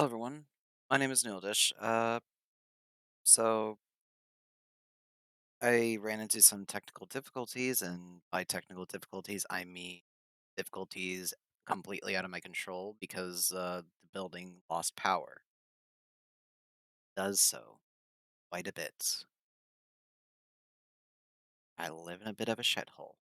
Hello, everyone. My name is Nildish. So I ran into some technical difficulties, and by technical difficulties, I mean difficulties completely out of my control because the building lost power. Does so quite a bit. I live in a bit of a shithole.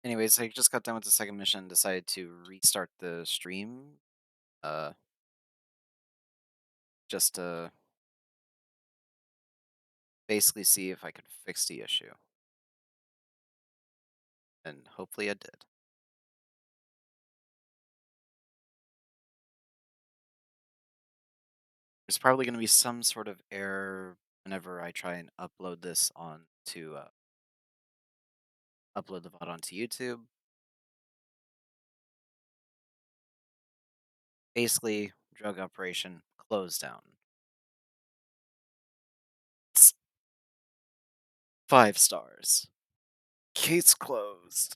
Anyways, I just got done with the second mission and decided to restart the stream. Uh, just to basically see if I could fix the issue, and hopefully I did. There's probably going to be some sort of error whenever I try and upload this on to upload the VOD onto YouTube. Basically, drug operation closed down. It's 5 stars. Case closed.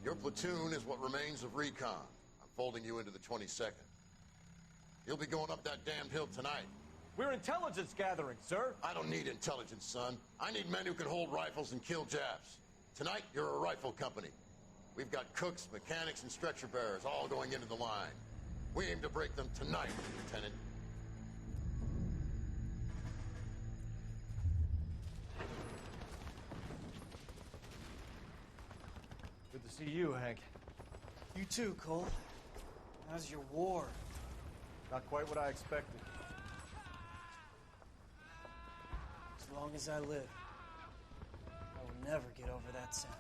Your platoon is what remains of recon. I'm folding you into the 22nd. You'll be going up that damned hill tonight. We're intelligence gathering, sir. I don't need intelligence, son. I need men who can hold rifles and kill Japs. Tonight, you're a rifle company. We've got cooks, mechanics, and stretcher bearers all going into the line. We aim to break them tonight, Lieutenant. Good to see you, Hank. You too, Cole. How's your war? Not quite what I expected. As long as I live, I will never get over that sound.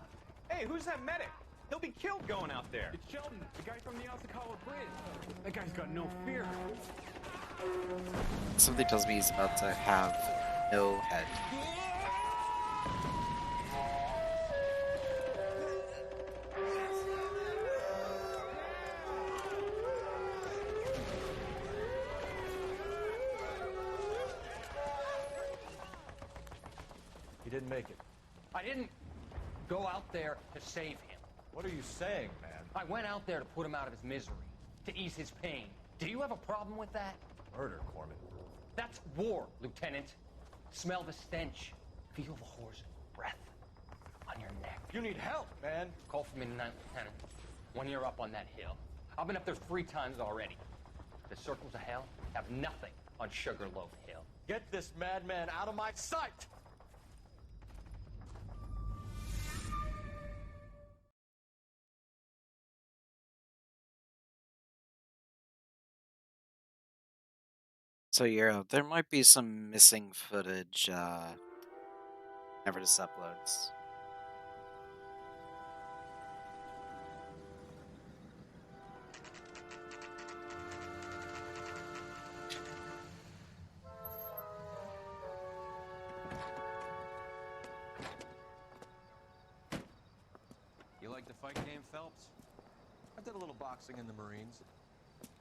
Hey, who's that medic? He'll be killed going out there. It's Sheldon, the guy from the Alcala Bridge. That guy's got no fear. Something tells me he's about to have no head. He didn't make it. I didn't go out there to save him. What are you saying, man? I went out there to put him out of his misery, to ease his pain. Do you have a problem with that? Murder, Corman. That's war, Lieutenant. Smell the stench. Feel the whore's breath on your neck. You need help, man. Call for me tonight, Lieutenant, when you're up on that hill. I've been up there 3 times already. The circles of hell have nothing on Sugarloaf Hill. Get this madman out of my sight! So yeah, there might be some missing footage whenever this uploads. You like the fight game, Phelps? I did a little boxing in the Marines.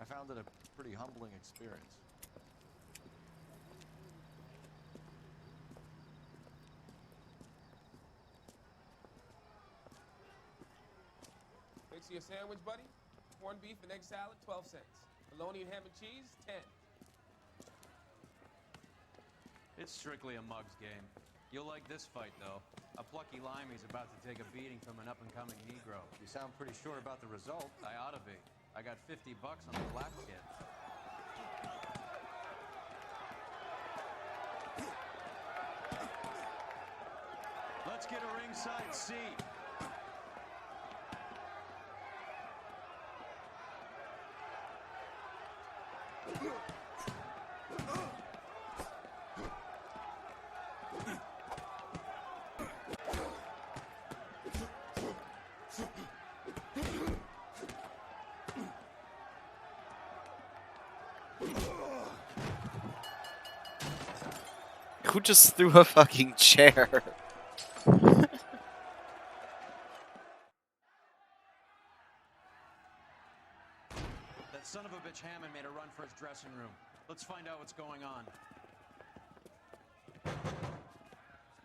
I found it a pretty humbling experience. Mix you a sandwich, buddy? Corned beef and egg salad, 12 cents. Bologna and ham and cheese, 10. It's strictly a mug's game. You'll like this fight, though. A plucky limey's about to take a beating from an up-and-coming Negro. You sound pretty sure about the result. I ought to be. I got $50 on the black kid. Let's get a ringside seat. Who just threw a fucking chair? That son of a bitch Hammond made a run for his dressing room. Let's find out what's going on.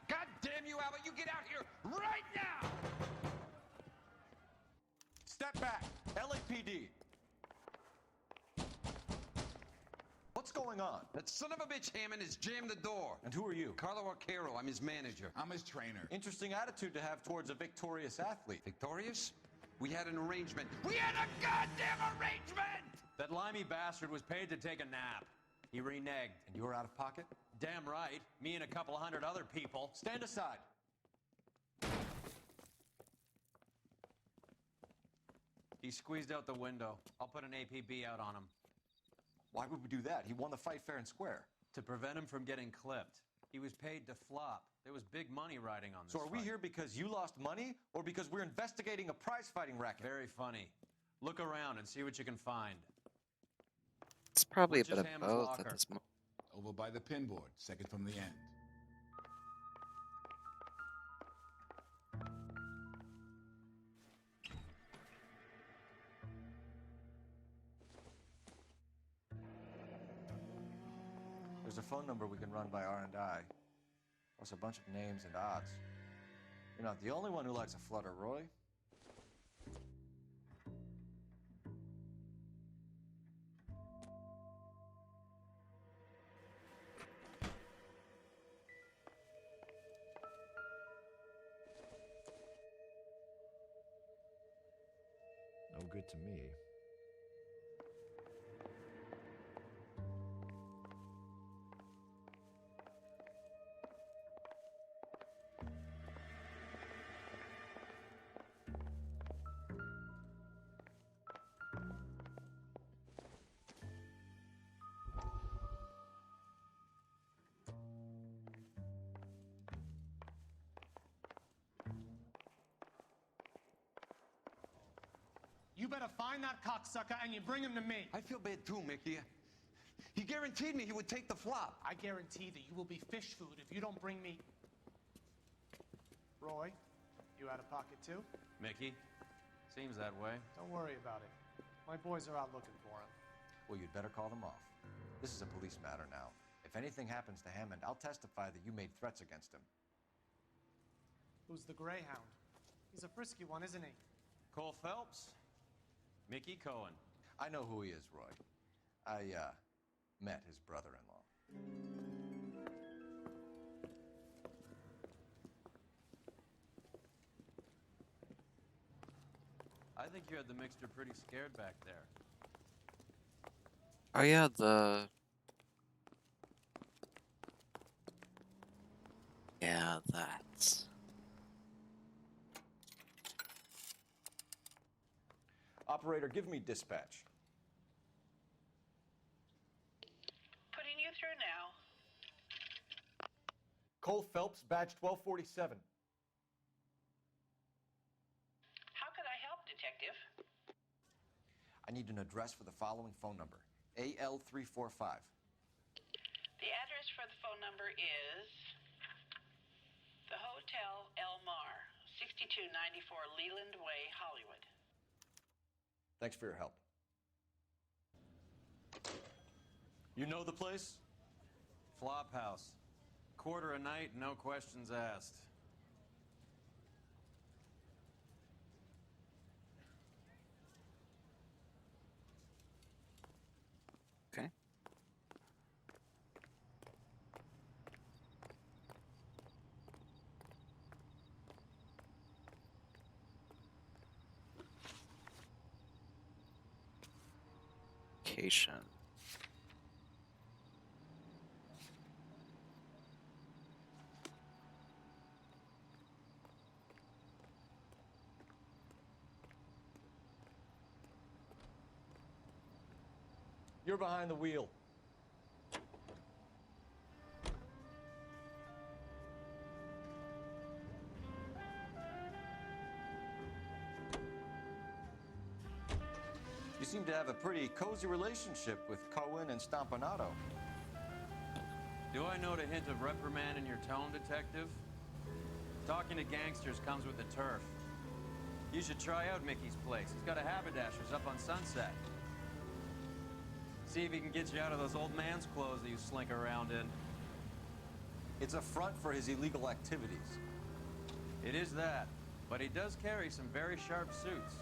God damn you, Albert! You get out here right now! Step back. LAPD. What's going on? That son of a bitch Hammond has jammed the door. And who are you? Carlo Arcaro, I'm his manager. I'm his trainer. Interesting attitude to have towards a victorious athlete. Victorious? We had an arrangement. We had a goddamn arrangement! That limey bastard was paid to take a nap. He reneged. And you were out of pocket? Damn right. Me and a couple hundred other people. Stand aside. He squeezed out the window. I'll put an APB out on him. Why would we do that? He won the fight fair and square. To prevent him from getting clipped. He was paid to flop. There was big money riding on this So are we fight. here because you lost money or because we're investigating a prize fighting racket? Very funny. Look around and see what you can find. It's probably a Which bit is of Hammond's both locker? at this moment. Over by the pinboard, second from the end. There's a phone number we can run by R&I. Plus a bunch of names and odds. You're not the only one who likes a flutter, Roy. No good to me. You better find that cocksucker and you bring him to me. I feel bad too, Mickey. He guaranteed me he would take the flop. I guarantee that you will be fish food if you don't bring me... Roy, you out of pocket too? Mickey? Seems that way. Don't worry about it. My boys are out looking for him. Well, you'd better call them off. This is a police matter now. If anything happens to Hammond, I'll testify that you made threats against him. Who's the Greyhound? He's a frisky one, isn't he? Cole Phelps? Mickey Cohen. I know who he is, Roy. I, met his brother-in-law. I think you had the mixture pretty scared back there. Oh yeah, Yeah, that's... Operator, give me dispatch. Putting you through now. Cole Phelps, badge 1247. How could I help, Detective? I need an address for the following phone number. AL345. The address for the phone number is the Hotel El Mar, 6294 Leland Way, Hollywood. Thanks for your help. You know the place? Flop house. Quarter a night, no questions asked. Okay. Location. You're behind the wheel. You seem to have a pretty cozy relationship with Cohen and Stompanato. Do I note a hint of reprimand in your tone, detective? Talking to gangsters comes with the turf. You should try out Mickey's place. He's got a haberdasher's up on Sunset. See if he can get you out of those old man's clothes that you slink around in. It's a front for his illegal activities. It is that, but he does carry some very sharp suits.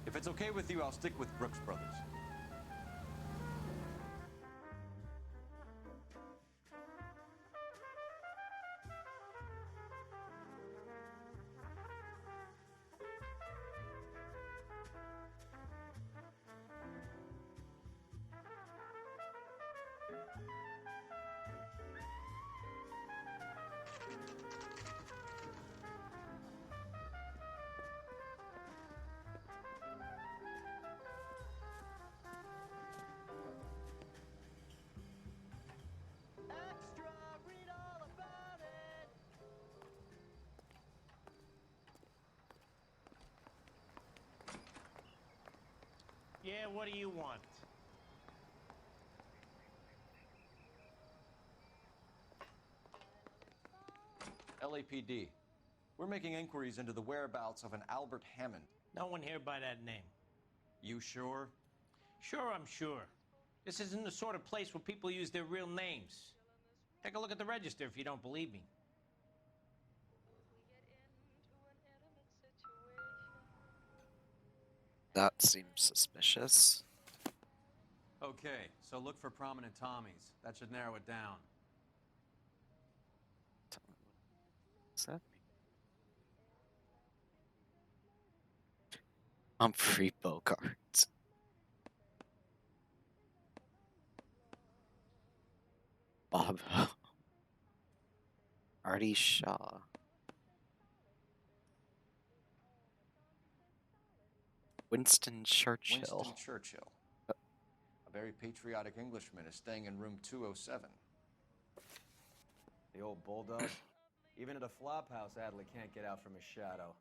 If it's okay with you, I'll stick with Brooks Brothers. Yeah, what do you want? LAPD. We're making inquiries into the whereabouts of an Albert Hammond. No one here by that name. You sure? Sure, I'm sure. This isn't the sort of place where people use their real names. Take a look at the register if you don't believe me. That seems suspicious. Okay, so look for prominent Tommies. That should narrow it down. What's that mean? Humphrey Bogart. Bob. Artie Shaw. Winston Churchill. Winston Churchill. A very patriotic Englishman is staying in room 207. The old bulldog. Even at a flop house, Adley can't get out from his shadow.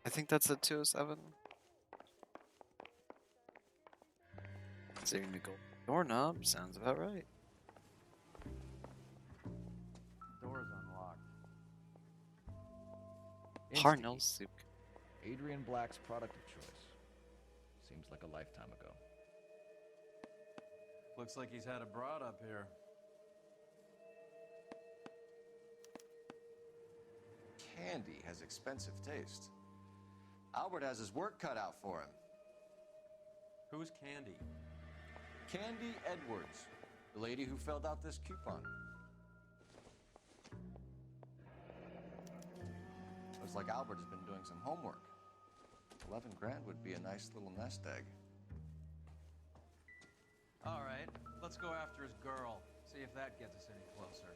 I think that's a 207. Saving the gold doorknob sounds about right. Door's unlocked. Parnell soup. Adrian Black's product of choice. Seems like a lifetime ago. Looks like he's had a broad up here. Candy has expensive taste. Albert has his work cut out for him. Who's Candy? Candy Edwards, the lady who filled out this coupon. Looks like Albert has been doing some homework. 11 grand would be a nice little nest egg. All right, let's go after his girl. See if that gets us any closer.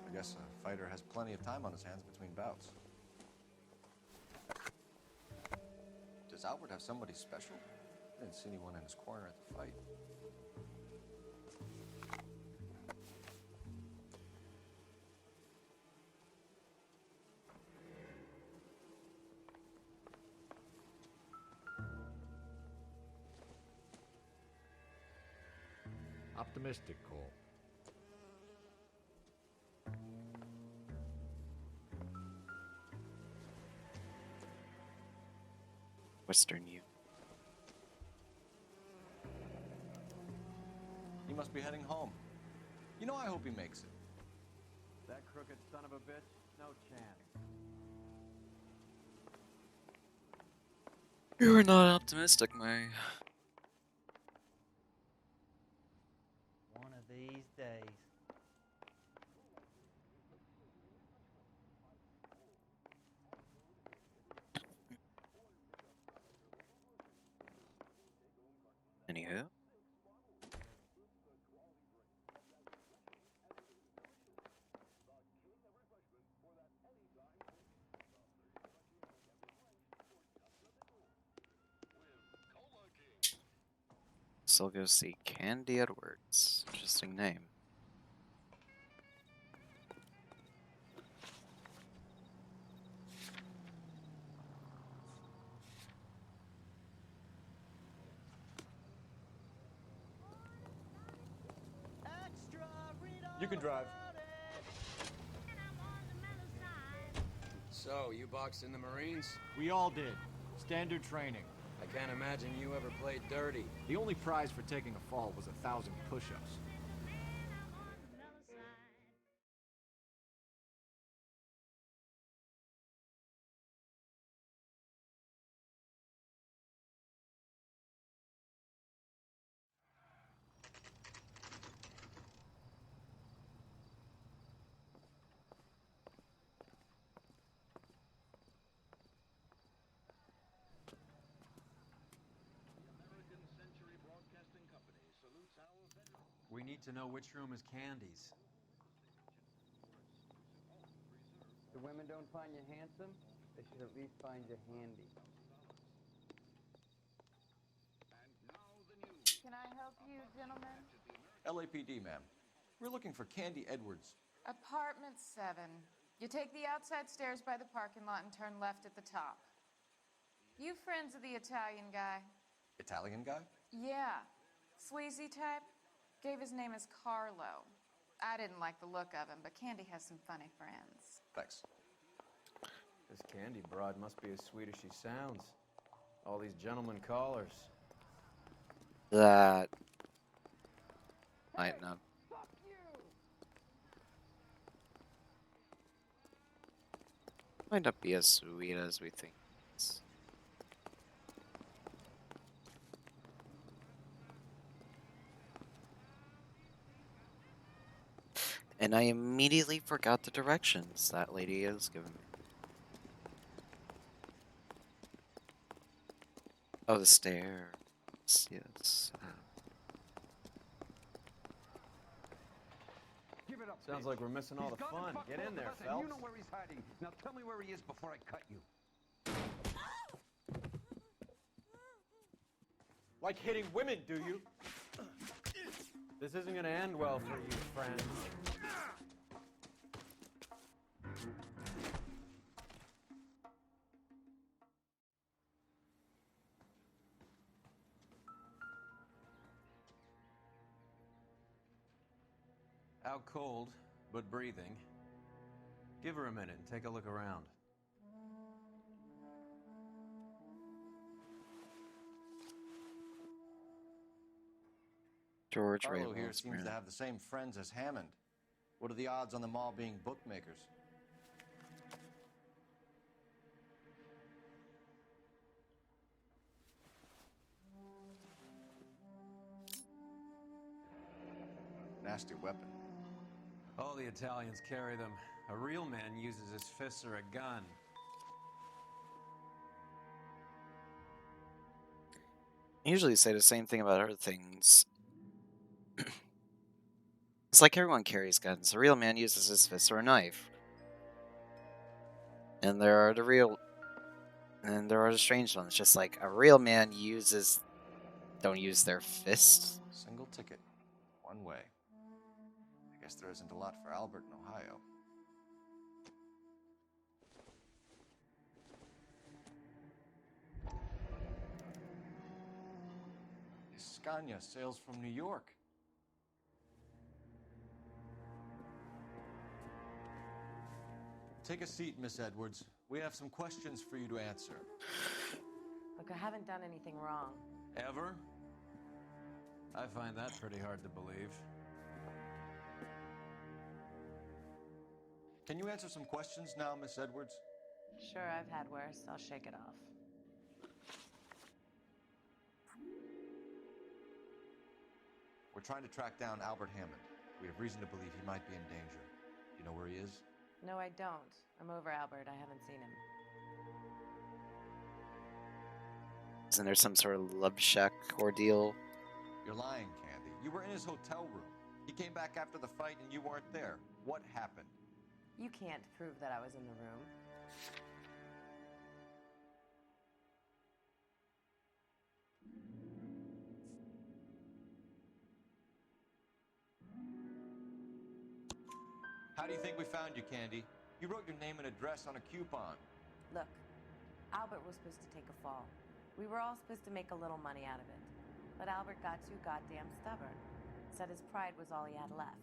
I guess a fighter has plenty of time on his hands between bouts. Does Albert have somebody special? I didn't see anyone in his corner at the fight. Optimistic, Cole. Western U. He must be heading home. You know, I hope he makes it. That crooked son of a bitch? No chance. You're not optimistic, my. One of these days. Anywho. So I'll go see Candy Edwards. Interesting name. can drive. So, you boxed in the Marines? We all did. Standard training. I can't imagine you ever played dirty. The only prize for taking a fall was 1,000 push-ups. We need to know which room is Candy's. The women don't find you handsome, they should at least find you handy. Can I help you, gentlemen? LAPD, ma'am. We're looking for Candy Edwards. Apartment 7. You take the outside stairs by the parking lot and turn left at the top. You friends of the Italian guy? Italian guy? Yeah. Sleazy type? Gave his name as Carlo. I didn't like the look of him, but Candy has some funny friends. Thanks. This Candy broad must be as sweet as she sounds. All these gentlemen callers. That might not. Might not be as sweet as we think. And I immediately forgot the directions that lady has given me. Oh, the stairs. Yes. Give it up. Sounds like we're missing all the fun. Get in there, Phelps. You know where he's hiding. Now tell me where he is before I cut you. Like hitting women, do you? This isn't gonna end well for you, friends. Out cold, but breathing. Give her a minute and take a look around. George Ray Carlo here Wells, seems man. to have the same friends as Hammond. What are the odds on them all being bookmakers? Nasty weapon. All the Italians carry them. A real man uses his fists or a gun. I usually say the same thing about other things. It's like everyone carries guns. A real man uses his fist or a knife. And there are the strange ones. Just like a real man don't use their fists. Single ticket. One way. I guess there isn't a lot for Albert in Ohio. Scania sails from New York. Take a seat, Miss Edwards. We have some questions for you to answer. Look, I haven't done anything wrong. Ever? I find that pretty hard to believe. Can you answer some questions now, Miss Edwards? Sure, I've had worse. I'll shake it off. We're trying to track down Albert Hammond. We have reason to believe he might be in danger. Do you know where he is? No, I don't. I'm over Albert. I haven't seen him. Isn't there some sort of love shack ordeal? You're lying, Candy. You were in his hotel room. He came back after the fight and you weren't there. What happened? You can't prove that I was in the room. How do you think we found you, Candy? You wrote your name and address on a coupon. Look, Albert was supposed to take a fall. We were all supposed to make a little money out of it. But Albert got too goddamn stubborn. Said his pride was all he had left.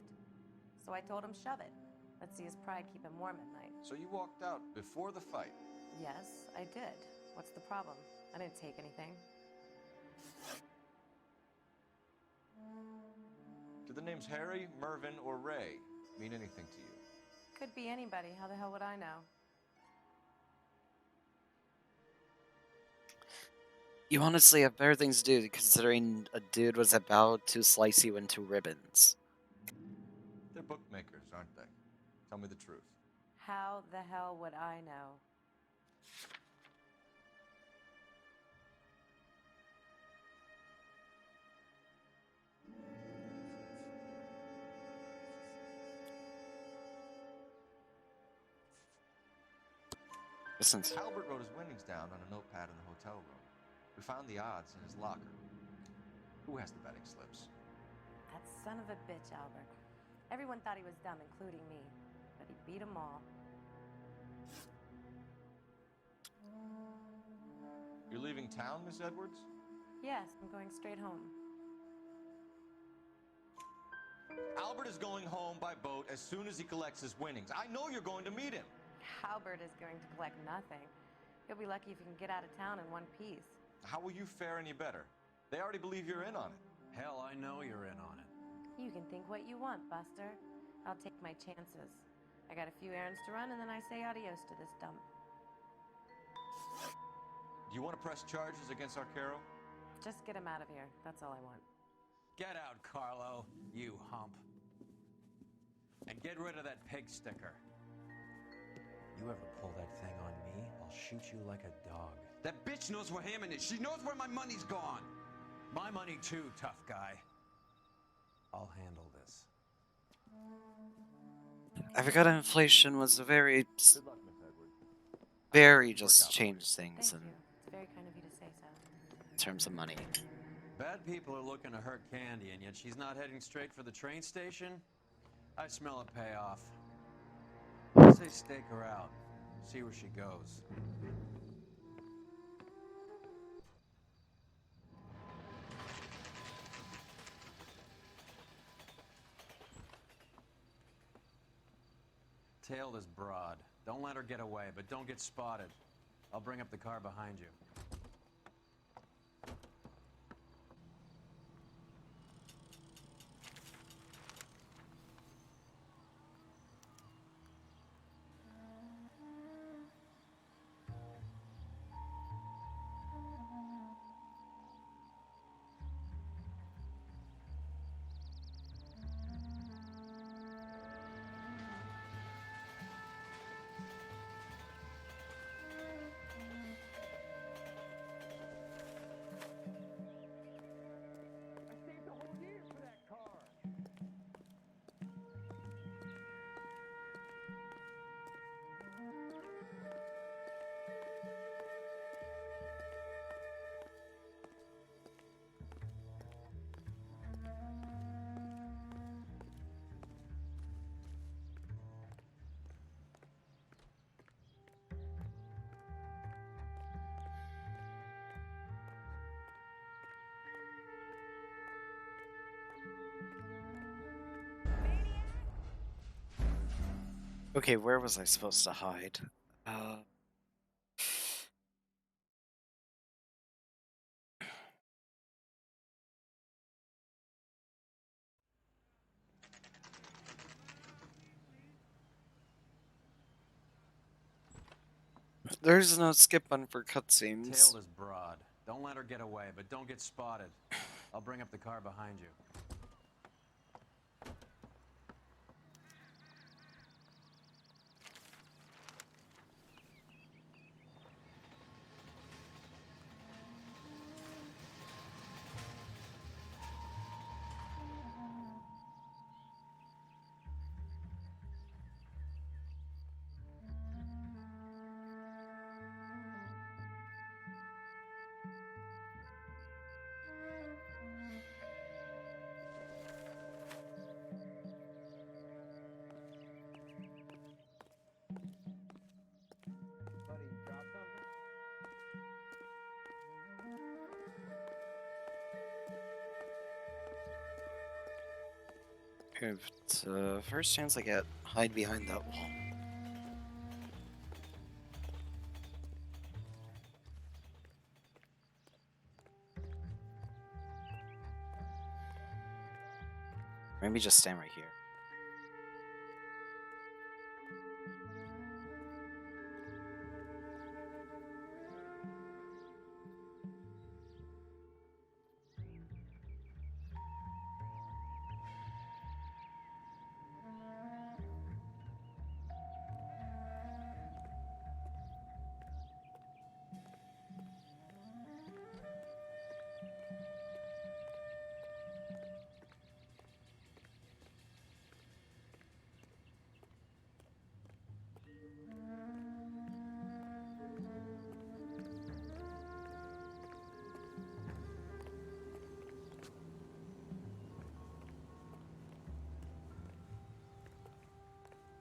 so I told him shove it. Let's see his pride keep him warm at night. So you walked out before the fight? Yes, I did. What's the problem? I didn't take anything. Do the names Harry, Mervyn, or Ray mean anything to you? Could be anybody. How the hell would I know? You honestly have better things to do, considering a dude was about to slice you into ribbons. They're bookmakers, aren't they? Tell me the truth. How the hell would I know? Listen. Albert wrote his winnings down on a notepad in the hotel room. We found the odds in his locker. Who has the betting slips? That son of a bitch, Albert. Everyone thought he was dumb, including me. But he beat them all. You're leaving town, Miss Edwards? Yes, I'm going straight home. Albert is going home by boat as soon as he collects his winnings. I know you're going to meet him. Albert is going to collect nothing. He'll be lucky if he can get out of town in one piece. How will you fare any better? They already believe you're in on it. Hell, I know you're in on it. You can think what you want, Buster. I'll take my chances. I got a few errands to run, and then I say adios to this dump. Do you want to press charges against Arcaro? Just get him out of here. That's all I want. Get out, Carlo, you hump. And get rid of that pig sticker. You ever pull that thing on me, I'll shoot you like a dog. That bitch knows where Hammond is. She knows where my money's gone. My money too, tough guy. I'll handle this. I forgot inflation was a very, Good luck, Miss Edwards. very just changed things Thank in you. It's very kind of you to say so. terms of money. Bad people are looking to hurt Candy, and yet she's not heading straight for the train station? I smell a payoff. I say stake her out. See where she goes. Tail this broad. Don't let her get away, but don't get spotted. I'll bring up the car behind you. Okay, where was I supposed to hide? There's no skip button for cutscenes. Tail this broad. Don't let her get away, but don't get spotted. I'll bring up the car behind you. If first chance I get, hide behind that wall. Maybe just stand right here.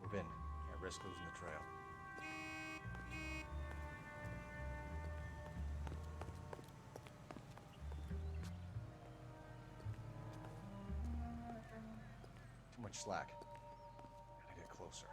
Move in. Can't risk losing the trail. Too much slack. Gotta get closer.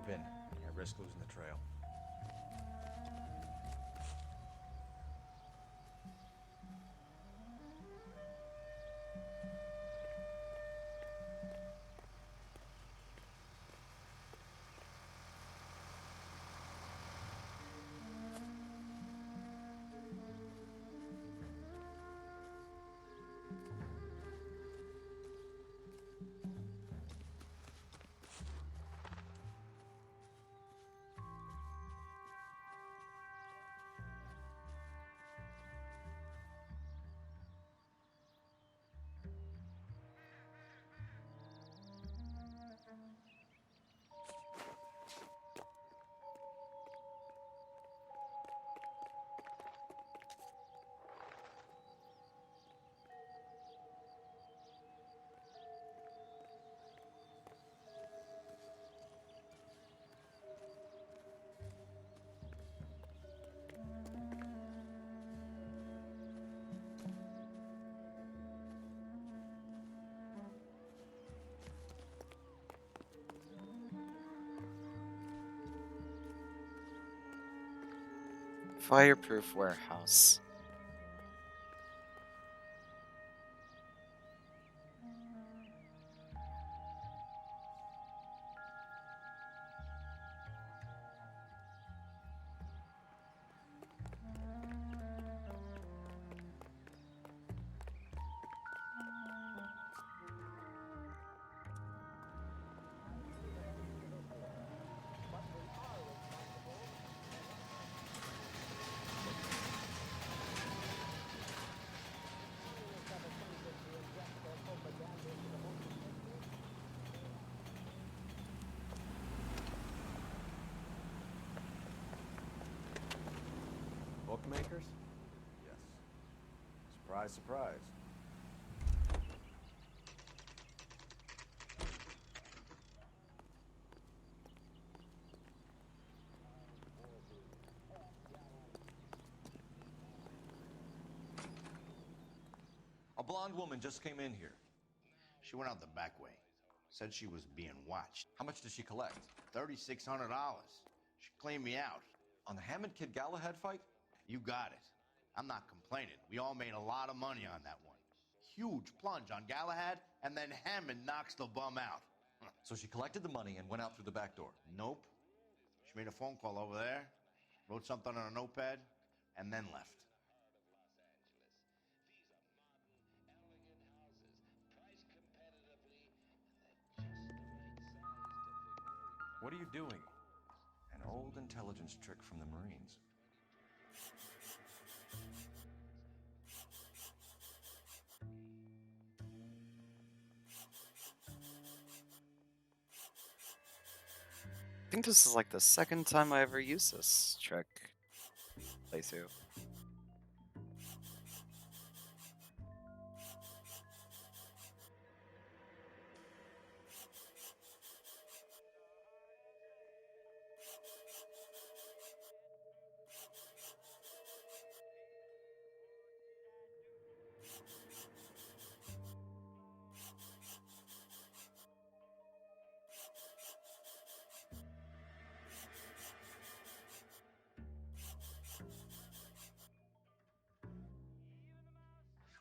Move in. Can't risk losing the trail. Fireproof warehouse. Bookmakers? Yes. Surprise, surprise. A blonde woman just came in here. She went out the back way. Said she was being watched. How much did she collect? $3,600. She cleaned me out. On the Hammond Kid Galahad fight? You got it. I'm not complaining. We all made a lot of money on that one. Huge plunge on Galahad, and then Hammond knocks the bum out. So she collected the money and went out through the back door? Nope. She made a phone call over there, wrote something on a notepad, and then left. What are you doing? An old intelligence trick from the Marines. I think this is like the second time I ever used this trick playthrough.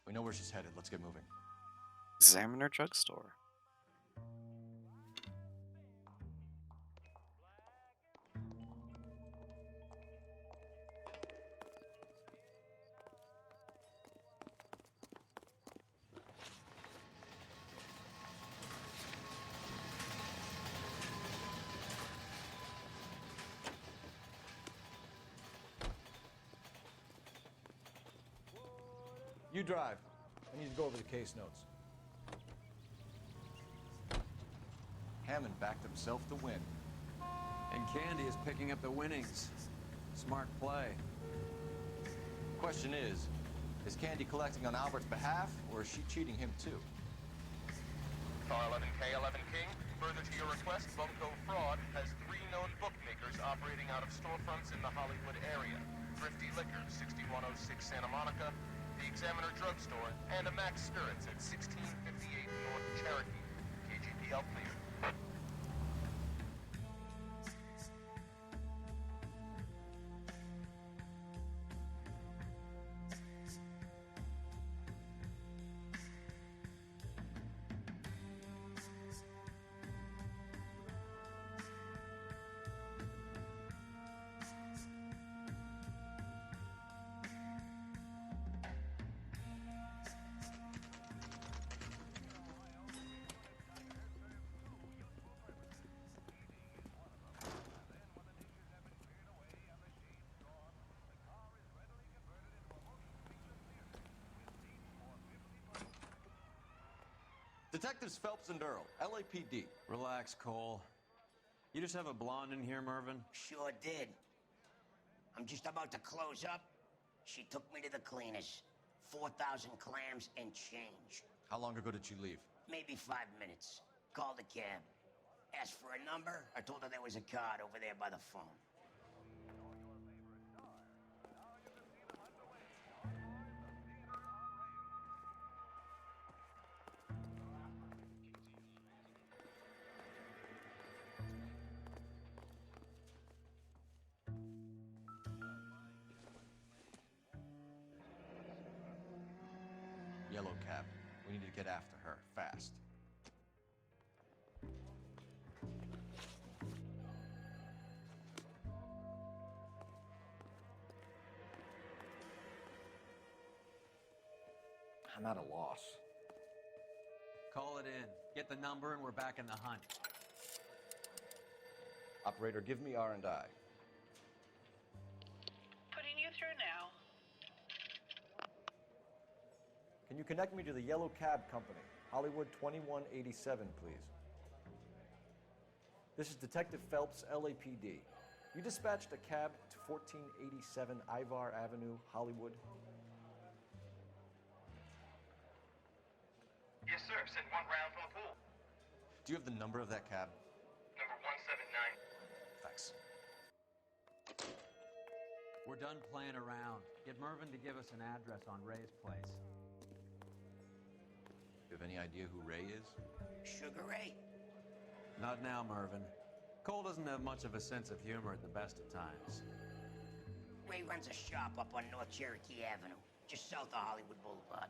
We know where she's headed. Let's get moving. Examiner drugstore. You drive. I need to go over the case notes. Hammond backed himself to win. And Candy is picking up the winnings. Smart play. Question is Candy collecting on Albert's behalf, or is she cheating him too? Car 11K, 11 King. Further to your request, Bunko Fraud has 3 known bookmakers operating out of storefronts in the Hollywood area. Thrifty Liquor, 6106 Santa Monica, the Examiner Drugstore, and a Max Spirits at 1658 North Cherokee. KGPL clear. Detectives Phelps and Earl, LAPD. Relax, Cole. You just have a blonde in here, Mervyn? Sure did. I'm just about to close up. She took me to the cleaners. 4,000 clams and change. How long ago did she leave? Maybe 5 minutes. Called a cab. Asked for a number. I told her there was a card over there by the phone. yellow cab. We need to get after her, fast. I'm at a loss. Call it in. Get the number and we're back in the hunt. Operator, give me R&I. Putting you through now. Can you connect me to the Yellow Cab Company, Hollywood 2187, please? This is Detective Phelps, LAPD. You dispatched a cab to 1487 Ivar Avenue, Hollywood. Yes, sir. Send one round from the pool. Do you have the number of that cab? Number 179. Thanks. We're done playing around. Get Mervyn to give us an address on Ray's place. You have any idea who Ray is? Sugar Ray? Not now, Mervyn. Cole doesn't have much of a sense of humor at the best of times. Ray runs a shop up on North Cherokee Avenue, just south of Hollywood Boulevard.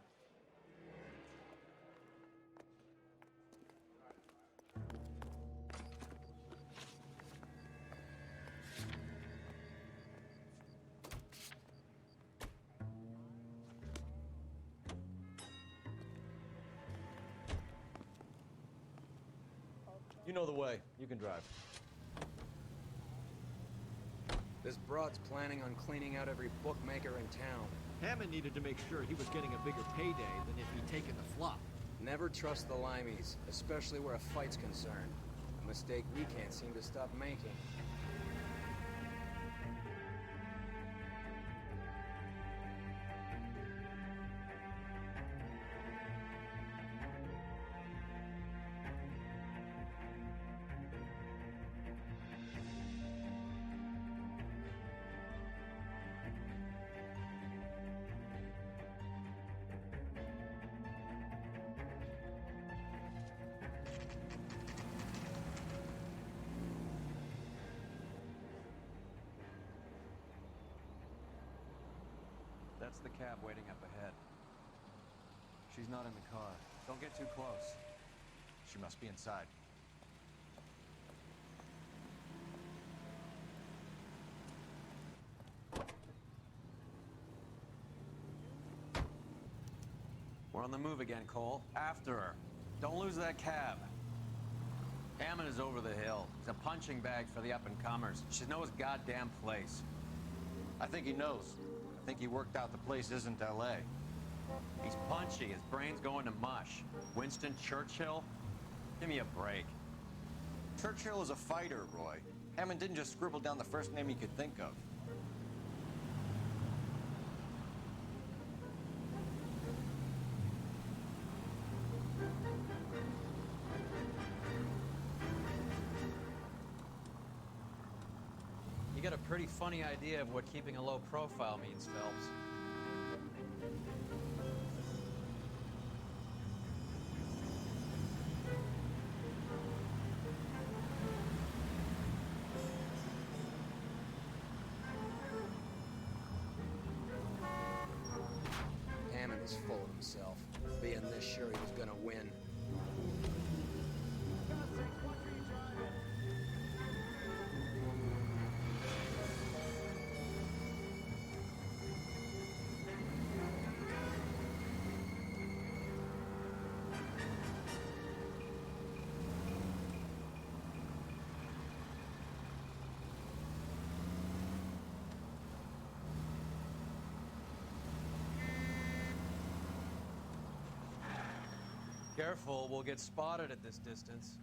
You know the way. You can drive. This broad's planning on cleaning out every bookmaker in town. Hammond needed to make sure he was getting a bigger payday than if he'd taken the flop. Never trust the limeys, especially where a fight's concerned. A mistake we can't seem to stop making. That's the cab waiting up ahead. She's not in the car. Don't get too close. She must be inside. We're on the move again, Cole. After her. Don't lose that cab. Hammond is over the hill. He's a punching bag for the up-and-comers. She knows his goddamn place. I think he knows. I think he worked out the place isn't L.A. He's punchy. His brain's going to mush. Winston Churchill? Give me a break. Churchill is a fighter, Roy. Hammond didn't just scribble down the first name he could think of. You got a pretty funny idea of what keeping a low profile means, Phelps. Hammond is full of himself, being this sure he was gonna win. Careful, we'll get spotted at this distance.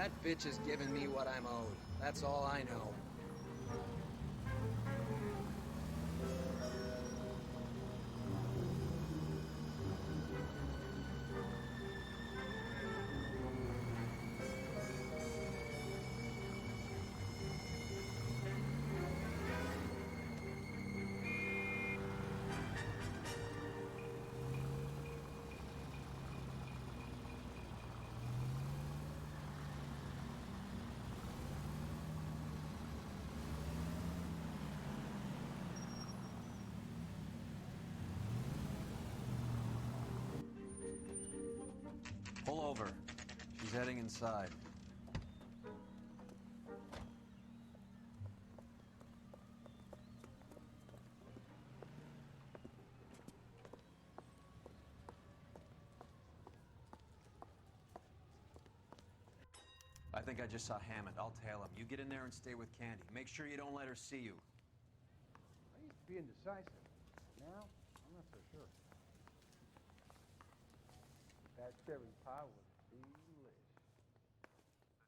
That bitch is giving me what I'm owed. That's all I know. Pull over. She's heading inside. I think I just saw Hammond. I'll tail him. You get in there and stay with Candy. Make sure you don't let her see you. I used to be indecisive. Now, I'm not so sure. That cherry pie was delicious.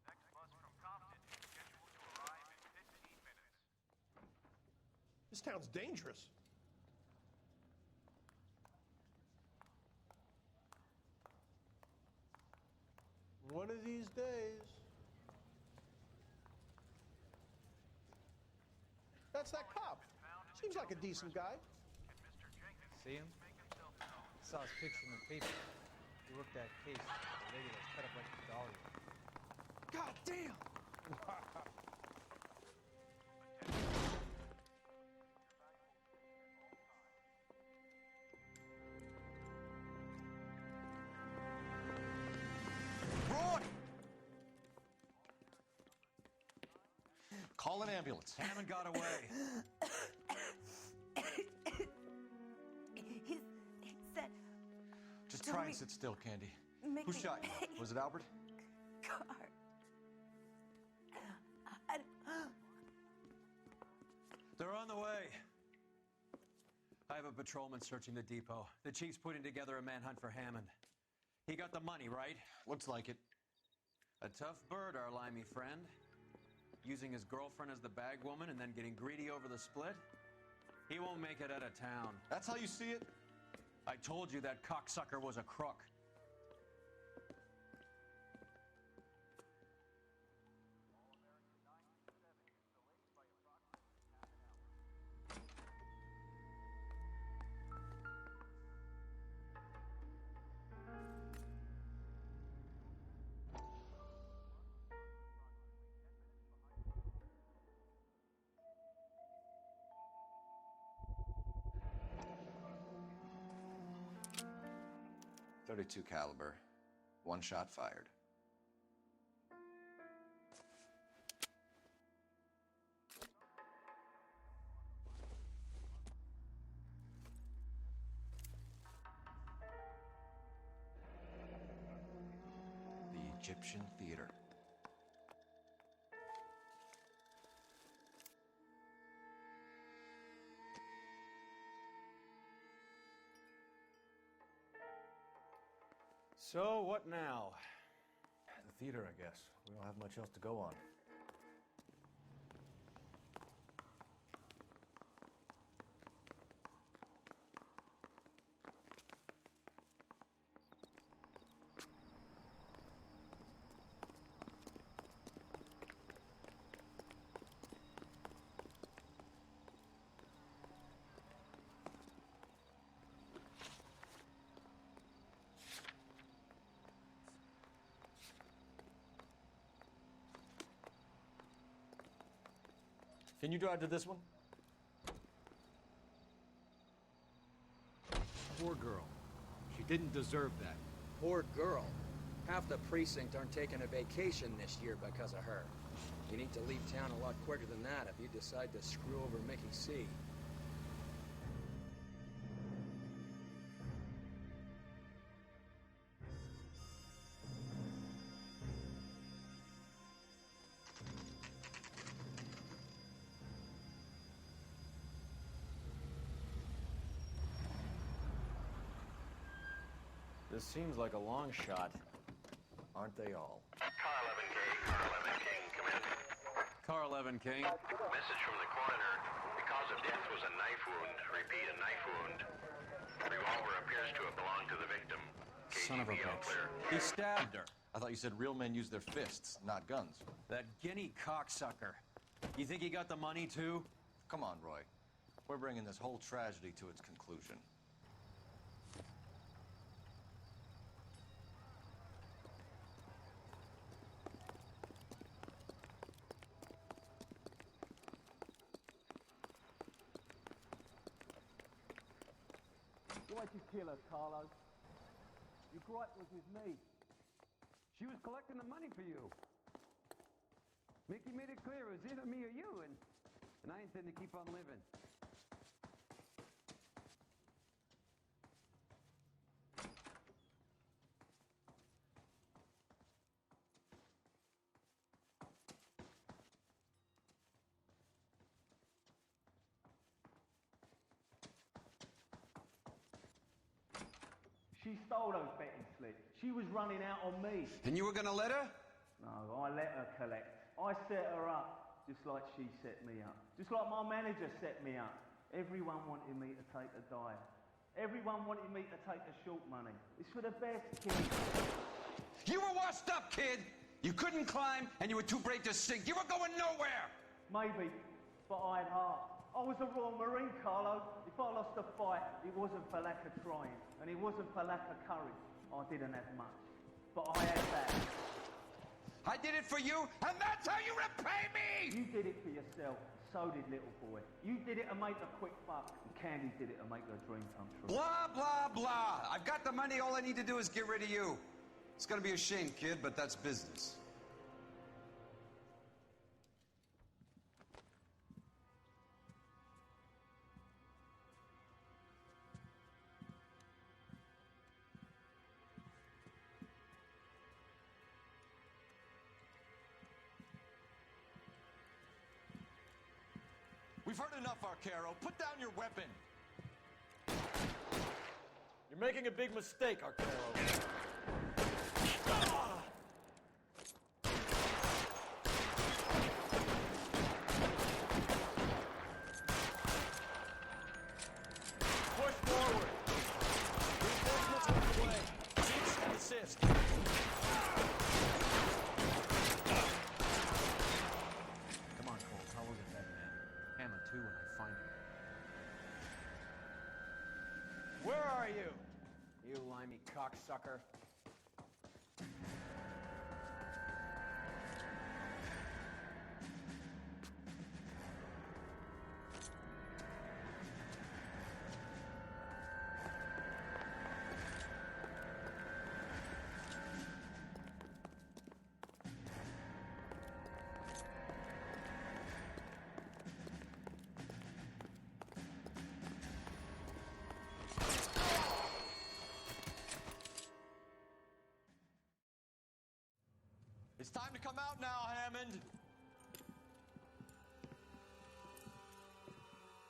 The next bus from Compton is scheduled to arrive in 15 minutes. This town's dangerous. One of these days. That's that cop. Seems like a decent guy. See him? Saw his picture in the paper. He worked that case. The lady that was cut up like a dahlia. God damn! Roy! Call an ambulance. Hammond got away. He said... Just Tell try me- and sit still, Candy. Make Who me shot you? pay. Was it Albert? Car. They're on the way. I have a patrolman searching the depot. The chief's putting together a manhunt for Hammond. He got the money, right? Looks like it. A tough bird, our limey friend. Using his girlfriend as the bag woman and then getting greedy over the split. He won't make it out of town. That's how you see it? I told you that cocksucker was a crook. .32 caliber. One shot fired. The Egyptian Theater. So, what now? The theater, I guess. We don't have much else to go on. Can you drive to this one? Poor girl. She didn't deserve that. Poor girl. Half the precinct aren't taking a vacation this year because of her. You need to leave town a lot quicker than that if you decide to screw over Mickey C. This seems like a long shot. Aren't they all? Car 11K, Car 11, King. Message from the coroner. The cause of death was a knife wound. Repeat, a knife wound. Revolver appears to have belonged to the victim. Son of a KGPL bitch. clear. He stabbed her. I thought you said real men use their fists, not guns. That guinea cocksucker. You think he got the money, too? Come on, Roy. We're bringing this whole tragedy to its conclusion. Why'd you kill her, Carlo? Your gripe was with me. She was collecting the money for you. Mickey made it clear it was either me or you, and I intend to keep on living. She stole those betting slips. She was running out on me. And you were gonna let her? No, I let her collect. I set her up, just like she set me up. Just like my manager set me up. Everyone wanted me to take the dive. Everyone wanted me to take the short money. It's for the best, kid. You were washed up, kid! You couldn't climb, and you were too brave to sink. You were going nowhere! Maybe, but I had heart. I was a Royal Marine, Carlo. If I lost a fight, it wasn't for lack of trying, and it wasn't for lack of courage. I didn't have much, but I had that. I did it for you, and that's how you repay me! You did it for yourself. So did little boy. You did it to make a quick buck, and Candy did it to make her dream come true. Blah, blah, blah. I've got the money. All I need to do is get rid of you. It's gonna be a shame, kid, but that's business. We've heard enough, Arcaro. Put down your weapon. You're making a big mistake, Arcaro. Push forward. Reinforcements on the way. Cease and desist. Come on, Cole. I'll look at that man. Hammer 2 when I find him. Where are you? You limey cocksucker. It's time to come out now, Hammond.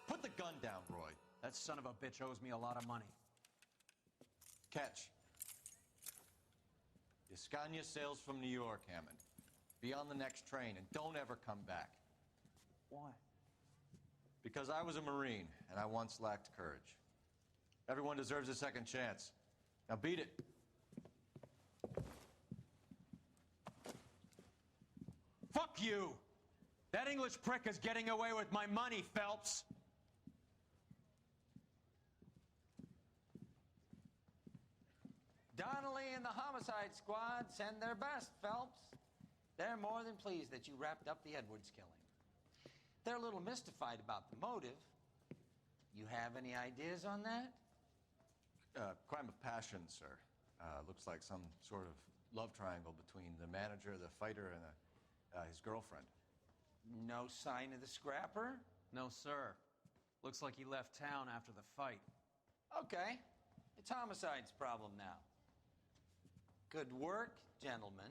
Put the gun down, Roy. That son of a bitch owes me a lot of money. Catch. Escania sails from New York, Hammond. Be on the next train and don't ever come back. Why? Because I was a Marine and I once lacked courage. Everyone deserves a second chance. Now beat it. Fuck you! That English prick is getting away with my money, Phelps! Donnelly and the homicide squad send their best, Phelps. They're more than pleased that you wrapped up the Edwards killing. They're a little mystified about the motive. You have any ideas on that? Crime of passion, sir. Looks like some sort of love triangle between the manager, the fighter, and his girlfriend. No sign of the scrapper? No, sir. Looks like he left town after the fight. Okay. It's homicide's problem now. Good work, gentlemen.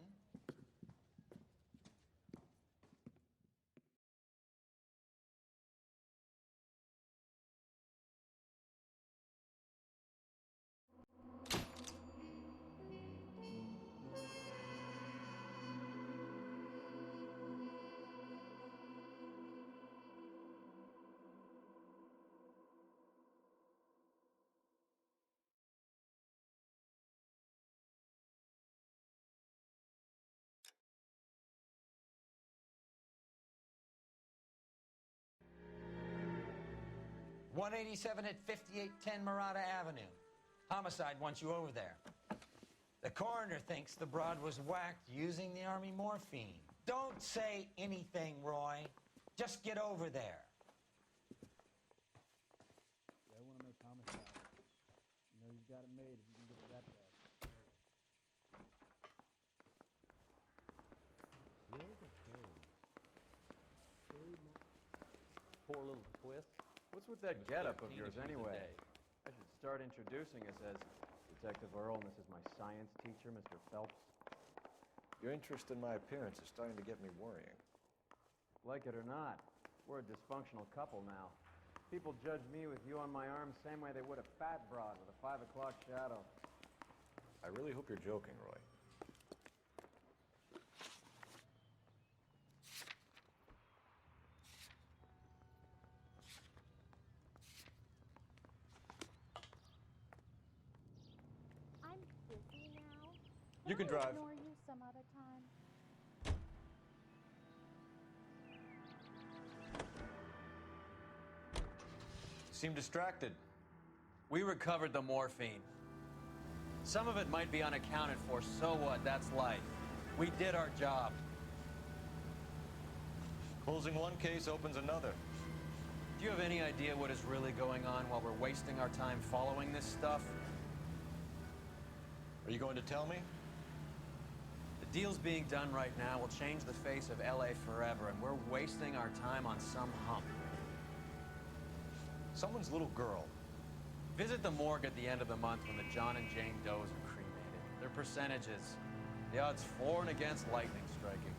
187 at 5810 Murata Avenue. Homicide wants you over there. The coroner thinks the broad was whacked using the army morphine. Don't say anything, Roy. Just get over there. I want to make homicide. You know he's got it made if you can get to that bad. Poor little twist. What's with that getup of yours anyway? I should start introducing us as Detective Earl, and this is my science teacher, Mr. Phelps. Your interest in my appearance is starting to get me worrying. Like it or not, we're a dysfunctional couple now. People judge me with you on my arm same way they would a fat broad with a 5 o'clock shadow. I really hope you're joking, Roy. I'm busy now. You can I drive. ignore you some other time. Seem distracted. We recovered the morphine. Some of it might be unaccounted for, so what? That's life. We did our job. Closing one case opens another. Do you have any idea what is really going on while we're wasting our time following this stuff? Are you going to tell me? The deals being done right now will change the face of LA forever, and we're wasting our time on some hump. Someone's little girl. Visit the morgue at the end of the month when the John and Jane Does are cremated. Their percentages. The odds for and against lightning striking.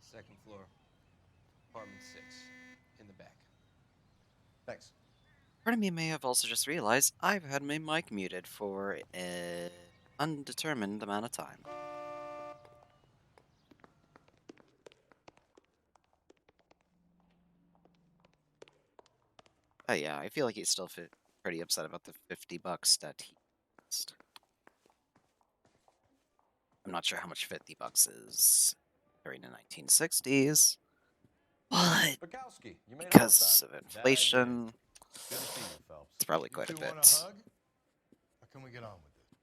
Second floor, apartment 6, in the back. Thanks. Part of me may have also just realized I've had my mic muted for an undetermined amount of time. But yeah, I feel like he's still pretty upset about the $50 that he lost. I'm not sure how much $50 is during the 1960s, but Bukowski, you made because outside. of inflation, Good to see you, Phelps. it's probably quite a You two want bit. a hug? Or can we get on with it?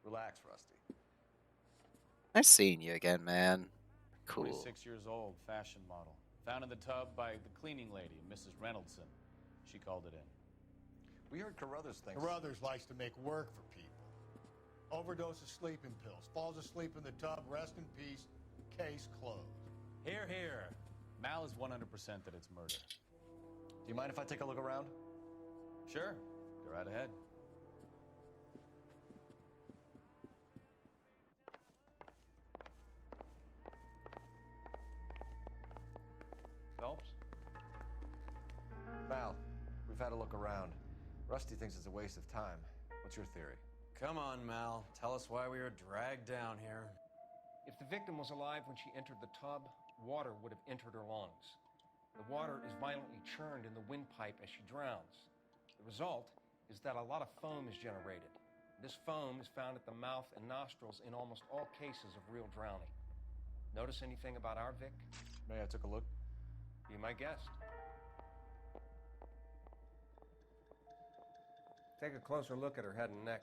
Relax, Rusty. Nice seeing you again, man. Cool. 26 years old, fashion model. Found in the tub by the cleaning lady, Mrs. Reynoldson. She called it in. We heard Carruthers thinks... Carruthers likes to make work for people. Overdose of sleeping pills. Falls asleep in the tub. Rest in peace. Case closed. Here, here. Mal is 100% that it's murder. Do you mind if I take a look around? Sure. Go right ahead. Phelps? Val, we've had a look around. Rusty thinks it's a waste of time. What's your theory? Come on, Mal. Tell us why we were dragged down here. If the victim was alive when she entered the tub, water would have entered her lungs. The water is violently churned in the windpipe as she drowns. The result is that a lot of foam is generated. This foam is found at the mouth and nostrils in almost all cases of real drowning. Notice anything about our Vic? May I take a look? Be my guest. Take a closer look at her head and neck.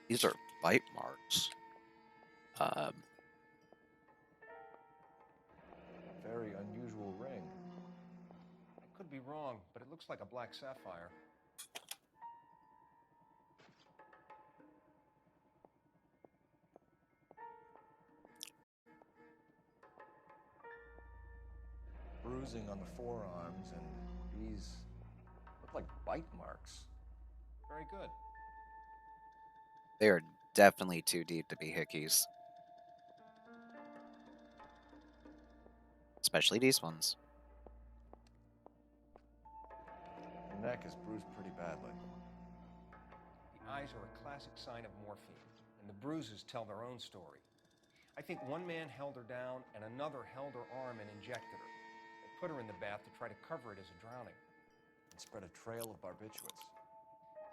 These are bite marks. Very unusual ring. I could be wrong, but it looks like a black sapphire. Bruising on the forearms, and these look like bite marks. Very good. They are definitely too deep to be hickeys. Especially these ones. Neck neck is bruised pretty badly. The eyes are a classic sign of morphine, and the bruises tell their own story. I think one man held her down and another held her arm and injected her. They put her in the bath to try to cover it as a drowning. And spread a trail of barbiturates.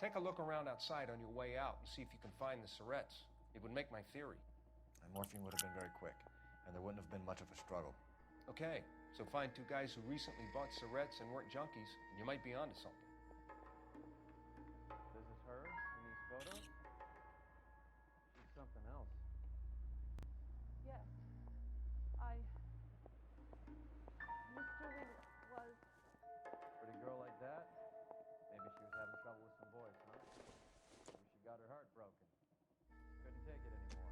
Take a look around outside on your way out and see if you can find the syrettes. It would make my theory. And morphine would have been very quick, and there wouldn't have been much of a struggle. Okay, so find two guys who recently bought syrettes and weren't junkies, and you might be onto something. This is her in these photos? She's something else. Yes. Miss Julie was... Pretty girl like that? Maybe she was having trouble with some boys, huh? Maybe she got her heart broken. Couldn't take it anymore.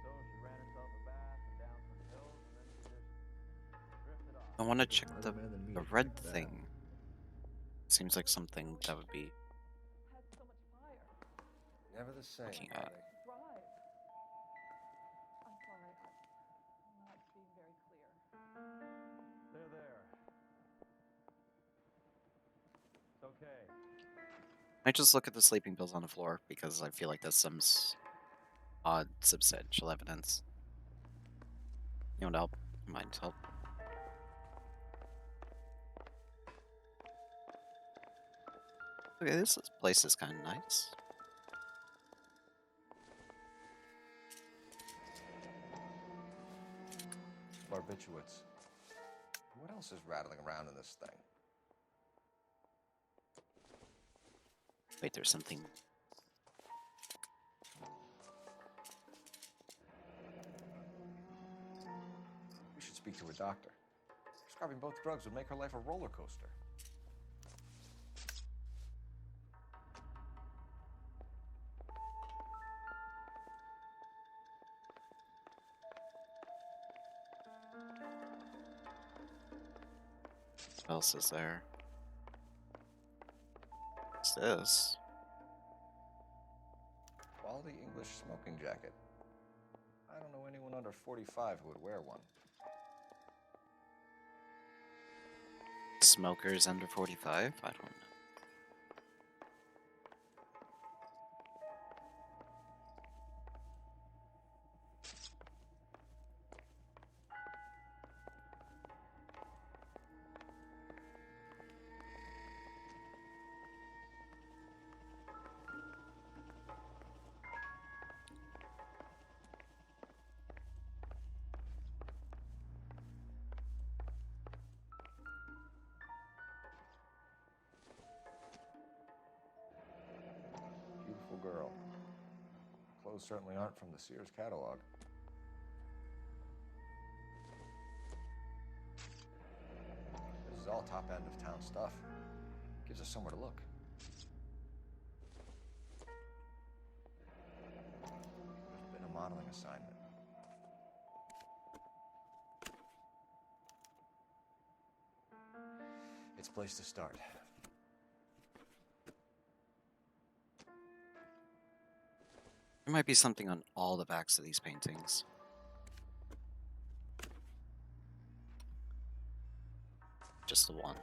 So she ran herself a bath and down some hills, and then she just drifted off. I want to check the red thing. Seems like something that would be had so much fire. Never the same, looking are at. they? Drive. I'm sorry, I'm not being very clear. There. It's okay. I just look at the sleeping pills on the floor because I feel like that's some odd substantial evidence. You want help? Might help. Okay, this place is kind of nice. Barbiturates. What else is rattling around in this thing? Wait, there's something. We should speak to a doctor. Prescribing both drugs would make her life a roller coaster. What else is there? What's this? Quality English smoking jacket. I don't know anyone under 45 who would wear one. Smokers under 45? I don't know. Beautiful girl. Clothes certainly aren't from the Sears catalog. This is all top end of town stuff. Gives us somewhere to look. There's been a modeling assignment. It's a place to start. There might be something on all the backs of these paintings. Just the one.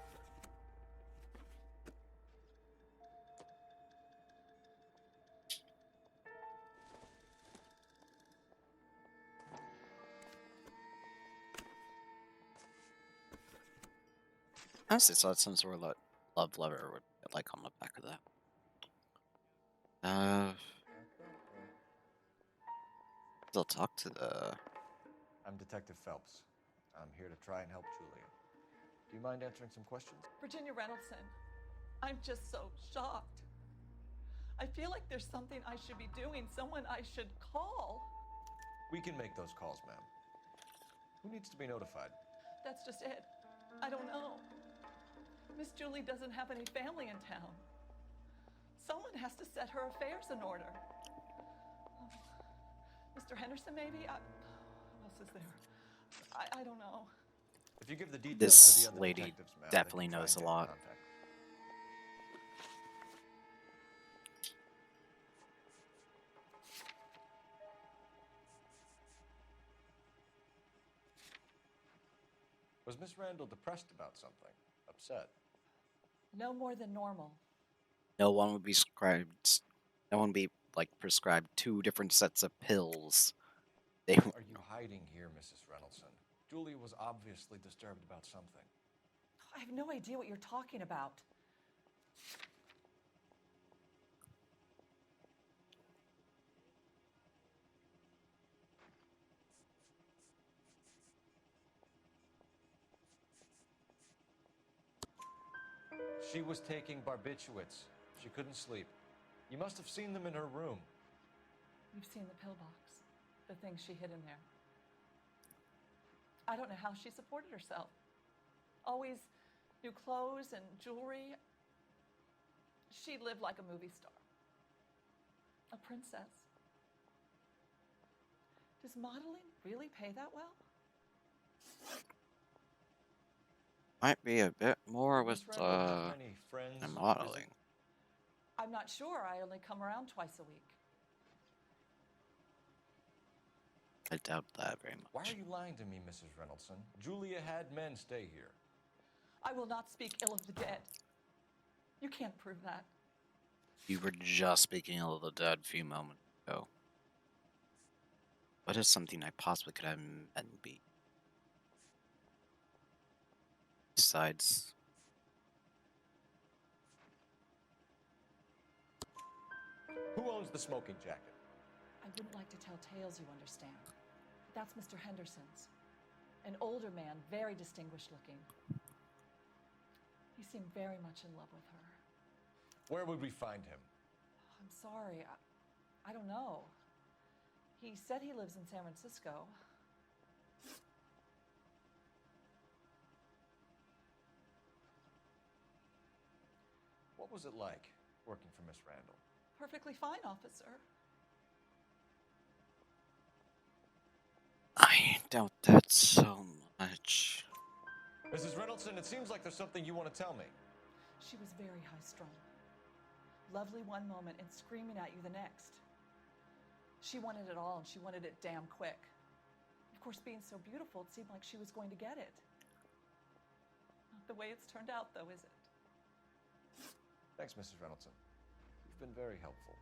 I honestly thought some sort of love letter would be like on the back of that. They'll talk to the... I'm Detective Phelps. I'm here to try and help Julia. Do you mind answering some questions? Virginia Reynoldson, I'm just so shocked. I feel like there's something I should be doing, someone I should call. We can make those calls, ma'am. Who needs to be notified? That's just it. I don't know. Miss Julie doesn't have any family in town. Someone has to set her affairs in order. Mr. Henderson, maybe? Who else is there? I don't know. If you give the details This to the other lady detectives, ma'am, definitely they can try knows and a get in lot. contact. Was Miss Randall depressed about something? Upset? No more than normal. No one would be prescribed. No one would be like prescribed 2 different sets of pills. They. What are you hiding here, Mrs. Reynolds? Julie was obviously disturbed about something. I have no idea what you're talking about. She was taking barbiturates. She couldn't sleep. You must have seen them in her room. You've seen the pillbox, the things she hid in there. I don't know how she supported herself. Always new clothes and jewelry. She lived like a movie star, a princess. Does modeling really pay that well? Might be a bit more with Miss Reynolds have any friends the modeling. I'm not sure. I only come around twice a week. I doubt that very much. Why are you lying to me, Mrs. Reynoldson? Julia had men stay here. I will not speak ill of the dead. You can't prove that. You were just speaking of the dead a few moments ago. What is something I possibly could have and be? Besides, Who owns the smoking jacket? I wouldn't like to tell tales, you understand. That's Mr. Henderson's. An older man, very distinguished looking. He seemed very much in love with her. Where would we find him? I'm sorry, I don't know. He said he lives in San Francisco. What was it like working for Miss Randall? Perfectly fine, officer. I doubt that so much. Mrs. Reynoldson, it seems like there's something you want to tell me. She was very high-strung. Lovely one moment and screaming at you the next. She wanted it all, and she wanted it damn quick. Of course, being so beautiful, it seemed like she was going to get it. Not the way it's turned out, though, is it? Thanks, Mrs. Reynoldson. You've been very helpful.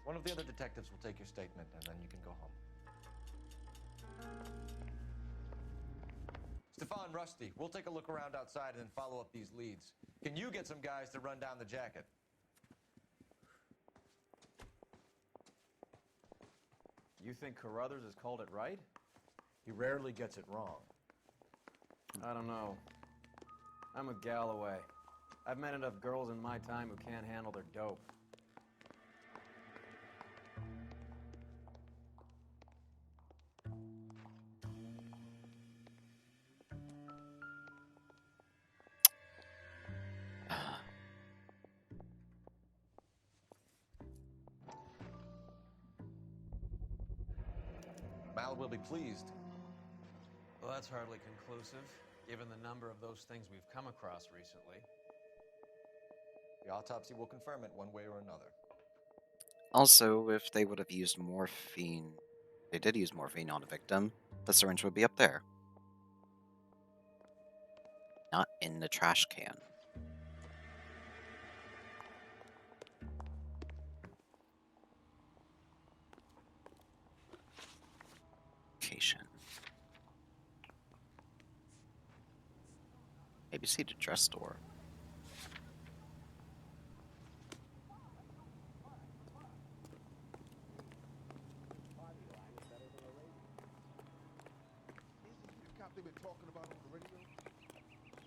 One of the other detectives will take your statement, and then you can go home. Stefan, Rusty, we'll take a look around outside and then follow up these leads. Can you get some guys to run down the jacket? You think Carruthers has called it right? He rarely gets it wrong. I don't know. I'm with Galloway. I've met enough girls in my time who can't handle their dope. Mal will be pleased. Well, that's hardly conclusive, given the number of those things we've come across recently. The autopsy will confirm it one way or another. Also, if they would have used morphine, they did use morphine on a victim, the syringe would be up there. Not in the trash can. Location. Maybe see the dress store. They've been talking about on the radio.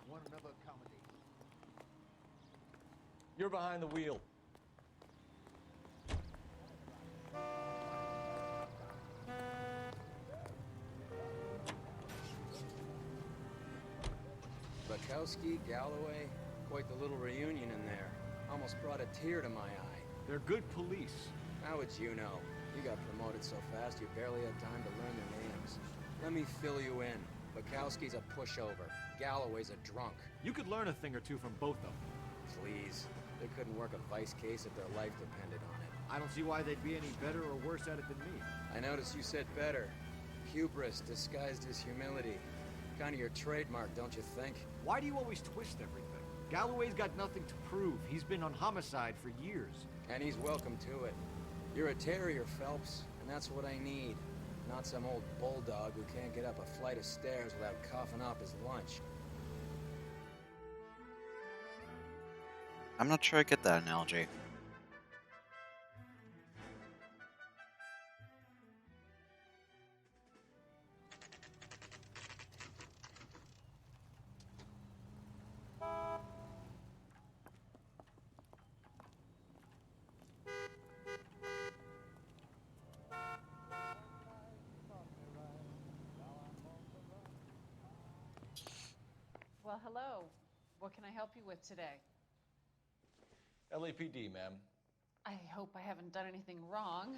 One another accommodation. You're behind the wheel. Bukowski, Galloway, quite the little reunion in there. Almost brought a tear to my eye. They're good police. How would you know? You got promoted so fast you barely had time to learn their names. Let me fill you in. Bukowski's a pushover. Galloway's a drunk. You could learn a thing or two from both of them. Please. They couldn't work a vice case if their life depended on it. I don't see why they'd be any better or worse at it than me. I noticed you said better. Hubris disguised as humility. Kind of your trademark, don't you think? Why do you always twist everything? Galloway's got nothing to prove. He's been on homicide for years. And he's welcome to it. You're a terrier, Phelps, and that's what I need. Not some old bulldog who can't get up a flight of stairs without coughing up his lunch. I'm not sure I get that analogy. Well, hello. What can I help you with today? LAPD, ma'am. I hope I haven't done anything wrong.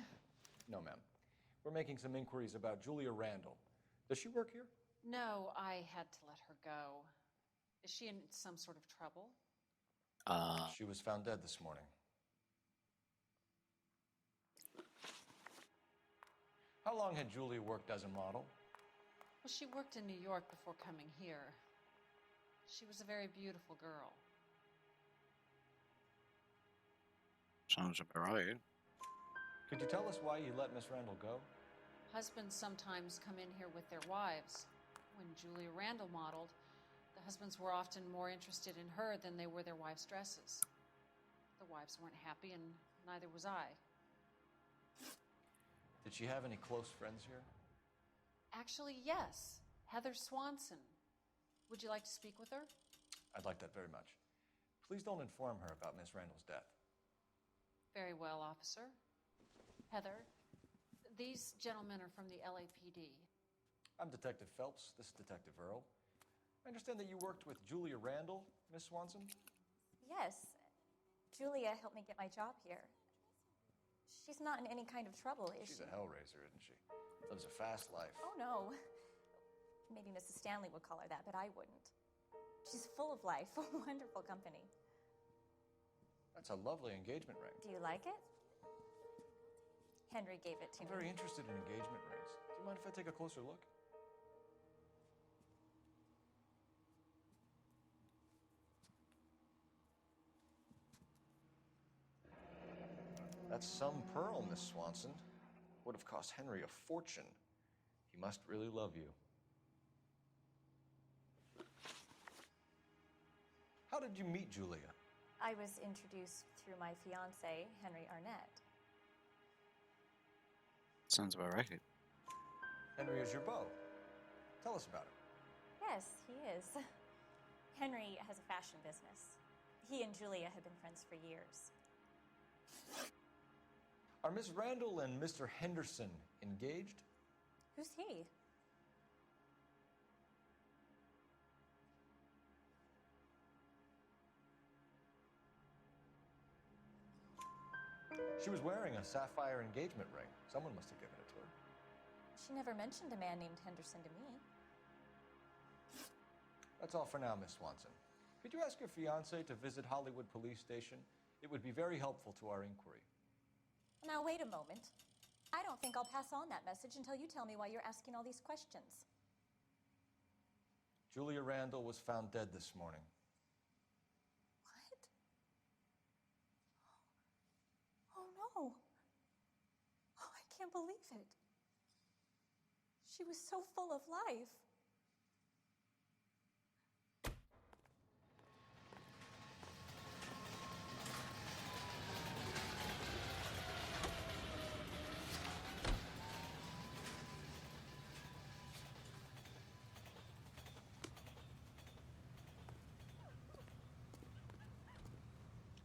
No, ma'am. We're making some inquiries about Julia Randall. Does she work here? No, I had to let her go. Is she in some sort of trouble? She was found dead this morning. How long had Julia worked as a model? Well, she worked in New York before coming here. She was a very beautiful girl. Sounds about right. Could you tell us why you let Miss Randall go? Husbands sometimes come in here with their wives. When Julia Randall modeled, the husbands were often more interested in her than they were their wives' dresses. The wives weren't happy, and neither was I. Did she have any close friends here? Actually, yes. Heather Swanson. Would you like to speak with her? I'd like that very much. Please don't inform her about Miss Randall's death. Very well, officer. Heather, these gentlemen are from the LAPD. I'm Detective Phelps. This is Detective Earl. I understand that you worked with Julia Randall, Miss Swanson? Yes. Julia helped me get my job here. She's not in any kind of trouble, is she? She's a hellraiser, isn't she? Lives a fast life. Oh, no. Maybe Mrs. Stanley would call her that, but I wouldn't. She's full of life, a wonderful company. That's a lovely engagement ring. Do you like it? Henry gave it to I'm me. very interested in engagement rings. Do you mind if I take a closer look? That's some pearl, Miss Swanson. Would have cost Henry a fortune. He must really love you. How did you meet Julia? I was introduced through my fiancé, Henry Arnett. Sounds about right. Henry is your beau. Tell us about it. Yes, he is. Henry has a fashion business. He and Julia have been friends for years. Are Miss Randall and Mr. Henderson engaged? Who's he? She was wearing a sapphire engagement ring. Someone must have given it to her. She never mentioned a man named Henderson to me. That's all for now, Miss Swanson. Could you ask your fiancé to visit Hollywood Police Station? It would be very helpful to our inquiry. Now, wait a moment. I don't think I'll pass on that message until you tell me why you're asking all these questions. Julia Randall was found dead this morning. What? Oh, no. Oh, I can't believe it. She was so full of life.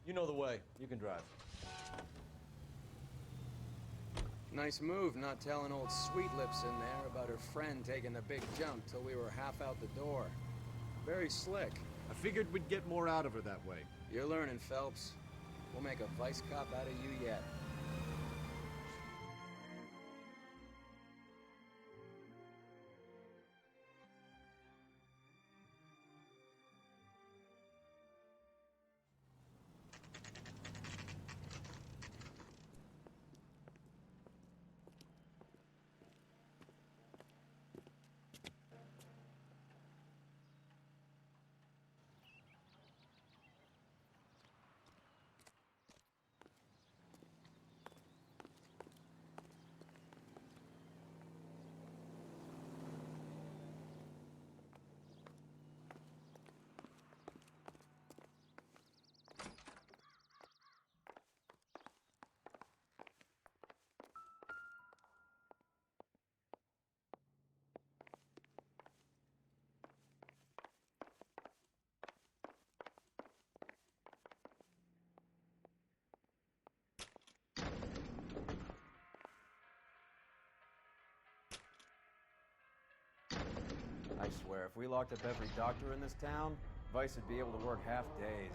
You know the way. You can drive. Nice move not telling old Sweet Lips in there about her friend taking the big jump till we were half out the door. Very slick. I figured we'd get more out of her that way. You're learning, Phelps. We'll make a vice cop out of you yet. if we locked up every doctor in this town, Vice would be able to work half days.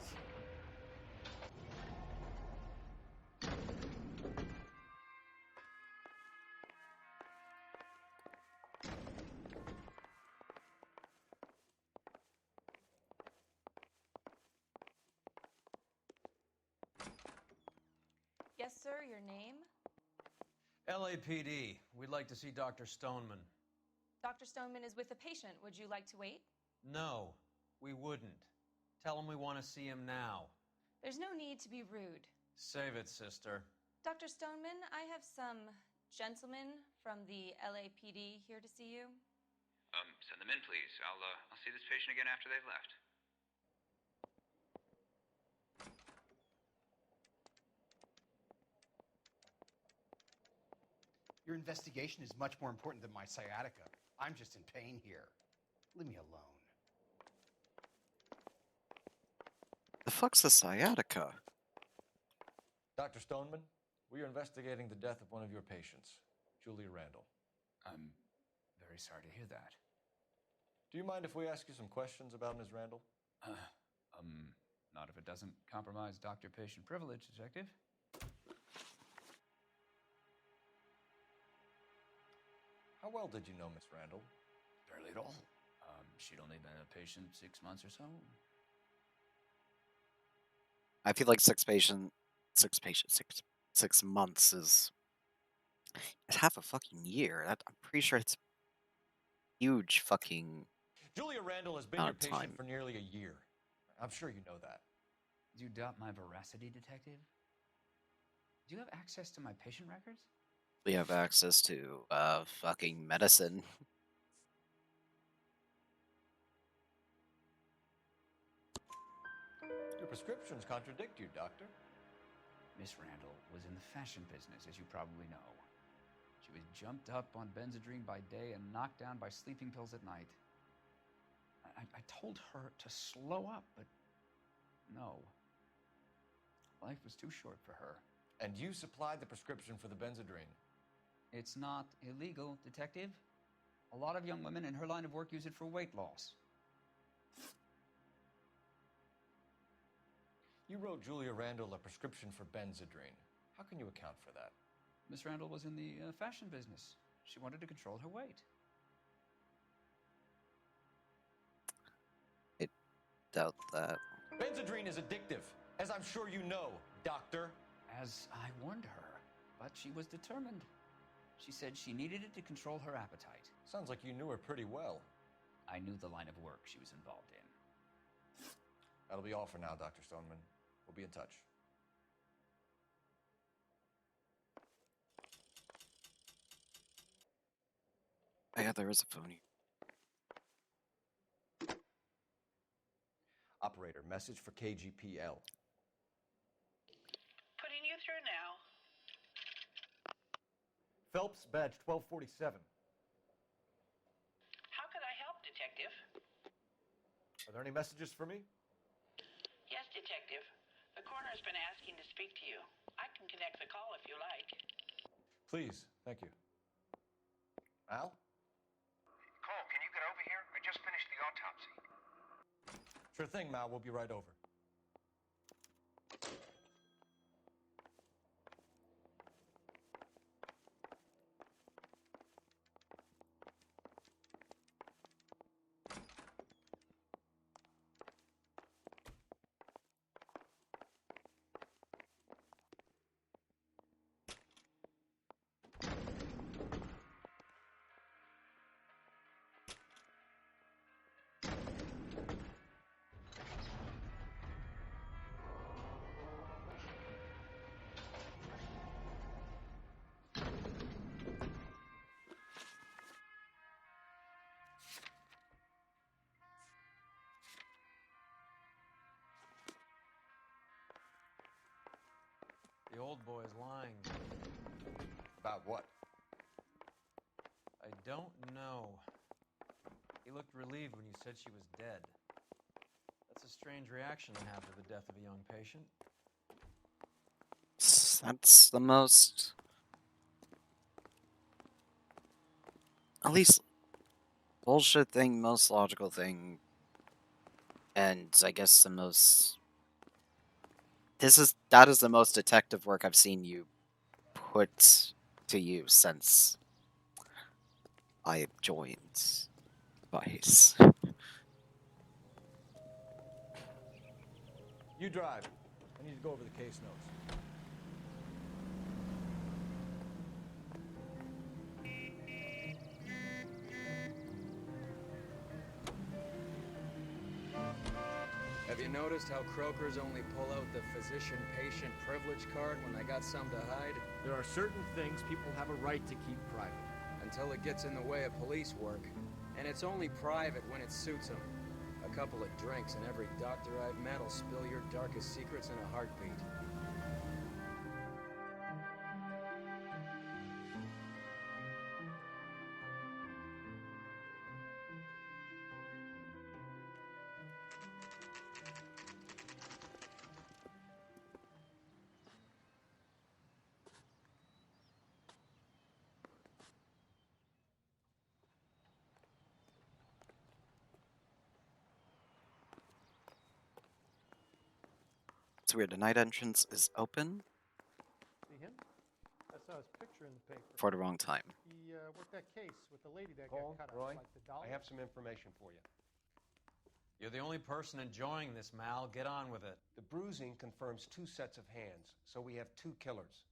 Yes, sir, your name? LAPD. We'd like to see Dr. Stoneman. Dr. Stoneman is with a patient. Would you like to wait? No, we wouldn't. Tell him we want to see him now. There's no need to be rude. Save it, sister. Dr. Stoneman, I have some gentlemen from the LAPD here to see you. Send them in, please. I'll see this patient again after they've left. Your investigation is much more important than my sciatica. I'm just in pain here. Leave me alone. The fuck's a sciatica? Dr. Stoneman, we are investigating the death of one of your patients, Julia Randall. I'm very sorry to hear that. Do you mind if we ask you some questions about Ms. Randall? Not if it doesn't compromise doctor-patient privilege, Detective. How well did you know Miss Randall? Barely at all. She'd only been a patient 6 months or so. I feel like 6 months is half a fucking year. I'm pretty sure it's huge fucking Julia Randall has been your amount of patient time. for nearly a year. I'm sure you know that. Do you doubt my veracity, Detective? Do you have access to my patient records? We have access to fucking medicine. Your prescriptions contradict you, Doctor. Miss Randall was in the fashion business, as you probably know. She was jumped up on Benzedrine by day and knocked down by sleeping pills at night. I told her to slow up, but no. Life was too short for her. And you supplied the prescription for the Benzedrine. It's not illegal, Detective. A lot of young women in her line of work use it for weight loss. You wrote Julia Randall a prescription for Benzedrine. How can you account for that? Miss Randall was in the fashion business. She wanted to control her weight. I doubt that. Benzedrine is addictive, as I'm sure you know, Doctor. As I warned her, but she was determined. She said she needed it to control her appetite. Sounds like you knew her pretty well. I knew the line of work she was involved in. That'll be all for now, Dr. Stoneman. We'll be in touch. Oh, yeah, there is a phone here. Operator, message for KGPL. Putting you through now. Phelps, badge 1247. How could I help, Detective? Are there any messages for me? Yes, Detective. The coroner's been asking to speak to you. I can connect the call if you like. Please, thank you. Al? Cole, can you get over here? I just finished the autopsy. Sure thing, Mal. We'll be right over. The old boy's lying. About what? I don't know. He looked relieved when you said she was dead. That's a strange reaction to have to the death of a young patient. That's the most... At least bullshit thing, most logical thing, and I guess the most. That is the most detective work I've seen you put to use since I joined Vice. You drive. I need to go over the case notes. Have you noticed how Croakers only pull out the physician-patient privilege card when they got something to hide? There are certain things people have a right to keep private. Until it gets in the way of police work. And it's only private when it suits them. A couple of drinks and every doctor I've met will spill your darkest secrets in a heartbeat. It's weird. The night entrance is open See him? I saw his picture in the paper. for the wrong time. He worked that case with the lady that Paul, got cut Roy, up, like the doll. I have some information for you. You're the only person enjoying this, Mal. Get on with it. The bruising confirms 2 sets of hands, so we have 2 killers.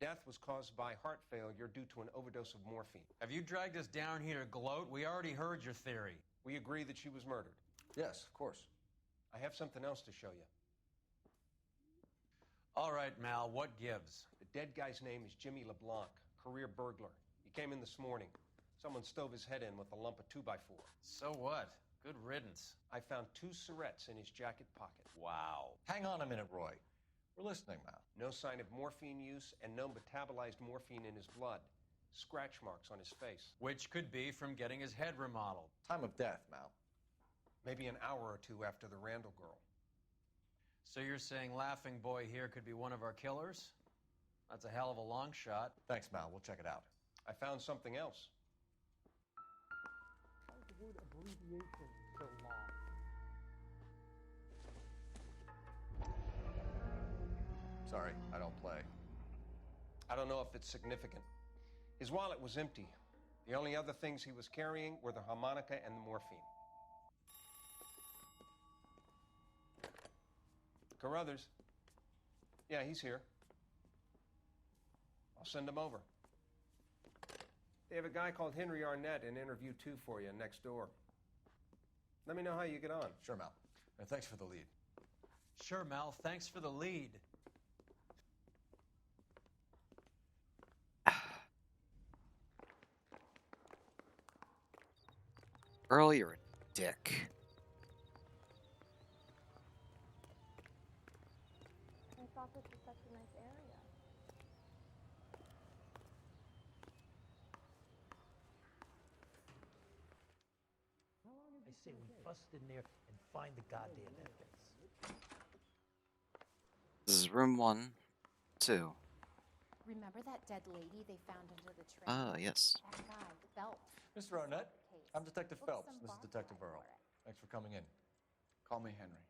Death was caused by heart failure due to an overdose of morphine. Have you dragged us down here to gloat? We already heard your theory. We agree that she was murdered. Yes, of course. I have something else to show you. All right, Mal, what gives? The dead guy's name is Jimmy LeBlanc, career burglar. He came in this morning. Someone stove his head in with a lump of 2x4. So what? Good riddance. I found 2 syrettes in his jacket pocket. Wow. Hang on a minute, Roy. We're listening now. No sign of morphine use and no metabolized morphine in his blood. Scratch marks on his face. Which could be from getting his head remodeled. Time of death, Mal. Maybe an hour or 2 after the Randall girl. So you're saying Laughing Boy here could be one of our killers? That's a hell of a long shot. Thanks, Mal. We'll check it out. I found something else. Why is the word abbreviation so long? Sorry, I don't play. I don't know if it's significant. His wallet was empty. The only other things he was carrying were the harmonica and the morphine. Carruthers. Yeah, he's here. I'll send him over. They have a guy called Henry Arnett in interview 2 for you next door. Let me know how you get on. Sure, Mal. And thanks for the lead. Sure, Mal. Thanks for the lead. Earl, you're a dick. I thought this was such a nice area. I say we bust in there and find the goddamn evidence. This is room 1, 2. Remember that dead lady they found under the train? Yes. That guy, Phelps. Mr. Arnett, I'm Detective Looks Phelps. some This is boss Detective guy Earl. for it. Thanks for coming in. Call me Henry.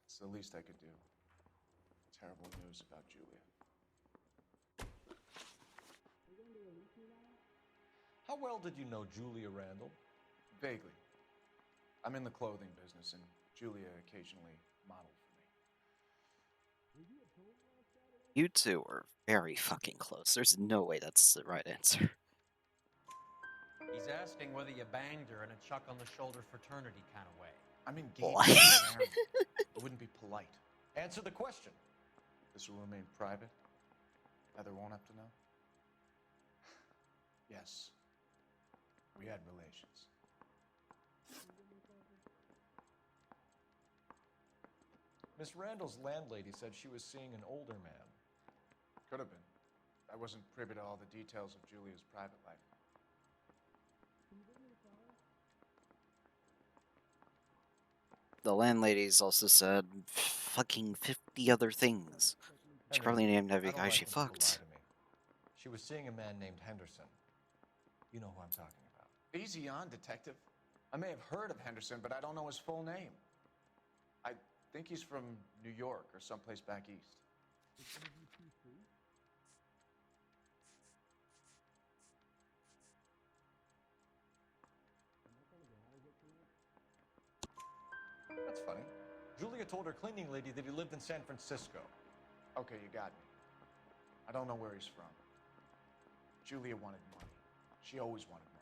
It's the least I could do. Terrible news about Julia. How well did you know Julia Randall? Vaguely. I'm in the clothing business, and Julia occasionally modeled for me. You two are very fucking close. There's no way that's the right answer. He's asking whether you banged her in a chuck on the shoulder fraternity kind of way. I'm engaged What? to be married. It wouldn't be polite. Answer the question. This will remain private. Heather won't have to know. Yes. We had relations. Miss Randall's landlady said she was seeing an older man. Could have been. I wasn't privy to all the details of Julia's private life. The landlady's also said fucking 50 other things. She Henry, probably named I every don't guy like she when people lie fucked. to me. She was seeing a man named Henderson. You know who I'm talking about. Easy on, Detective. I may have heard of Henderson, but I don't know his full name. I think he's from New York or someplace back east. That's funny. Julia told her cleaning lady that he lived in San Francisco. Okay, you got me. I don't know where he's from. Julia wanted money. She always wanted money.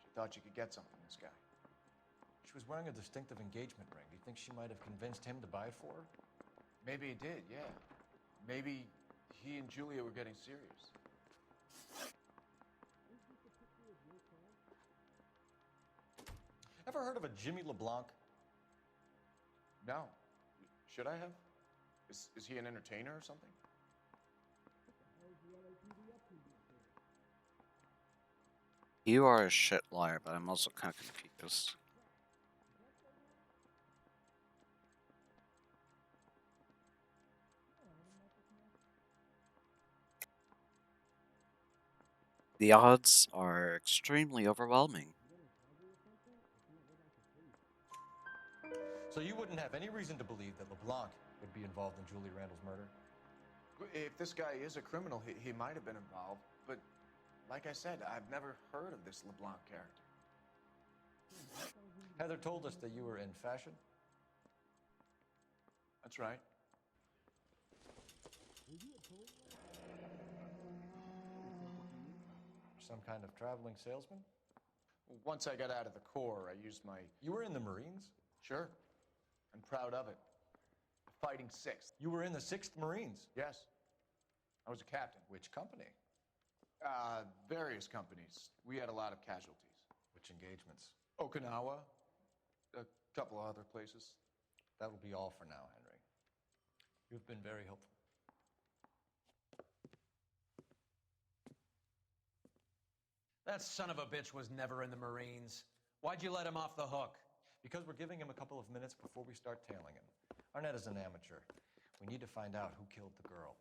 She thought she could get something from this guy. She was wearing a distinctive engagement ring. Do you think she might have convinced him to buy it for her? Maybe he did, yeah. Maybe he and Julia were getting serious. Ever heard of a Jimmy LeBlanc? No. Should I have? Is he an entertainer or something? You are a shit liar, but I'm also kind of confused. The odds are extremely overwhelming. So you wouldn't have any reason to believe that LeBlanc would be involved in Julie Randall's murder? If this guy is a criminal, he might have been involved. But like I said, I've never heard of this LeBlanc character. Heather told us that you were in fashion. That's right. Some kind of traveling salesman? Once I got out of the Corps, I used my... You were in the Marines? Sure. I'm proud of it. The Fighting Sixth. You were in the 6th Marines? Yes. I was a captain. Which company? Various companies. We had a lot of casualties. Which engagements? Okinawa. A couple of other places. That will be all for now, Henry. You've been very helpful. That son of a bitch was never in the Marines. Why'd you let him off the hook? Because we're giving him a couple of minutes before we start tailing him. Arnett is an amateur. We need to find out who killed the girl.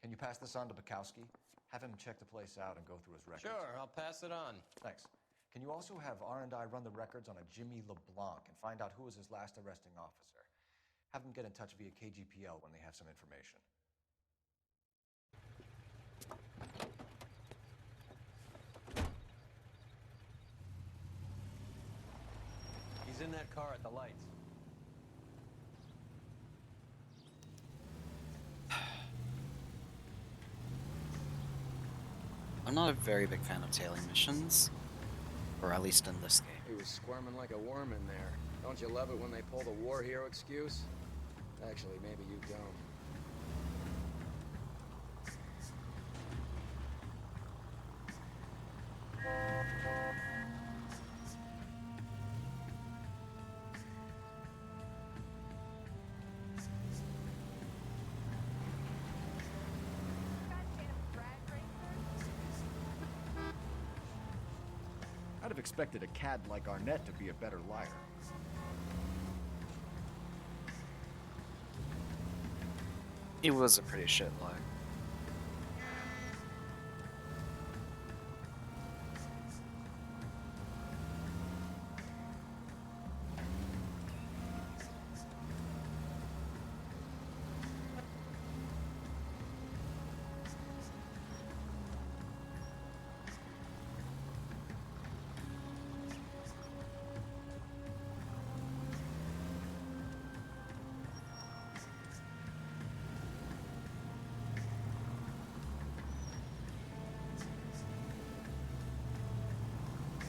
Can you pass this on to Bukowski? Have him check the place out and go through his records. Sure, I'll pass it on. Thanks. Can you also have R&I run the records on a Jimmy LeBlanc and find out who was his last arresting officer? Have them get in touch via KGPL when they have some information. He's in that car at the lights. I'm not a very big fan of tailing missions, or at least in this game. He was squirming like a worm in there. Don't you love it when they pull the war hero excuse? Actually, maybe you don't. I'd have expected a cad like Arnett to be a better liar. It was a pretty shit lie.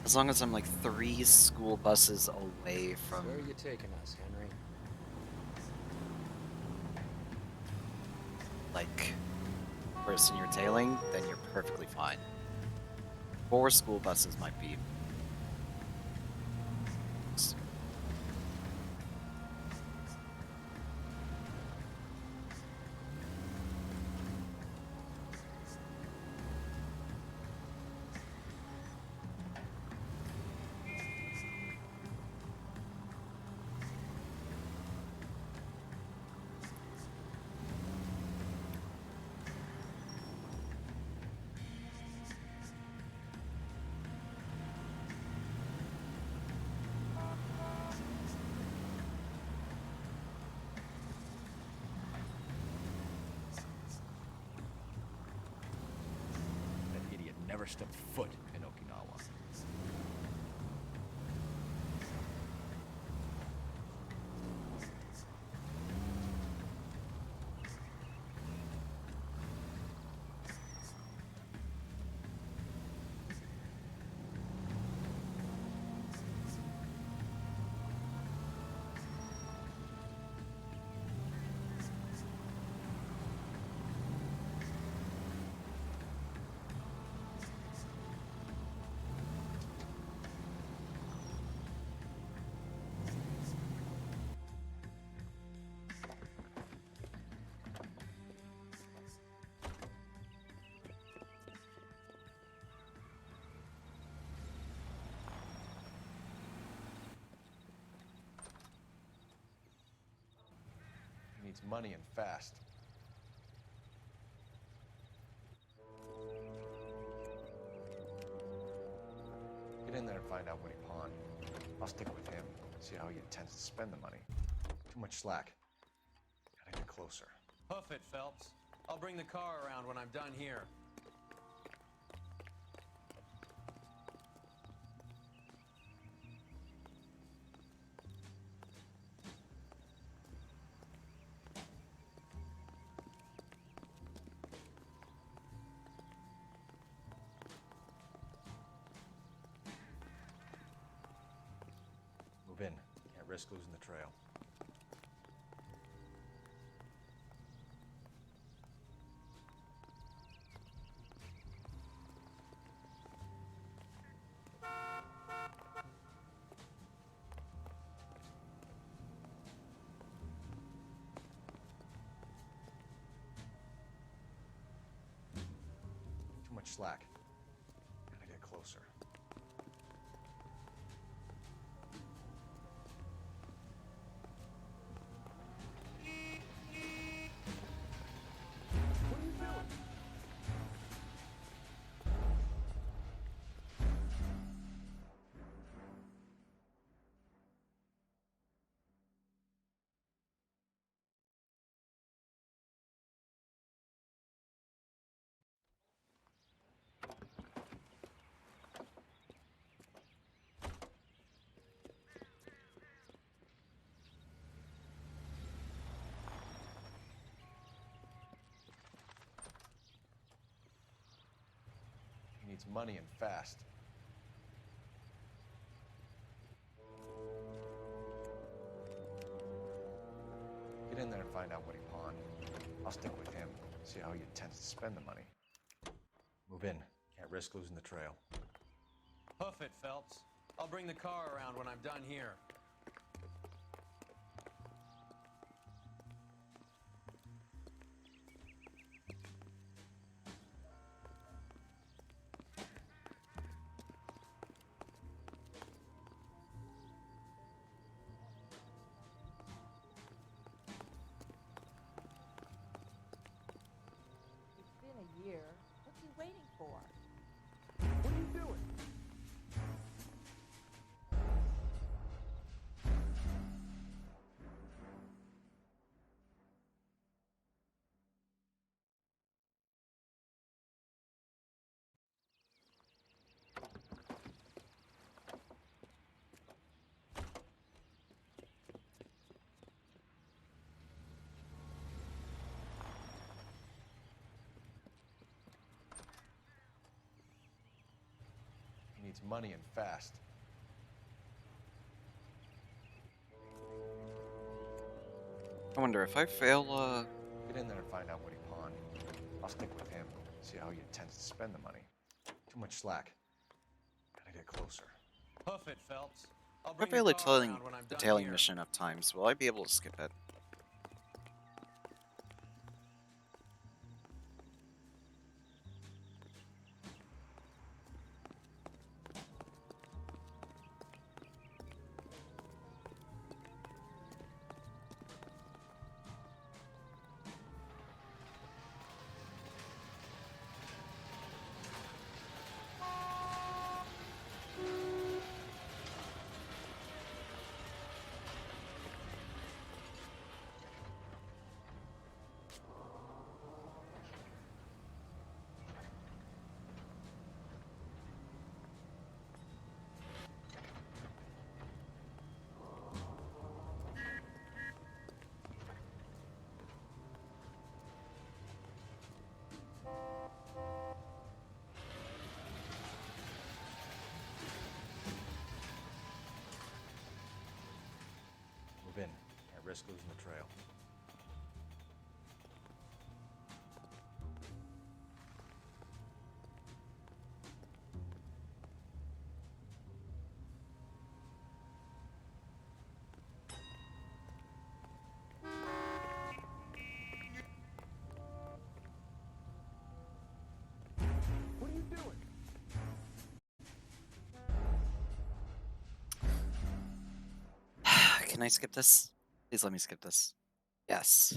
As long as I'm like 3 school buses away from... Where are you taking us, Henry? like, person you're tailing, then you're perfectly fine. 4 school buses might be... never stepped foot in Okinawa. He needs money and fast. Get in there and find out what he pawned. I'll stick with him, see how he intends to spend the money. Too much slack. Gotta get closer. Hoof it, Phelps. I'll bring the car around when I'm done here. Move in. Can't risk losing the trail. Too much slack. Gotta get closer. He needs money and fast. Get in there and find out what he pawned. I'll stick with him, see how he intends to spend the money. Move in. Can't risk losing the trail. Hoof it, Phelps. I'll bring the car around when I'm done here. It's been a year. What's he waiting for? What are you doing? He needs money and fast. I wonder if I fail, Get in there and find out what he pawned. I'll stick with him, see how he intends to spend the money. Too much slack. Gotta get closer. Hoof it, Phelps. I'll if I bring fail the a car tailing, around when I'm the done tailing here. mission enough times, will I be able to skip it? risk losing the trail. What are you doing? Can I skip this? Please let me skip this. Yes.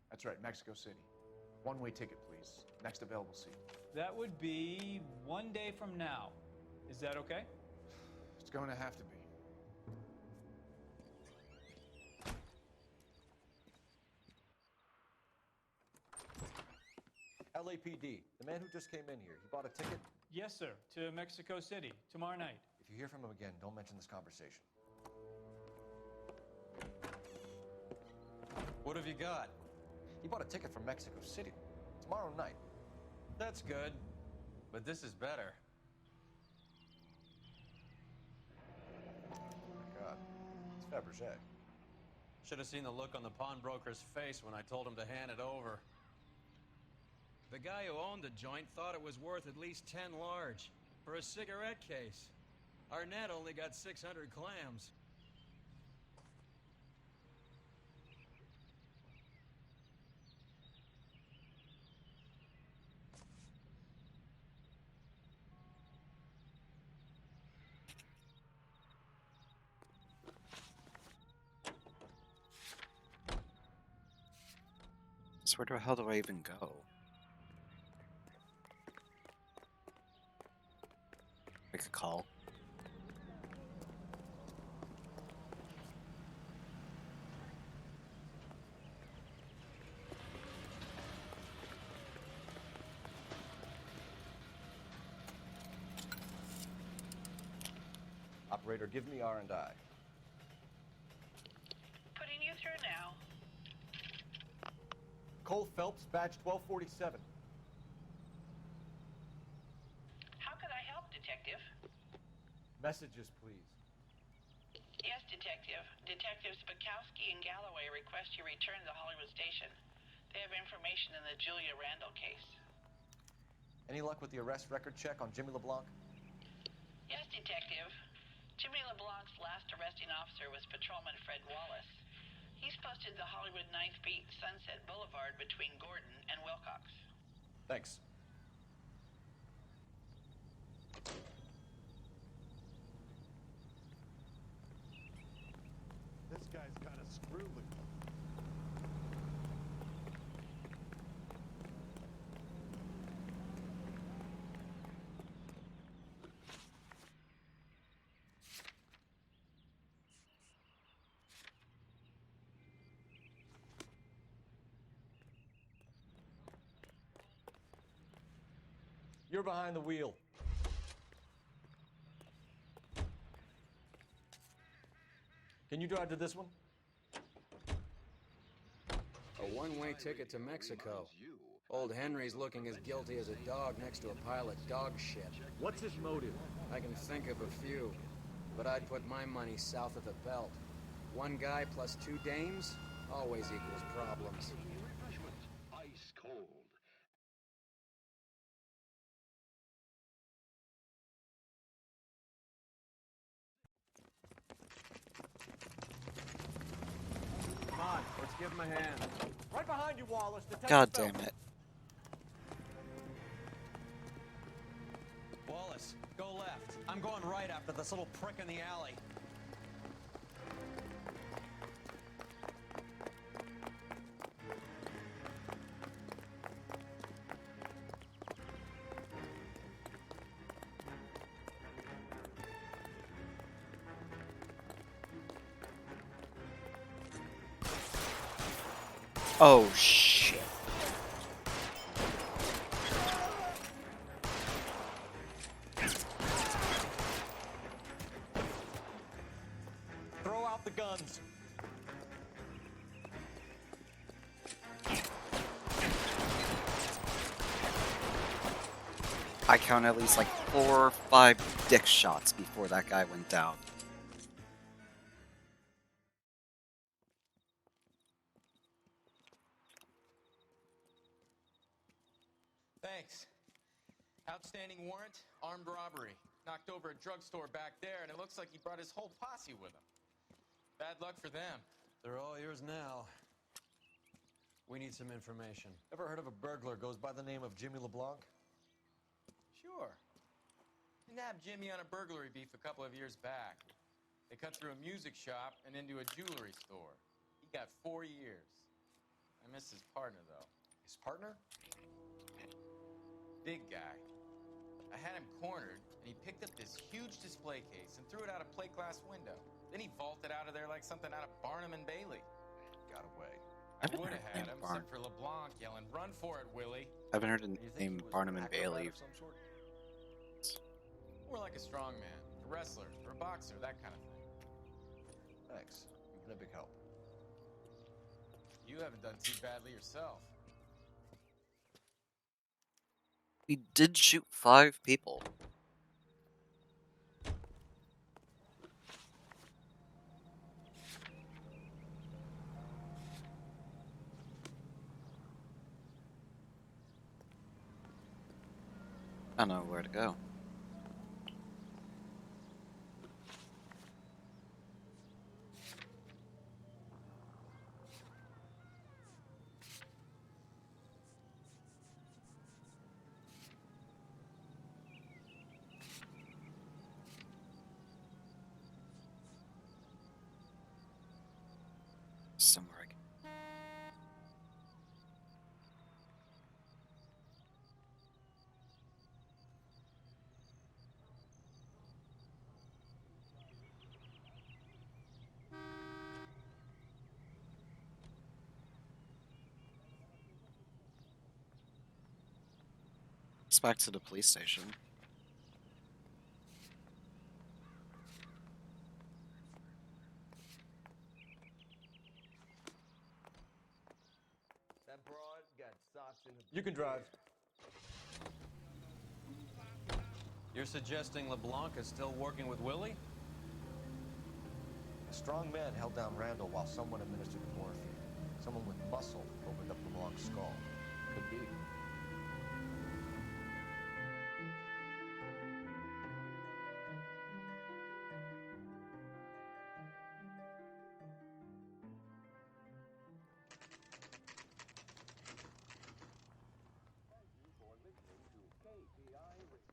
That's right, Mexico City. One-way ticket, please. Next available seat. That would be 1 day from now. Is that okay? It's going to have to be. LAPD, the man who just came in here, he bought a ticket? Yes, sir. To Mexico City, tomorrow night. If you hear from him again, don't mention this conversation. What have you got? He bought a ticket from Mexico City. Tomorrow night. That's good. But this is better. Oh my God. It's Fabergé. Should have seen the look on the pawnbroker's face when I told him to hand it over. The guy who owned the joint thought it was worth at least 10 large for a cigarette case. Arnett only got 600 clams. So where the hell do I even go? Make a call. Operator, give me R&I. Putting you through now. Cole Phelps, badge 1247. How could I help, Detective? Messages, please. Yes, Detective. Detectives Bukowski and Galloway request you return to Hollywood Station. They have information in the Julia Randall case. Any luck with the arrest record check on Jimmy LeBlanc? Yes, Detective. Jimmy LeBlanc's last arresting officer was Patrolman Fred Wallace. He's posted the Hollywood 9th Beat Sunset Boulevard between Gordon and Wilcox. Thanks. This guy's got a screw loose. You're behind the wheel. Can you drive to this one? A one-way ticket to Mexico. Old Henry's looking as guilty as a dog next to a pile of dog shit. What's his motive? I can think of a few, but I'd put my money south of the belt. One guy plus 2 dames always equals problems. Ice cold. Come on, let's give him a hand. Right behind you, Wallace. Detective God Phelps. damn it. Wallace, go left. I'm going right after this little prick in the alley. Oh shit. guns. I counted at least like 4 or 5 dick shots before that guy went down. Thanks. Outstanding warrant, armed robbery. Knocked over a drugstore back there, and it looks like he brought his whole posse with him. Bad luck for them. They're all yours now. We need some information. Ever heard of a burglar goes by the name of Jimmy LeBlanc? Sure. We nabbed Jimmy on a burglary beef a couple of years back. They cut through a music shop and into a jewelry store. He got 4 years. I miss his partner, though. His partner? Big guy. I had him cornered, and he picked up this huge display case and threw it out a plate glass window. Then he vaulted out of there like something out of Barnum and Bailey. Got away. I would have had him, except for LeBlanc yelling, "Run for it, Willie!" I haven't heard the name Barnum and Bailey. More like a strongman, a wrestler, or a boxer, that kind of thing. Thanks. You've been a big help. You haven't done too badly yourself. He did shoot 5 people. I don't know where to go. Somewhere I can. It's back to the police station. That broad got socks in her. You can drive. You're suggesting LeBlanc is still working with Willie? A strong man held down Randall while someone administered the morphine. Someone with muscle opened up LeBlanc's skull. Could be.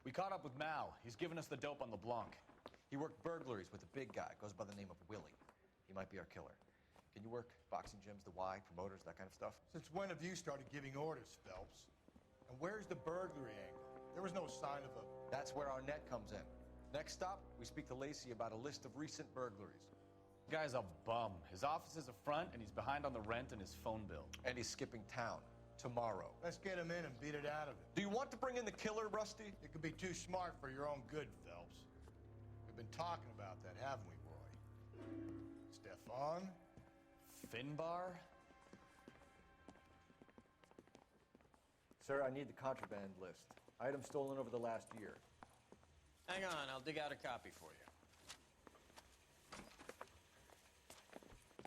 We caught up with Mao. He's given us the dope on LeBlanc. He worked burglaries with a big guy. Goes by the name of Willie. He might be our killer. Can you work boxing gyms, the Y, promoters, that kind of stuff? Since when have you started giving orders, Phelps? And where's the burglary angle? There was no sign of a... That's where our net comes in. Next stop, we speak to Lacey about a list of recent burglaries. Guy's a bum. His office is a front, and he's behind on the rent and his phone bill. And he's skipping town. Tomorrow. Let's get him in and beat it out of him. Do you want to bring in the killer, Rusty? You could be too smart for your own good, Phelps. We've been talking about that, haven't we, Roy? Stefan? Finbar? Sir, I need the contraband list. Items stolen over the last year. Hang on, I'll dig out a copy for you.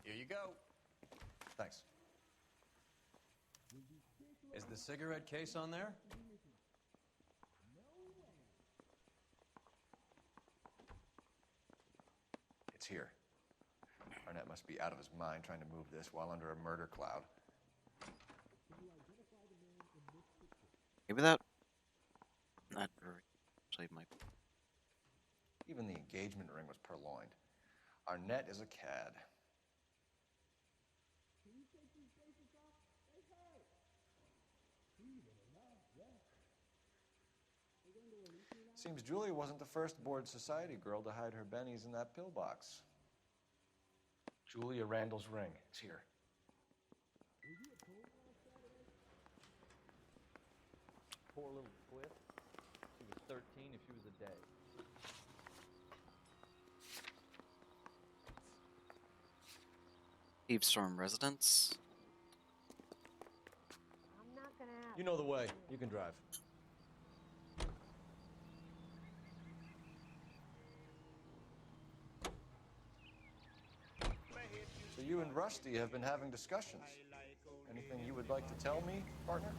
Here you go. Thanks. Is the cigarette case on there? It's here. Arnett must be out of his mind trying to move this while under a murder cloud. Maybe that actually might. Even the engagement ring was purloined. Arnett is a cad. Seems Julia wasn't the first bored society girl to hide her bennies in that pillbox. Julia Randall's ring. It's here. Poor little Cliff. She was 13 if she was a day. Evestorm residence. I'm not gonna ask. You know the way. You can drive. So you and Rusty have been having discussions. Anything you would like to tell me, partner?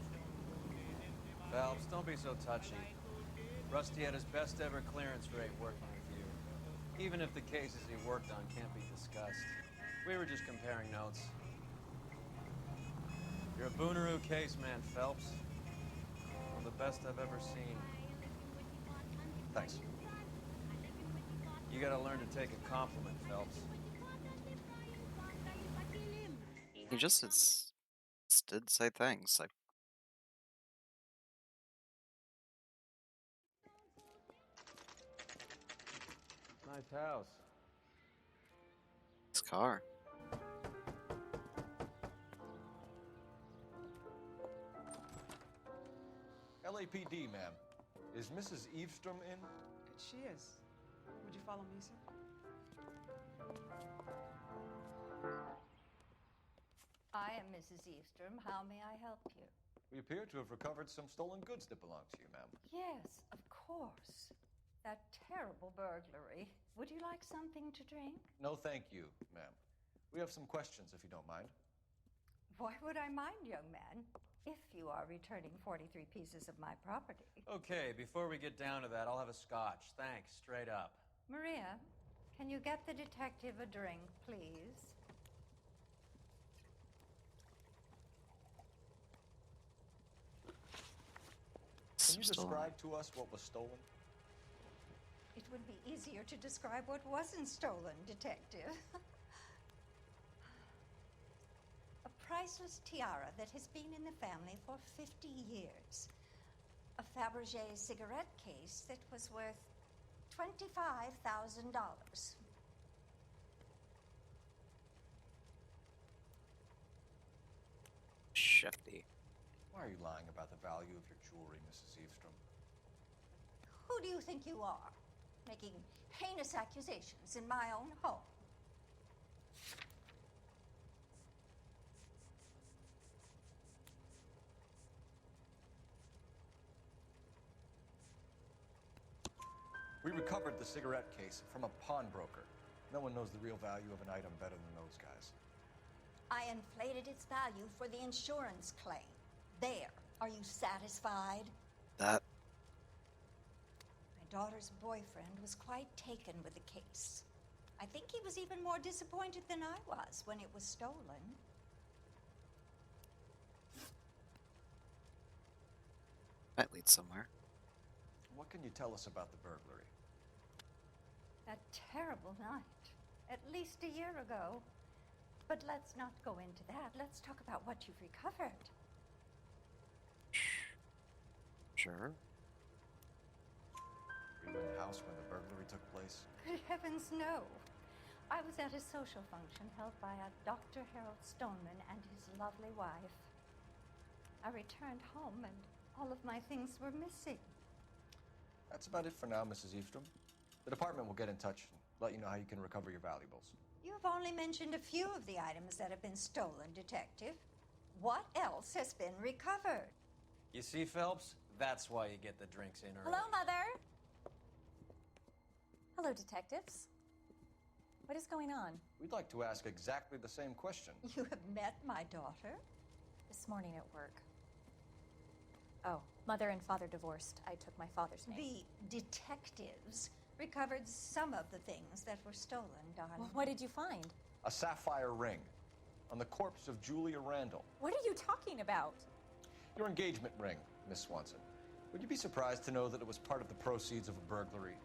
Phelps, don't be so touchy. Rusty had his best ever clearance rate working with you. Even if the cases he worked on can't be discussed. We were just comparing notes. You're a Booneroo case man, Phelps. One of the best I've ever seen. Thanks. You gotta learn to take a compliment, Phelps. He just did say thanks. Like, Nice house. his car. LAPD, ma'am. Is Mrs. Evestrom in? She is. Would you follow me, sir? I am Mrs. Eastrom. How may I help you? We appear to have recovered some stolen goods that belong to you, ma'am. Yes, of course. That terrible burglary. Would you like something to drink? No, thank you, ma'am. We have some questions, if you don't mind. Why would I mind, young man, if you are returning 43 pieces of my property? Okay, before we get down to that, I'll have a scotch. Thanks, straight up. Maria, can you get the detective a drink, please? Can you describe to us what was stolen? It would be easier to describe what wasn't stolen, detective. A priceless tiara that has been in the family for 50 years. A Fabergé cigarette case that was worth $25,000. Shifty. Why are you lying about the value of your jewelry, Mrs. Evestrom? Who do you think you are, making heinous accusations in my own home? We recovered the cigarette case from a pawnbroker. No one knows the real value of an item better than those guys. I inflated its value for the insurance claim. There. Are you satisfied? That. My daughter's boyfriend was quite taken with the case. I think he was even more disappointed than I was when it was stolen. That leads somewhere. What can you tell us about the burglary? That terrible night. At least a year ago. But let's not go into that. Let's talk about what you've recovered. Sure. Were you in the house when the burglary took place? Good heavens, no. I was at a social function held by a Dr. Harold Stoneman and his lovely wife. I returned home and all of my things were missing. That's about it for now, Mrs. Evestrom. The department will get in touch and let you know how you can recover your valuables. You've only mentioned a few of the items that have been stolen, Detective. What else has been recovered? You see, Phelps? That's why you get the drinks in early. Hello, Mother. Hello, detectives. What is going on? We'd like to ask exactly the same question. You have met my daughter? This morning at work. Oh, Mother and Father divorced. I took my father's name. The detectives recovered some of the things that were stolen, darling. Well, what did you find? A sapphire ring on the corpse of Julia Randall. What are you talking about? Your engagement ring, Miss Swanson. Would you be surprised to know that it was part of the proceeds of a burglary?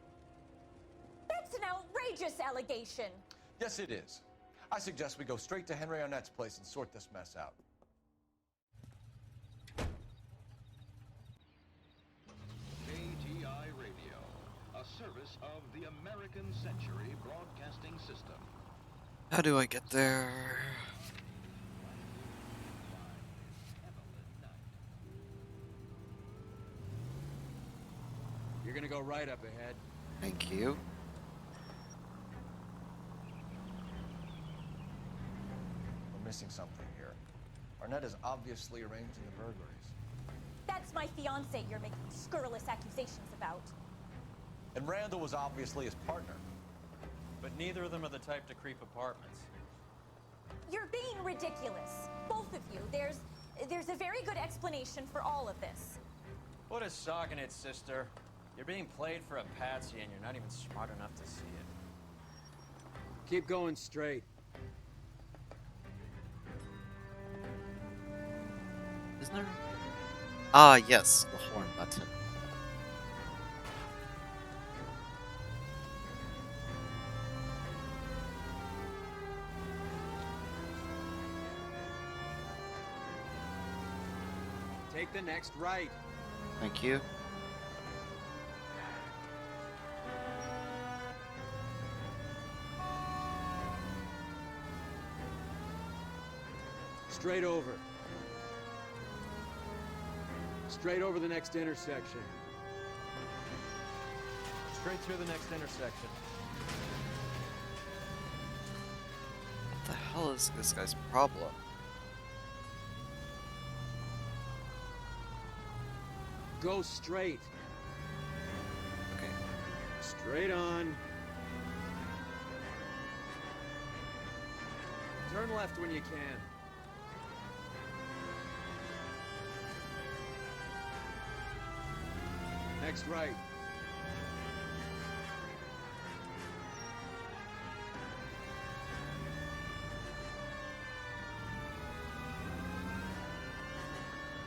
That's an outrageous allegation. Yes, it is. I suggest we go straight to Henry Arnett's place and sort this mess out. KTI Radio, a service of the American Century Broadcasting System. How do I get there? You're gonna go right up ahead. Thank you. missing something here. Arnett is obviously arranging the burglaries. That's my fiance you're making scurrilous accusations about. And Randall was obviously his partner. But neither of them are the type to creep apartments. You're being ridiculous. Both of you. There's a very good explanation for all of this. What a sock in it, sister. You're being played for a patsy and you're not even smart enough to see it. Keep going straight. Isn't there? Ah, yes, the horn button. Take the next right. Thank you. Straight over. Straight over the next intersection. Straight through the next intersection. What the hell is this guy's problem? Go straight. Okay. Straight on. Turn left when you can. Next right.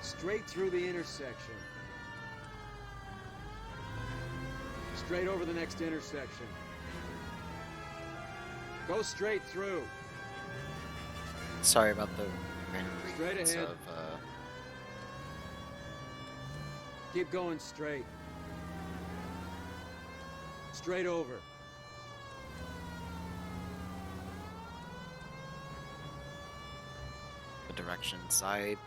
Straight through the intersection. Straight over the next intersection. Go straight through. Sorry about the random Straight readings ahead. of, Keep going straight. Straight over. the direction inside.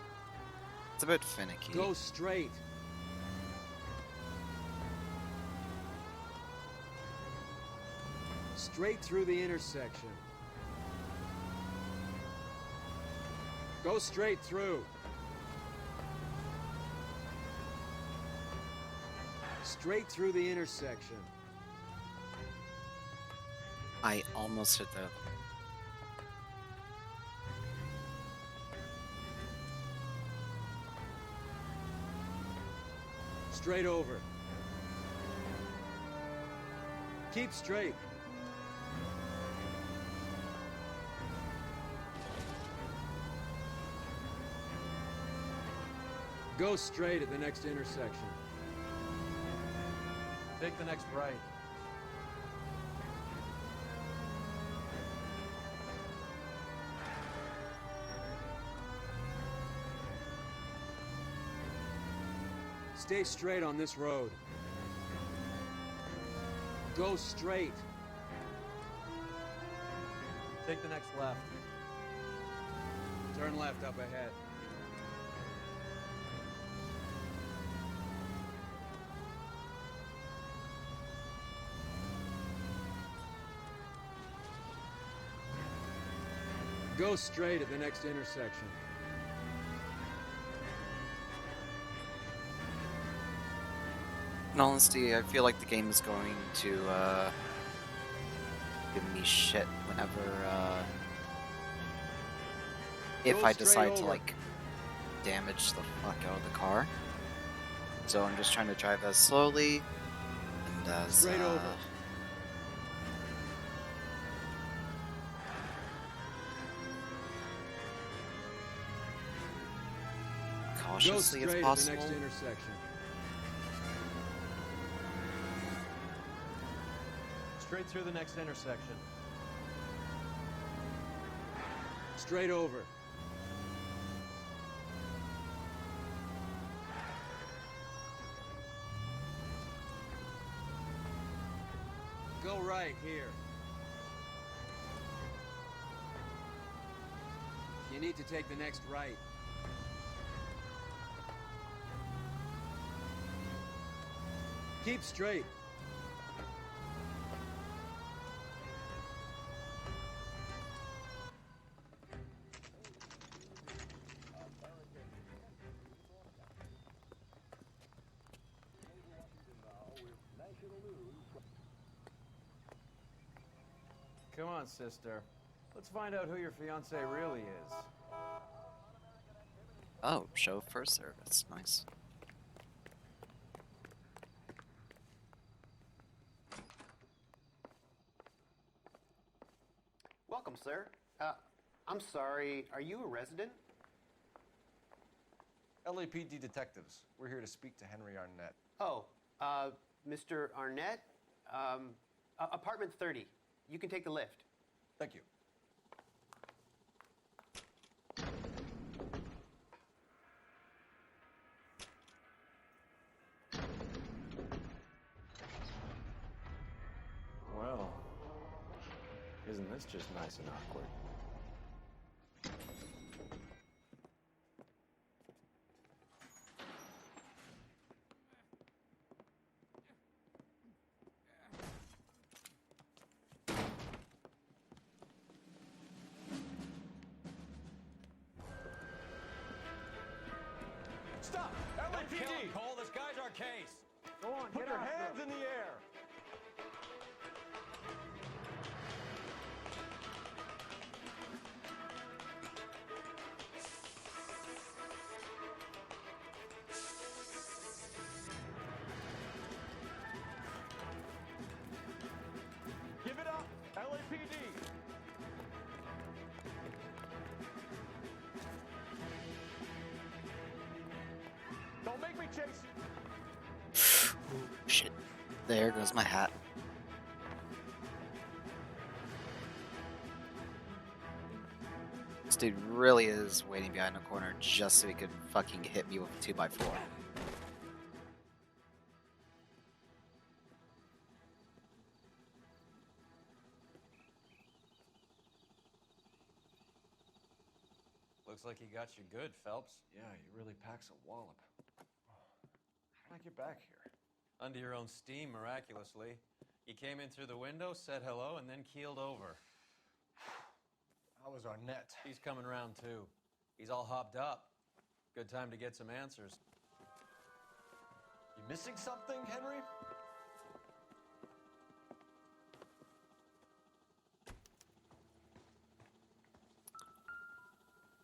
It's a bit finicky. Go straight. Straight through the intersection. Go straight through. Straight through the intersection. I almost hit the... Straight over. Keep straight. Go straight at the next intersection. Take the next right. Stay straight on this road. Go straight. Take the next left. Turn left up ahead. Go straight at the next intersection. In honesty, I feel like the game is going to give me shit whenever if Go I straight decide to over. like damage the fuck out of the car. So I'm just trying to drive as slowly and as Straight over. Go cautiously as straight at the possible. next intersection. Straight through the next intersection. Straight over. Go right here. You need to take the next right. Keep straight. Come on, sister. Let's find out who your fiance really is. Oh, chauffeur service. Nice. Welcome, sir. I'm sorry, are you a resident? LAPD detectives. We're here to speak to Henry Arnett. Oh, Mr. Arnett? Apartment 30. You can take the lift. Thank you. Well, isn't this just nice and awkward? Stop! Don't kill him, LAPD! Cole. This guy's our case. Go on, Put get your after hands him. in the air! Give it up, LAPD! Don't make me chase you! Shit. There goes my hat. This dude really is waiting behind the corner just so he could fucking hit me with a 2x4. Looks like he got you good, Phelps. Yeah, he really packs a wallop. How did I get back here? Under your own steam, miraculously. You came in through the window, said hello, and then keeled over. How was Arnett? He's coming round, too. He's all hopped up. Good time to get some answers. You missing something, Henry?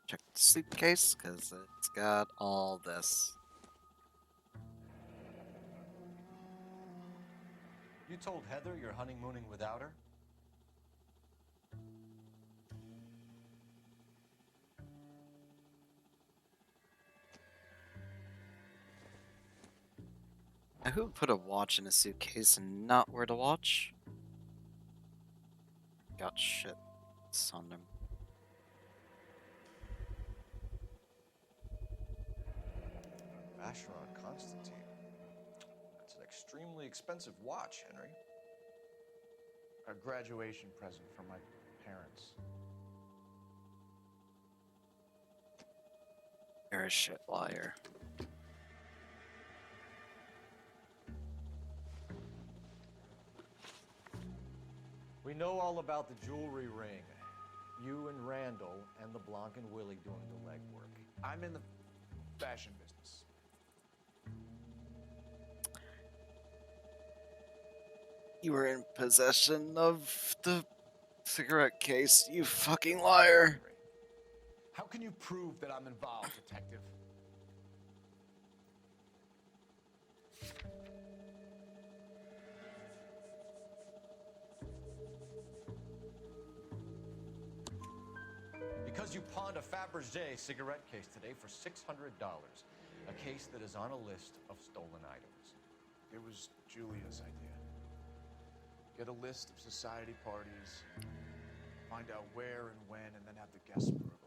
Check the suitcase, because it's got all this. You told Heather you're honeymooning without her? Now, who would put a watch in a suitcase and not wear the watch? Got shit on them. Vacheron Constantine. That's an extremely expensive watch, Henry. A graduation present from my parents. You're a shit liar. We know all about the jewelry ring. You and Randall and the Blanc and Willie doing the legwork. I'm in the fashion business. You were in possession of the cigarette case, you fucking liar. How can you prove that I'm involved, detective? Because you pawned a Fabergé cigarette case today for $600. A case that is on a list of stolen items. It was Julia's idea. Get a list of society parties, find out where and when, and then have the guests burgled.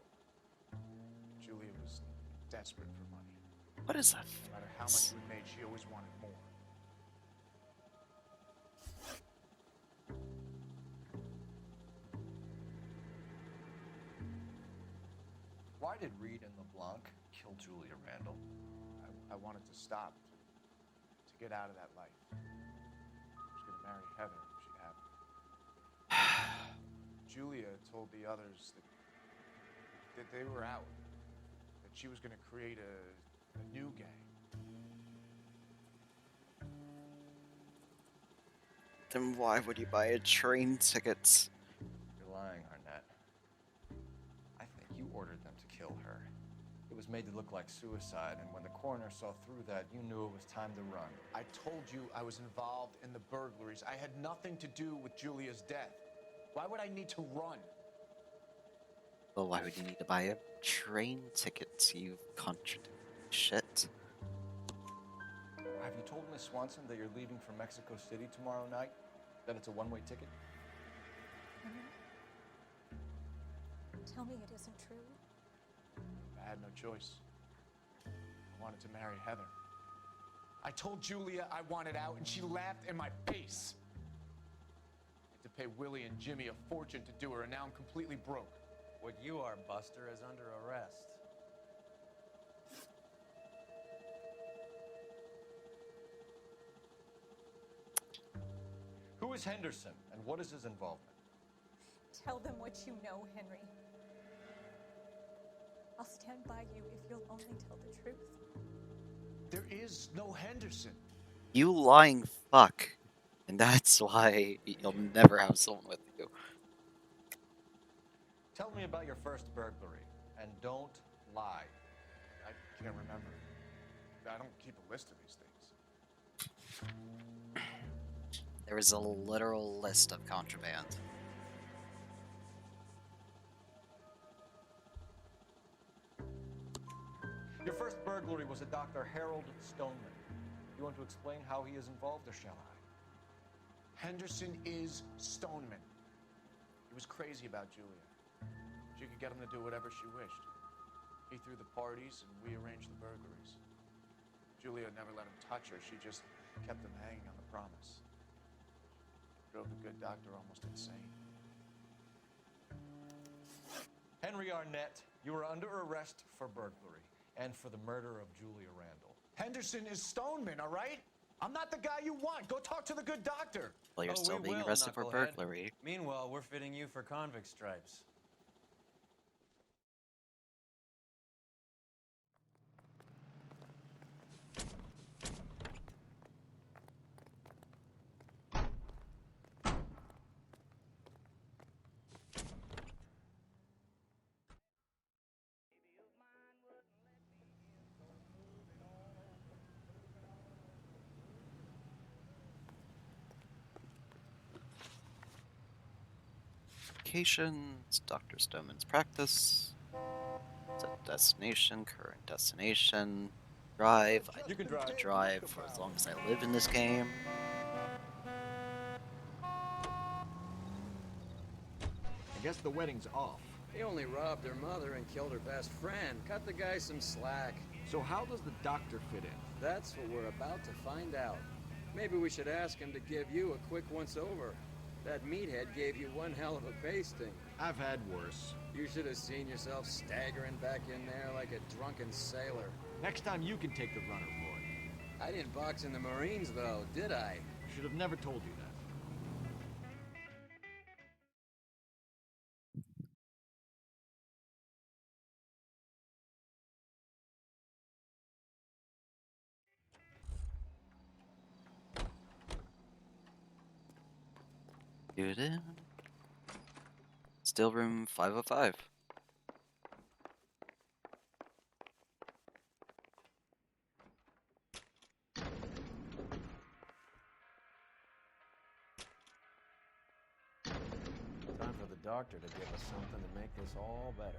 Julia was desperate for money. What is that? No matter how much we made, she always wanted more. Why did Reed and LeBlanc kill Julia Randall? I wanted to stop, to get out of that life. I was going to marry Heather if she'd have me. Julia told the others that they were out, that she was going to create a new gang. Then why would you buy a train ticket lying, Arnett. I think you ordered them to kill her. It was made to look like suicide, and when the coroner saw through that, you knew it was time to run. I told you I was involved in the burglaries. I had nothing to do with Julia's death. Why would I need to run? Well, why would you need to buy a train ticket, you contradict shit? Have you told Miss Swanson that you're leaving for Mexico City tomorrow night? That it's a one-way ticket? Tell me it isn't true. I had no choice. I wanted to marry Heather. I told Julia I wanted out, and she laughed in my face. I had to pay Willie and Jimmy a fortune to do her, and now I'm completely broke. What you are, Buster, is under arrest. Who is Henderson, and what is his involvement? Tell them what you know, Henry. I'll stand by you if you'll only tell the truth. There is no Henderson. You lying fuck. And that's why you'll never have someone with you. Tell me about your first burglary, and don't lie. I can't remember. I don't keep a list of these things. There is a literal list of contraband. Your first burglary was a Dr. Harold Stoneman. You want to explain how he is involved, or shall I? Henderson is Stoneman. He was crazy about Julia. She could get him to do whatever she wished. He threw the parties, and we arranged the burglaries. Julia never let him touch her. She just kept him hanging on the promise. Drove the good doctor almost insane. Henry Arnett, you are under arrest for burglary and for the murder of Julia Randall. Henderson is Stoneman, all right? I'm not the guy you want. Go talk to the good doctor. Well, you're still being arrested for burglary. Meanwhile, we're fitting you for convict stripes. Locations, Dr. Stoneman's practice, set destination, current destination, drive. I You can don't have to drive. drive for as long as I live in this game. I guess the wedding's off. He only robbed her mother and killed her best friend. Cut the guy some slack. So how does the doctor fit in? That's what we're about to find out. Maybe we should ask him to give you a quick once-over. That meathead gave you one hell of a pasting. I've had worse. You should have seen yourself staggering back in there like a drunken sailor. Next time you can take the runner, Roy. I didn't box in the Marines, though, did I? Should have never told you that. Get in. Still room 505. Time for the doctor to give us something to make this all better.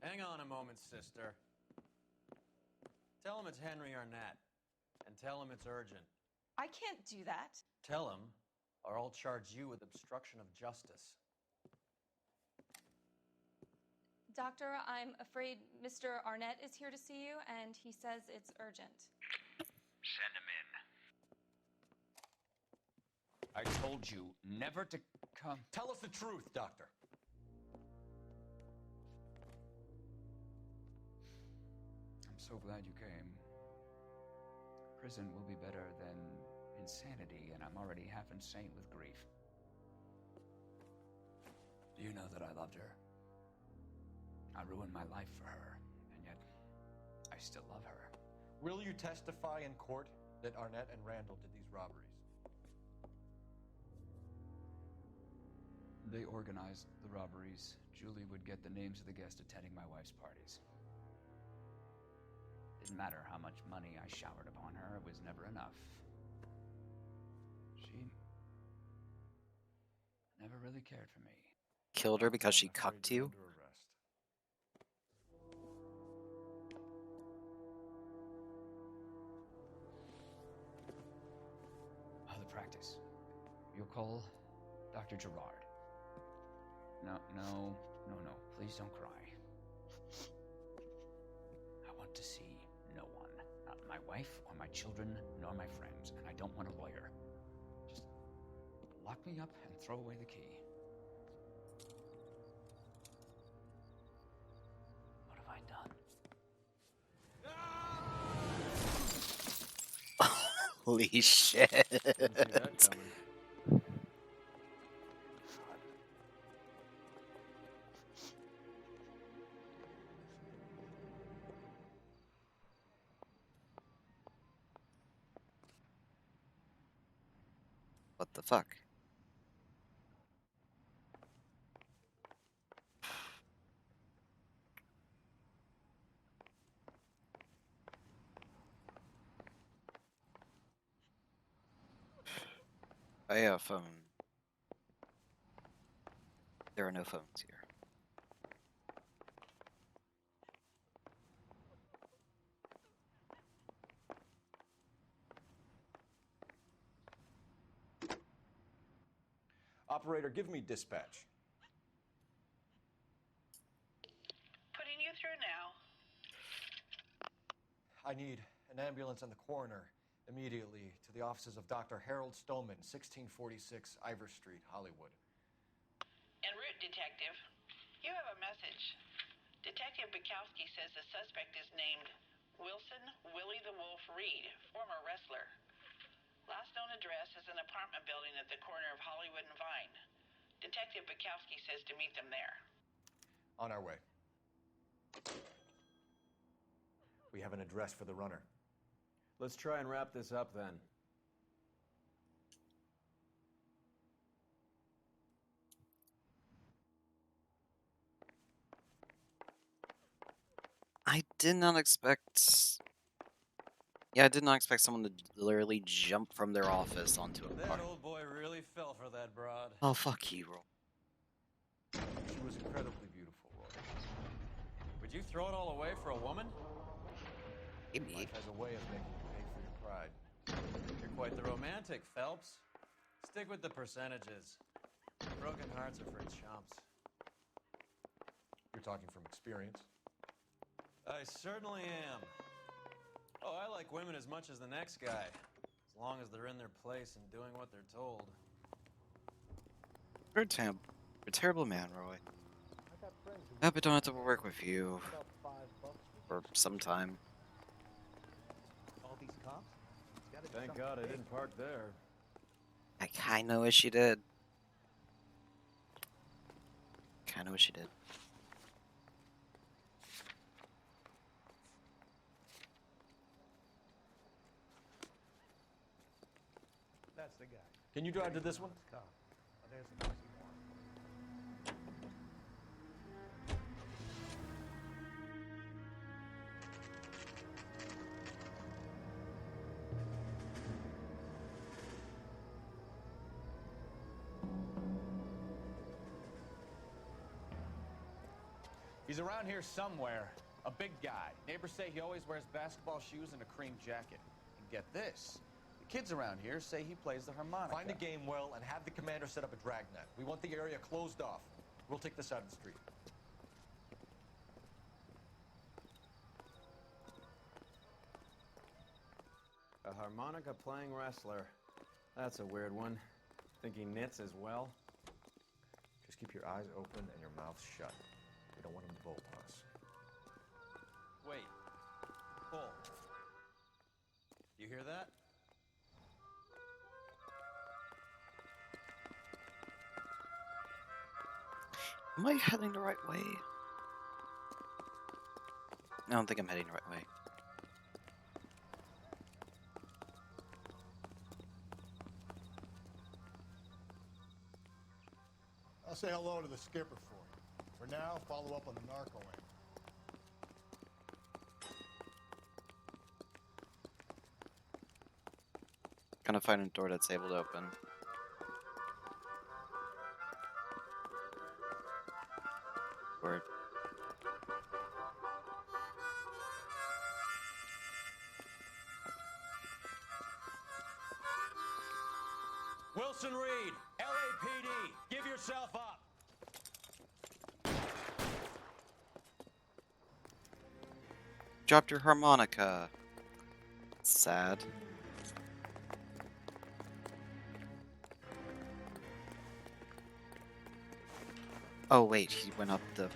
Hang on a moment, sister. Tell him it's Henry Arnett. And tell him it's urgent. I can't do that. Tell him, or I'll charge you with obstruction of justice. Doctor, I'm afraid Mr. Arnett is here to see you, and he says it's urgent. Send him in. I told you never to come. Tell us the truth, Doctor. I'm so glad you came. prison will be better than insanity, and I'm already half insane with grief. Do you know that I loved her? I ruined my life for her, and yet I still love her. Will you testify in court that Arnett and Randall did these robberies? They organized the robberies. Julie would get the names of the guests attending my wife's parties. Didn't matter how much money I showered upon her, it was never enough. She never really cared for me. Killed her because she cucked you? The practice. You'll call Dr. Gerard. No. Please don't cry. I want to see no one. Not my wife or my children nor my friends. And I don't want a lawyer. Just lock me up and throw away the key. What have I done? Holy shit. Didn't see that coming. What the fuck? I have a phone. There are no phones here. Operator, give me dispatch. Putting you through now. I need an ambulance and the coroner immediately to the offices of Dr. Harold Stoneman, 1646 Ivor Street, Hollywood. En route, Detective. You have a message. Detective Bukowski says the suspect is named Wilson Willie the Wolf Reed, former wrestler. Last known address is an apartment building at the corner of Hollywood and Vine. Detective Bukowski says to meet them there. On our way. We have an address for the runner. Let's try and wrap this up then. I did not expect... Yeah, I did not expect someone to literally jump from their office onto a car. That old boy really fell for that broad. Oh, fuck you, Roy. She was incredibly beautiful, Roy. Would you throw it all away for a woman? Maybe. Life has a way of making you pay for your pride. You're quite the romantic, Phelps. Stick with the percentages. Broken hearts are for chumps. You're talking from experience. I certainly am. Oh, I like women as much as the next guy. As long as they're in their place and doing what they're told. You're a terrible man, Roy. I hope I don't have to work with you. For some time. All these cops? Thank God I didn't park there. I kinda wish you did. Kinda wish you did. That's the guy. Can you drive to this one? Oh, there's the oxymoron. He's around here somewhere. A big guy. Neighbors say he always wears basketball shoes and a cream jacket. And get this. The kids around here say he plays the harmonica. Find a game well and have the commander set up a dragnet. We want the area closed off. We'll take this side of the street. A harmonica playing wrestler. That's a weird one. Think he knits as well? Just keep your eyes open and your mouth shut. We don't want him to bolt on us. Wait. Pull. You You hear that? Am I heading the right way? I don't think I'm heading the right way. I'll say hello to the skipper for you. For now, follow up on the narco end. Gonna find a door that's able to open. Word. Wilson Reed, LAPD, give yourself up. Dropped your harmonica. Sad. Oh wait, he went up the...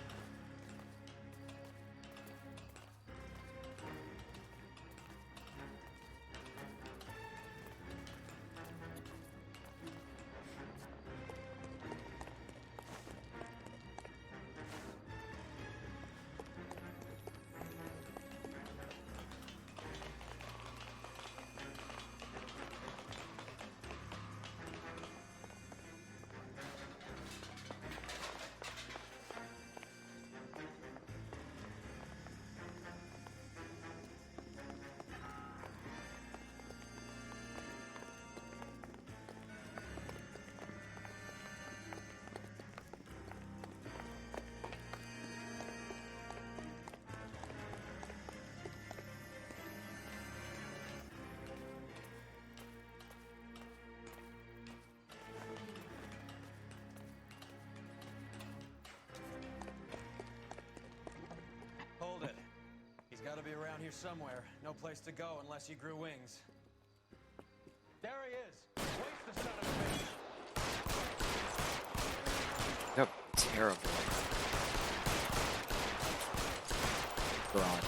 Hold it. He's got to be around here somewhere. No place to go unless he grew wings. There he is. Waste the son of a bitch. Yep, terrible. God.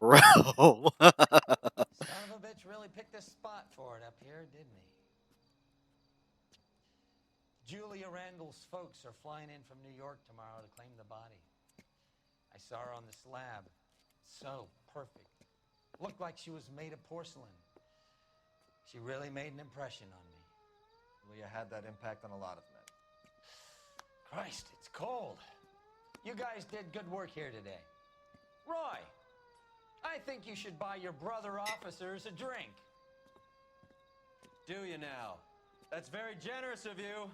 Bro! Son of a bitch really picked this spot for it up here, didn't he? Julia Randall's folks are flying in from New York tomorrow to claim the body. I saw her on the slab. So perfect. Looked like she was made of porcelain. She really made an impression on me. Julia had that impact on a lot of men. Christ, it's cold. You guys did good work here today. Roy, I think you should buy your brother officers a drink. Do you now? That's very generous of you,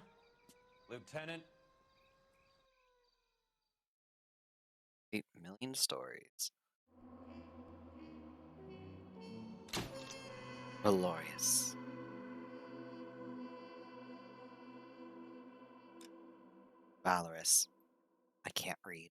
Lieutenant. 8 million stories. Valorious. Valorous. I can't read.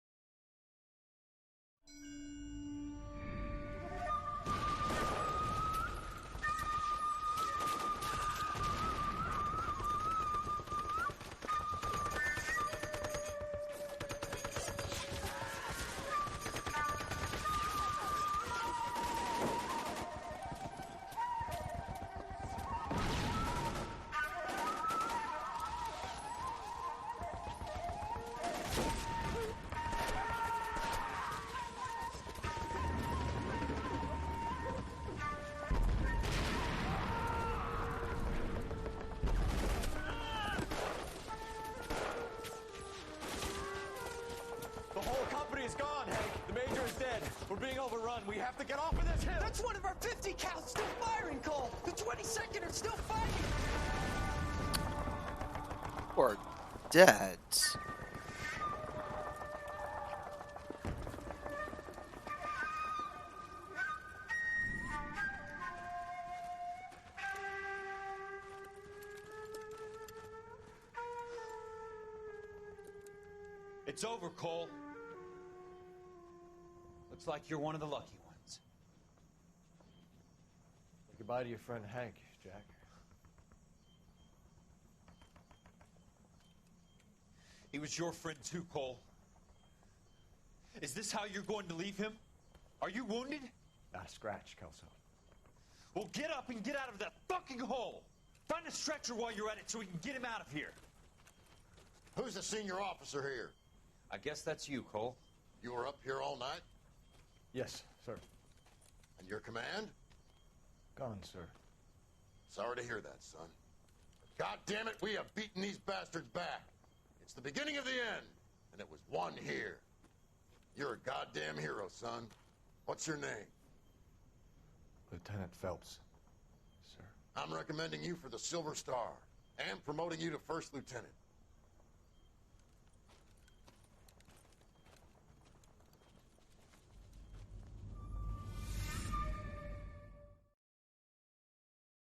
The whole company is gone, Hank. The Major is dead. We're being overrun. We have to get off of this hill. That's one of our 50 cal still firing, Cole. The 22nd are still fighting. Or dead. It's over, Cole. Looks like you're one of the lucky ones. Say goodbye to your friend Hank, Jack. He was your friend too, Cole. Is this how you're going to leave him? Are you wounded? Not a scratch, Kelso. Well, get up and get out of that fucking hole! Find a stretcher while you're at it so we can get him out of here. Who's the senior officer here? I guess that's you, Cole. You were up here all night? Yes, sir. And your command? Gone, sir. Sorry to hear that, son. God damn it, we have beaten these bastards back. It's the beginning of the end, and it was won here. You're a goddamn hero, son. What's your name? Lieutenant Phelps, sir. I'm recommending you for the Silver Star and promoting you to first lieutenant.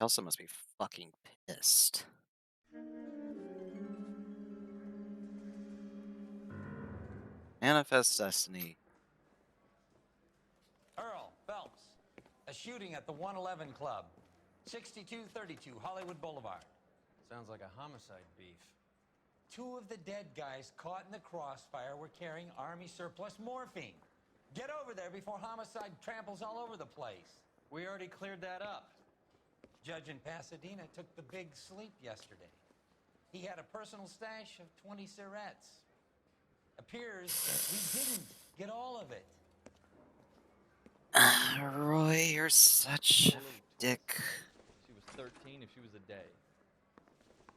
Elsa must be fucking pissed. Manifest Destiny. Earl Phelps, a shooting at the 111 Club, 6232 Hollywood Boulevard. Sounds like a homicide beef. 2 of the dead guys caught in the crossfire were carrying Army surplus morphine. Get over there before homicide tramples all over the place. We already cleared that up. Judge in Pasadena took the big sleep yesterday. He had a personal stash of 20 cigarettes. Appears we didn't get all of it. Roy, you're such a dick. She was 13 if she was a day.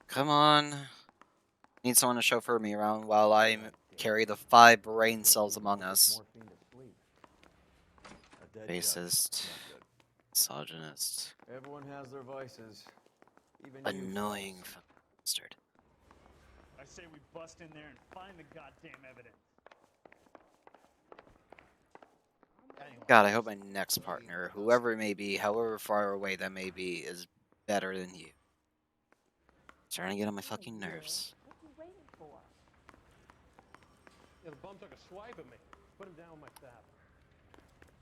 Come on. Need someone to chauffeur me around while I carry the 5 brain cells among us. Racist. Misogynist. Everyone has their vices. Even Annoying bastard. I say we bust in there and find the goddamn evidence. God, I hope my next partner, whoever it may be, however far away that may be, is better than you. Starting to get on my fucking nerves. What are you waiting for? Yeah, the bum took a swipe at me. Put him down with my staff.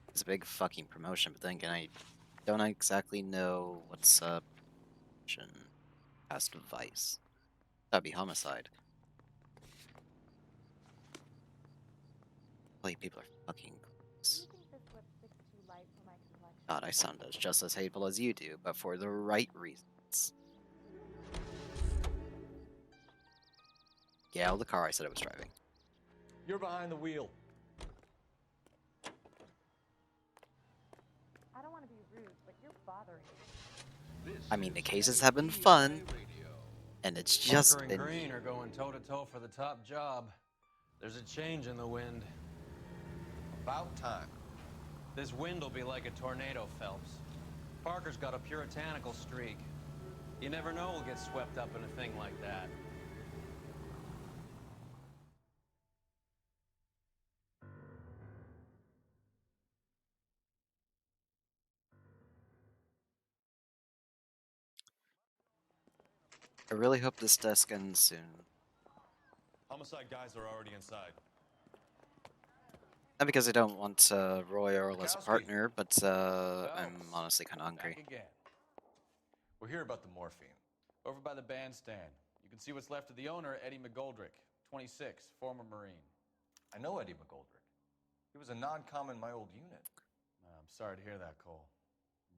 It's a big fucking promotion, but then again, I don't exactly know what's up. Past vice. That'd be homicide. Like people are fucking close. God, I sound just as hateful as you do, but for the right reasons. Yeah, the car I said I was driving. You're behind the wheel. I don't want to be rude, but you're bothering me. I mean, the cases have been fun, and it's just Parker and been Green are going toe-to-toe for the top job. There's a change in the wind. About time. This wind will be like a tornado, Phelps. Parker's got a puritanical streak. You never know who'll get swept up in a thing like that. I really hope this desk ends soon. Homicide guys are already inside. Not because I don't want Roy Earl as a partner, but I'm honestly kind of hungry. Back again. We're here about the morphine. Over by the bandstand. You can see what's left of the owner, Eddie McGoldrick, 26, former Marine. I know Eddie McGoldrick. He was a non-com in my old unit. I'm sorry to hear that, Cole.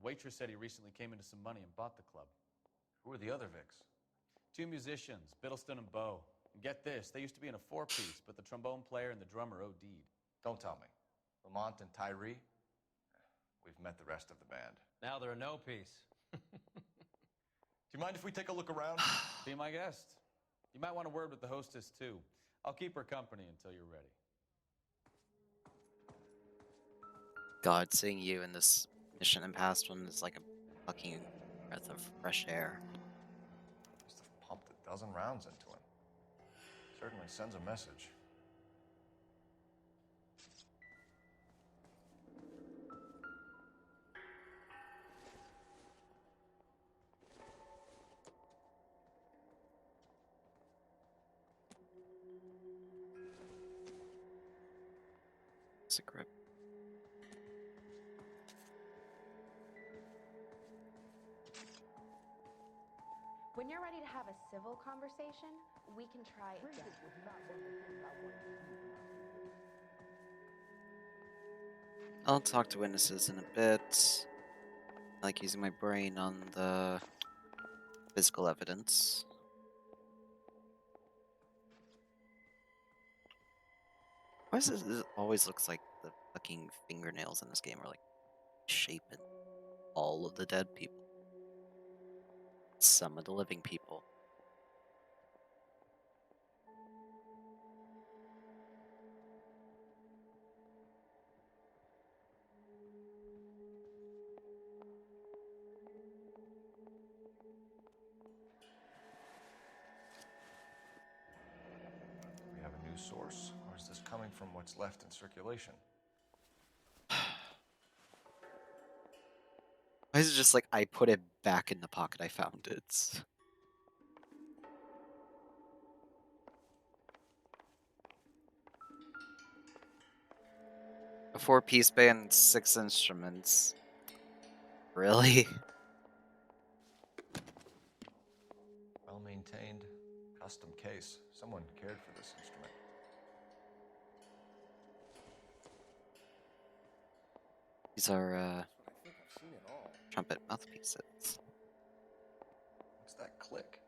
Waitress said he recently came into some money and bought the club. Who are the other Vics? 2 musicians, Biddleston and Bow. And get this, they used to be in a 4-piece, but the trombone player and the drummer OD'd. Don't tell me. Lamont and Tyree? We've met the rest of the band. Now they're a no-piece. Do you mind if we take a look around? Be my guest. You might want a word with the hostess, too. I'll keep her company until you're ready. God, seeing you in this mission and past one is like a fucking breath of fresh air. Must have pumped a dozen rounds into him. Certainly sends a message. It's a grip. When you're ready to have a civil conversation, we can try again. I'll talk to witnesses in a bit. I like using my brain on the physical evidence. Why does this always looks like the fucking fingernails in this game are like shaping all of the dead people? Some of the living people. We have a new source, or is this coming from what's left in circulation? Why is it just like I put it back in the pocket I found it? A 4-piece band, 6 instruments. Really? Well maintained, custom case. Someone cared for this instrument. These are I think I've seen it all. trumpet mouthpieces. What's that click?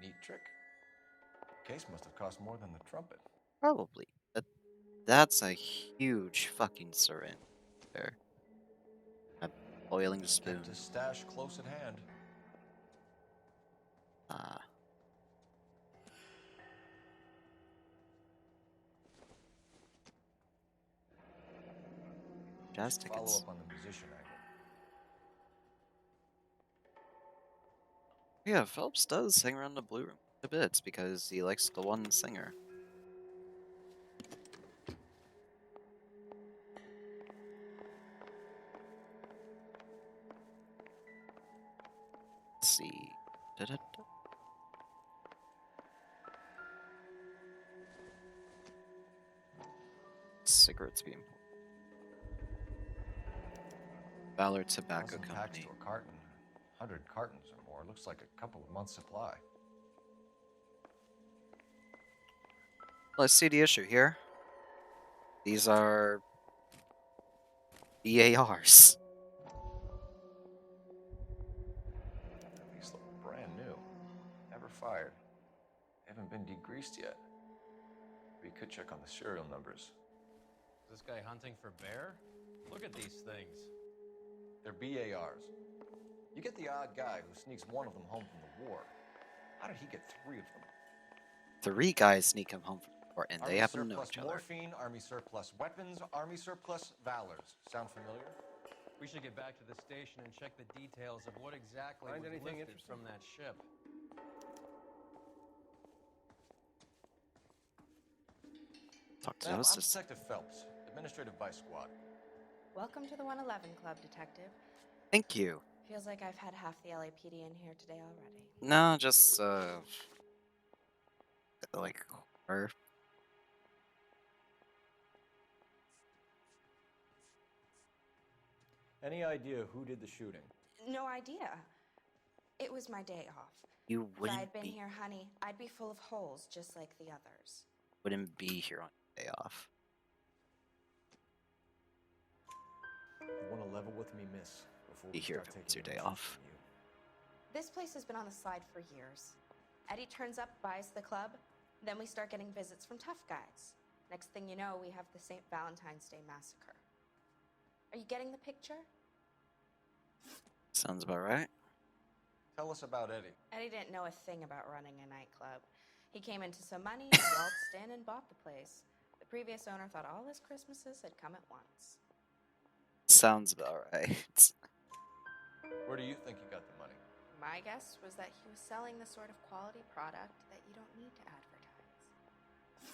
Neat trick. Case must have cost more than the trumpet. Probably. That's a huge fucking syringe there. A boiling spoon. Kept his stash close at hand. Jazz Follow tickets. up on the musician angle. Yeah, Phelps does hang around the Blue Room a bit because he likes the one singer. Let's see. Da-da-da. Cigarettes being pulled. Valor Tobacco 1,000 packs Company. to a carton. 100 cartons or more. Looks like a couple of months' supply. Let's see the issue here. These are BARs. These look brand new. Never fired. Haven't been degreased yet. We could check on the serial numbers. Is this guy hunting for bear? Look at these things. They're BARs. You get the odd guy who sneaks one of them home from the war. How did he get 3 of them? 3 guys sneak him home from the war, and Army they happen to know surplus each other. morphine, Army surplus weapons, Army surplus valors. Sound familiar? We should get back to the station and check the details of what exactly Find was anything lifted interesting? from that ship. Talk to Ma'am, I'm Justice. Detective Phelps, Administrative Vice Squad. Welcome to the 111 Club, Detective. Thank you. Feels like I've had half the LAPD in here today already. No, just like horror. Any idea who did the shooting? No idea. It was my day off. You If I had wouldn't been be here, honey, I'd be full of holes just like the others. here on your day off. You want to level with me, miss, before Be we here start if taking it's your day directions off. from you. This place has been on the slide for years. Eddie turns up, buys the club, then we start getting visits from tough guys. Next thing you know, we have the St. Valentine's Day massacre. Are you getting the picture? Sounds about right. Tell us about Eddie. Eddie didn't know a thing about running a nightclub. He came into some money, waltzed in, and bought the place. The previous owner thought all his Christmases had come at once. Sounds about right. Where do you think he got the money? My guess was that he was selling the sort of quality product that you don't need to advertise.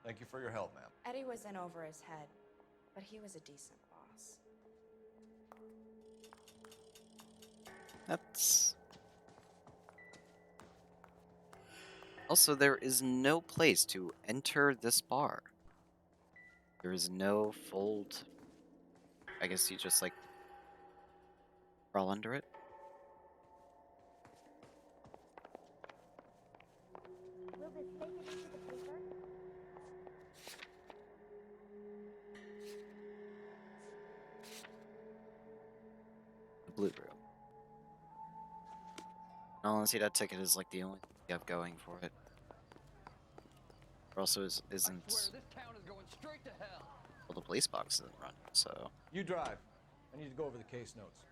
Thank you for your help, ma'am. Eddie was in over his head, but he was a decent boss. That's... Also, there is no place to enter this bar. There is no fold. I guess you just, like, crawl under it. Will this make it into the paper? The Blue Room. Honestly, that ticket is, like, the only thing you have going for it. Or also isn't... this town is going straight to hell. Well, the police box isn't running, so... You drive. I need to go over the case notes.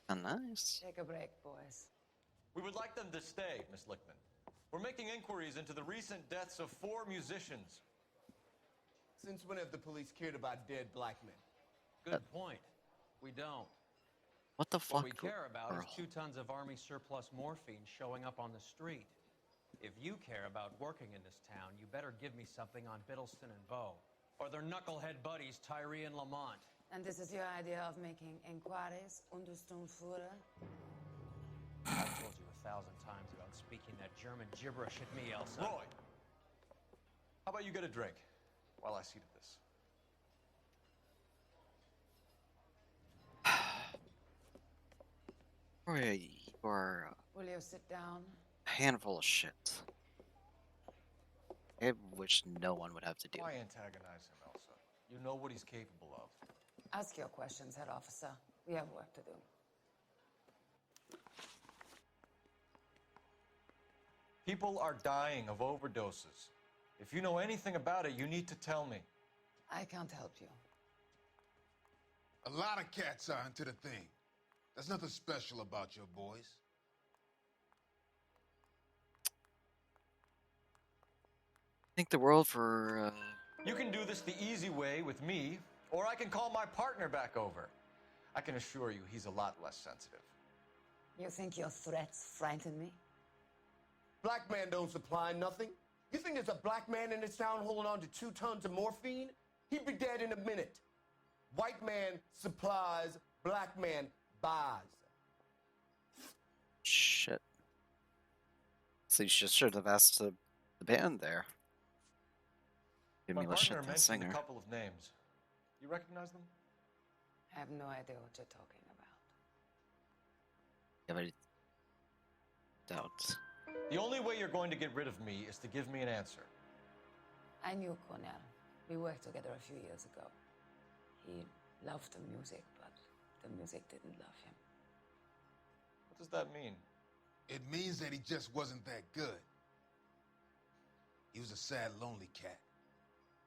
Oh, nice. Take a break, boys. We would like them to stay, Miss Lickman. We're making inquiries into the recent deaths of 4 musicians. Since when have the police cared about dead black men? Good point. We don't. What the fuck? What we care about is 2 tons of Army surplus morphine showing up on the street. If you care about working in this town, you better give me something on Biddleston and Bow, or their knucklehead buddies Tyree and Lamont. And this is your idea of making inquiries, Unterstundenführer? I've told you 1,000 times about speaking that German gibberish at me, Elsa. Roy! How about you get a drink while I see to this? Roy, you are Will you sit down? a handful of shit. I wish no one would have to do. Why antagonize him, Elsa? You know what he's capable of. Ask your questions, Head Officer. We have work to do. People are dying of overdoses. If you know anything about it, you need to tell me. I can't help you. A lot of cats are into the thing. There's nothing special about your boys. Think the world for, You can do this the easy way with me, or I can call my partner back over. I can assure you he's a lot less sensitive. You think your threats frighten me? Black man don't supply nothing. You think there's a black man in this town holding on to 2 tons of morphine? He'd be dead in a minute. White man supplies, black man buys. Shit. So you should have asked the band there. Give My me a shit partner that mentioned singer. a couple of names. You recognize them? I have no idea what you're talking about. You have any doubts? The only way you're going to get rid of me is to give me an answer. I knew Cornell. We worked together a few years ago. He loved the music, but the music didn't love him. What does that mean? It means that he just wasn't that good. He was a sad, lonely cat.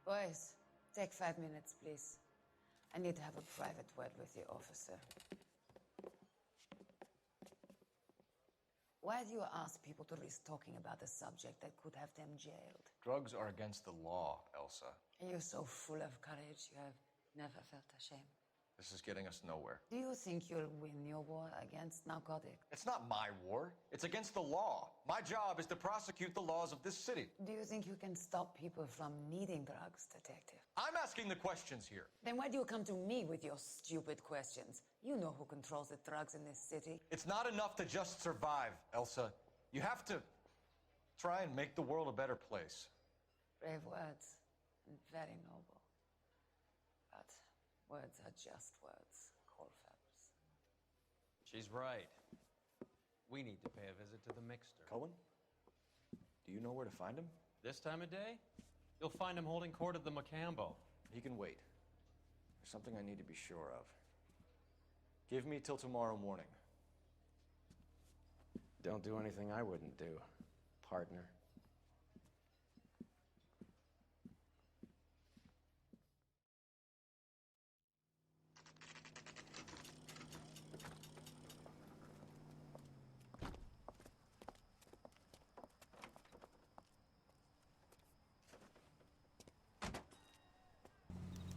Boys, take 5 minutes, please. I need to have a private word with the officer. Why do you ask people to risk talking about a subject that could have them jailed? Drugs are against the law, Elsa. You're so full of courage, you have never felt ashamed. This is getting us nowhere. Do you think you'll win your war against narcotics? It's not my war. It's against the law. My job is to prosecute the laws of this city. Do you think you can stop people from needing drugs, Detective? I'm asking the questions here. Then why do you come to me with your stupid questions? You know who controls the drugs in this city. It's not enough to just survive, Elsa. You have to try and make the world a better place. Brave words, and very noble. But words are just words, Colfax. She's right. We need to pay a visit to the mixer. Cohen? Do you know where to find him? This time of day? You'll find him holding court at the Macambo. He can wait. There's something I need to be sure of. Give me till tomorrow morning. Don't do anything I wouldn't do. partner.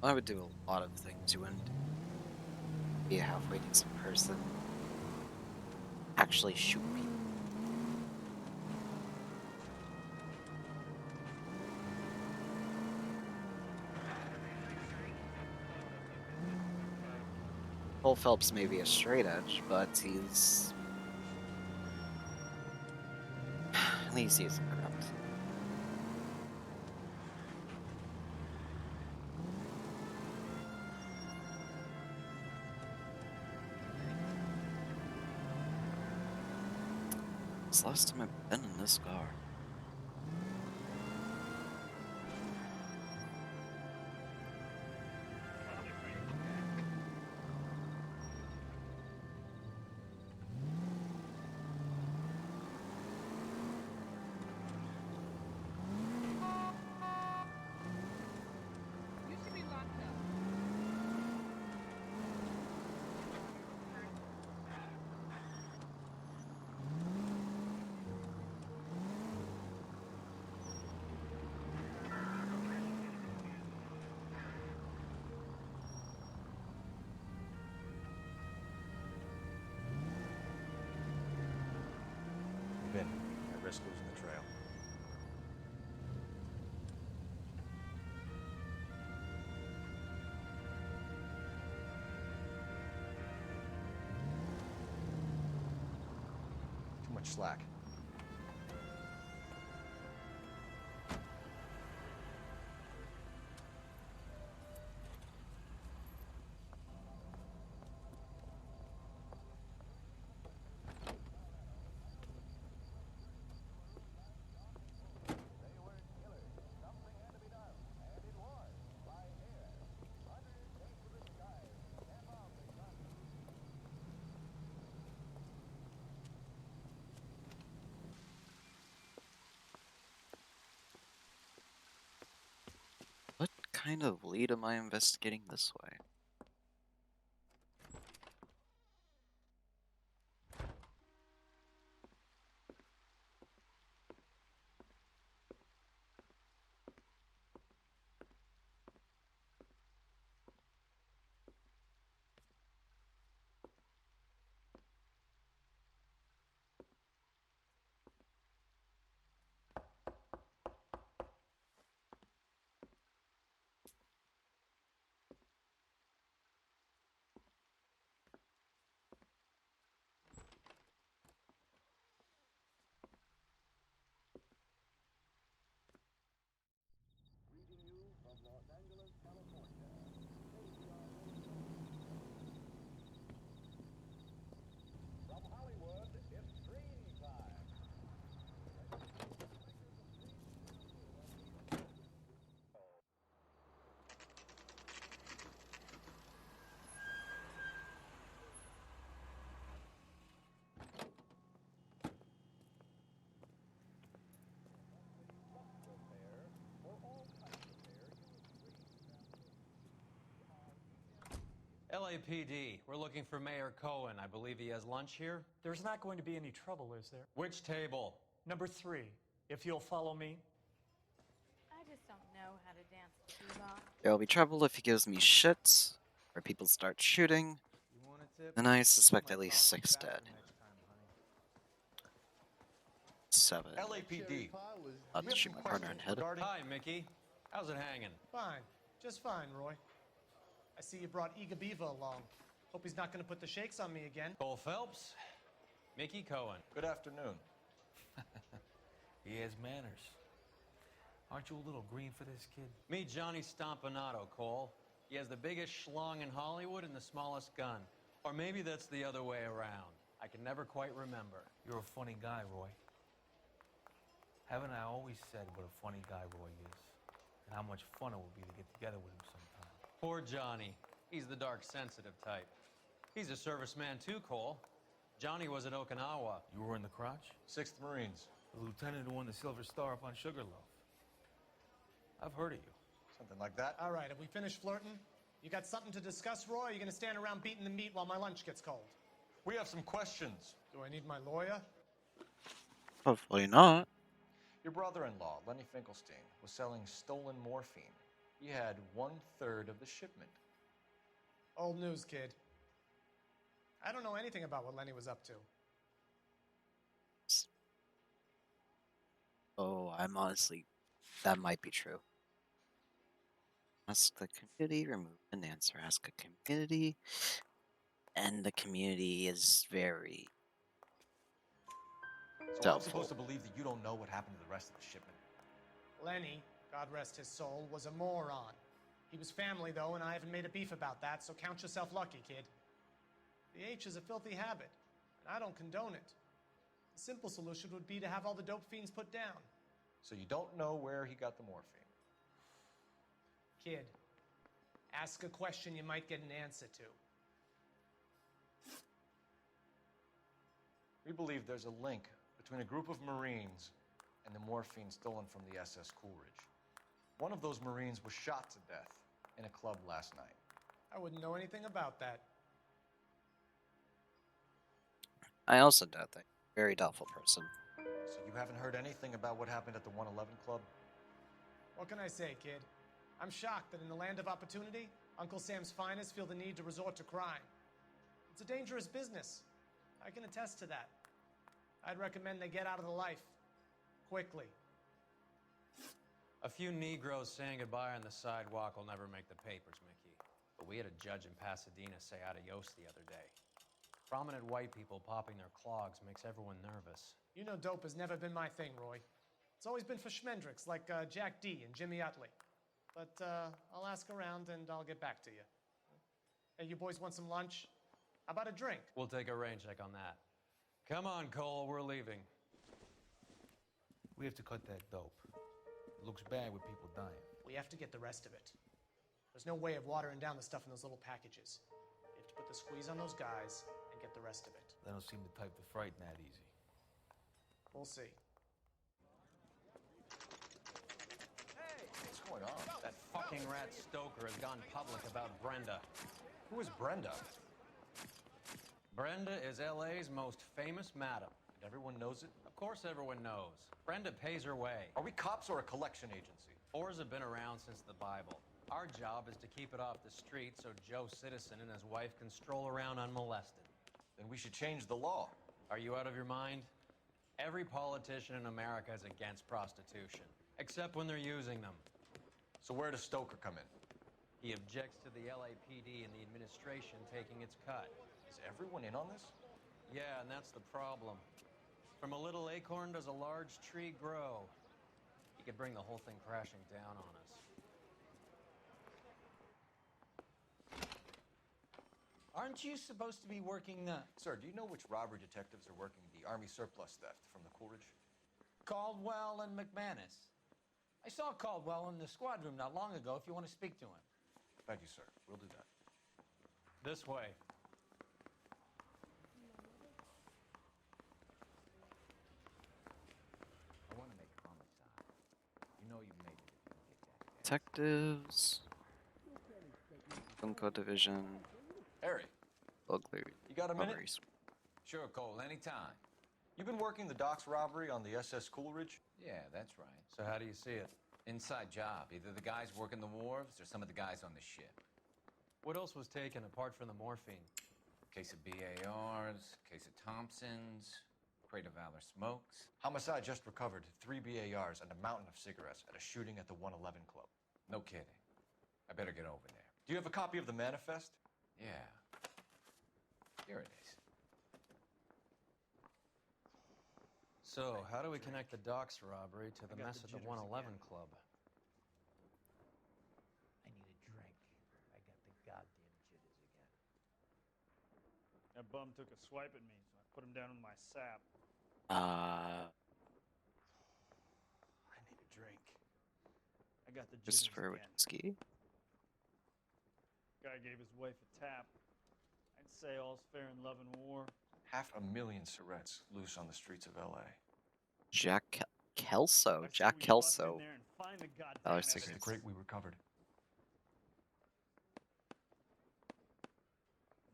I would do a lot of things. You wouldn't be a halfway decent person. Actually shoot people. Cole Phelps may be a straight edge, but he's... at least he's corrupt. It's the last time I've been in this car. You should be locked up. Vin, at risk losing the trail. Too much slack. What kind of lead am I investigating this way? LAPD, we're looking for Mayor Cohen. I believe he has lunch here. There's not going to be any trouble, is there? Which table? Number 3, if you'll follow me. I just don't know how to dance the bebop. There'll be trouble if he gives me shit, or people start shooting, You want a tip? and I suspect at least 6 dead. 7. LAPD. Not to shoot my partner in the head. Hi, Mickey. How's it hanging? Fine. Just fine, Roy. I see you brought Iga Beaver along. Hope he's not going to put the shakes on me again. Cole Phelps. Mickey Cohen. Good afternoon. He has manners. Aren't you a little green for this kid? Meet Johnny Stompanato, Cole. He has the biggest schlong in Hollywood and the smallest gun. Or maybe that's the other way around. I can never quite remember. You're a funny guy, Roy. Haven't I always said what a funny guy Roy is? And how much fun it would be to get together with him sometime. Poor Johnny. He's the dark, sensitive type. He's a serviceman too, Cole. Johnny was at Okinawa. You were in the crotch? 6th Marines. The lieutenant who won the Silver Star up on Sugarloaf. I've heard of you. Something like that. All right, have we finished flirting? You got something to discuss, Roy? Or are you gonna stand around beating the meat while my lunch gets cold? We have some questions. Do I need my lawyer? Hopefully not. Your brother-in-law, Lenny Finkelstein, was selling stolen morphine. He had 1/3 of the shipment. Old news, kid. I don't know anything about what Lenny was up to. Oh, I'm honestly, that might be true. Ask the community, remove an answer. Ask a community, and the community is very So I'm doubtful. supposed to believe that you don't know what happened to the rest of the shipment? Lenny, God rest his soul, was a moron. He was family, though, and I haven't made a beef about that, so count yourself lucky, kid. The H is a filthy habit, and I don't condone it. The simple solution would be to have all the dope fiends put down. So you don't know where he got the morphine? Kid, ask a question you might get an answer to. We believe there's a link between a group of Marines and the morphine stolen from the SS Coolidge. One of those Marines was shot to death in a club last night. I wouldn't know anything about that. I also doubt that. Very doubtful person. So you haven't heard anything about what happened at the 111 Club? What can I say, kid? I'm shocked that in the land of opportunity, Uncle Sam's finest feel the need to resort to crime. It's a dangerous business. I can attest to that. I'd recommend they get out of the life. Quickly. A few Negroes saying goodbye on the sidewalk will never make the papers, Mickey. But we had a judge in Pasadena say adios the other day. Prominent white people popping their clogs makes everyone nervous. You know dope has never been my thing, Roy. It's always been for schmendricks like Jack D. and Jimmy Utley. But I'll ask around and I'll get back to you. Hey, you boys want some lunch? How about a drink? We'll take a rain check on that. Come on, Cole, we're leaving. We have to cut that dope. It looks bad with people dying. We have to get the rest of it. There's no way of watering down the stuff in those little packages. You have to put the squeeze on those guys and get the rest of it. They don't seem the type to frighten that easy. We'll see. What's going on? That fucking rat Stoker has gone public about Brenda. Who is Brenda? Brenda is LA's most famous madam. And everyone knows it? Of course everyone knows. Brenda pays her way. Are we cops or a collection agency? Whores have been around since the Bible. Our job is to keep it off the street so Joe Citizen and his wife can stroll around unmolested. Then we should change the law. Are you out of your mind? Every politician in America is against prostitution, except when they're using them. So where does Stoker come in? He objects to the LAPD and the administration taking its cut. Is everyone in on this? Yeah, and that's the problem. From a little acorn does a large tree grow. He could bring the whole thing crashing down on us. Aren't you supposed to be working the... Sir, do you know which robbery detectives are working the Army surplus theft from the Coolidge? Caldwell and McManus. I saw Caldwell in the squad room not long ago if you want to speak to him. Thank you, sir. We'll do that. This way. I want to make homicide. You know you made it if you get that. Detectives. Film Code Division. Harry, Burglary. you got a minute? Robberies. Sure, Cole, anytime. You've been working the docks robbery on the SS Coolidge? Yeah, that's right. So how do you see it? Inside job. Either the guys working the wharves or some of the guys on the ship. What else was taken apart from the morphine? Case of BARs, case of Thompsons, crate of Valor smokes. Homicide just recovered 3 BARs and a mountain of cigarettes at a shooting at the 111 Club. No kidding. I better get over there. Do you have a copy of the manifest? Yeah. Here it is. So, how do we connect the docks robbery to the mess at the 111 Club? I need a drink. I got the goddamn jitters again. That bum took a swipe at me, so I put him down with my sap. I need a drink. I got the jitters Christopher again. Winsky. Guy gave his wife a tap. I'd say all's fair in love and war. 500,000 Surrettes loose on the streets of LA. Kelso. Jack Kelso. This is the crate we recovered.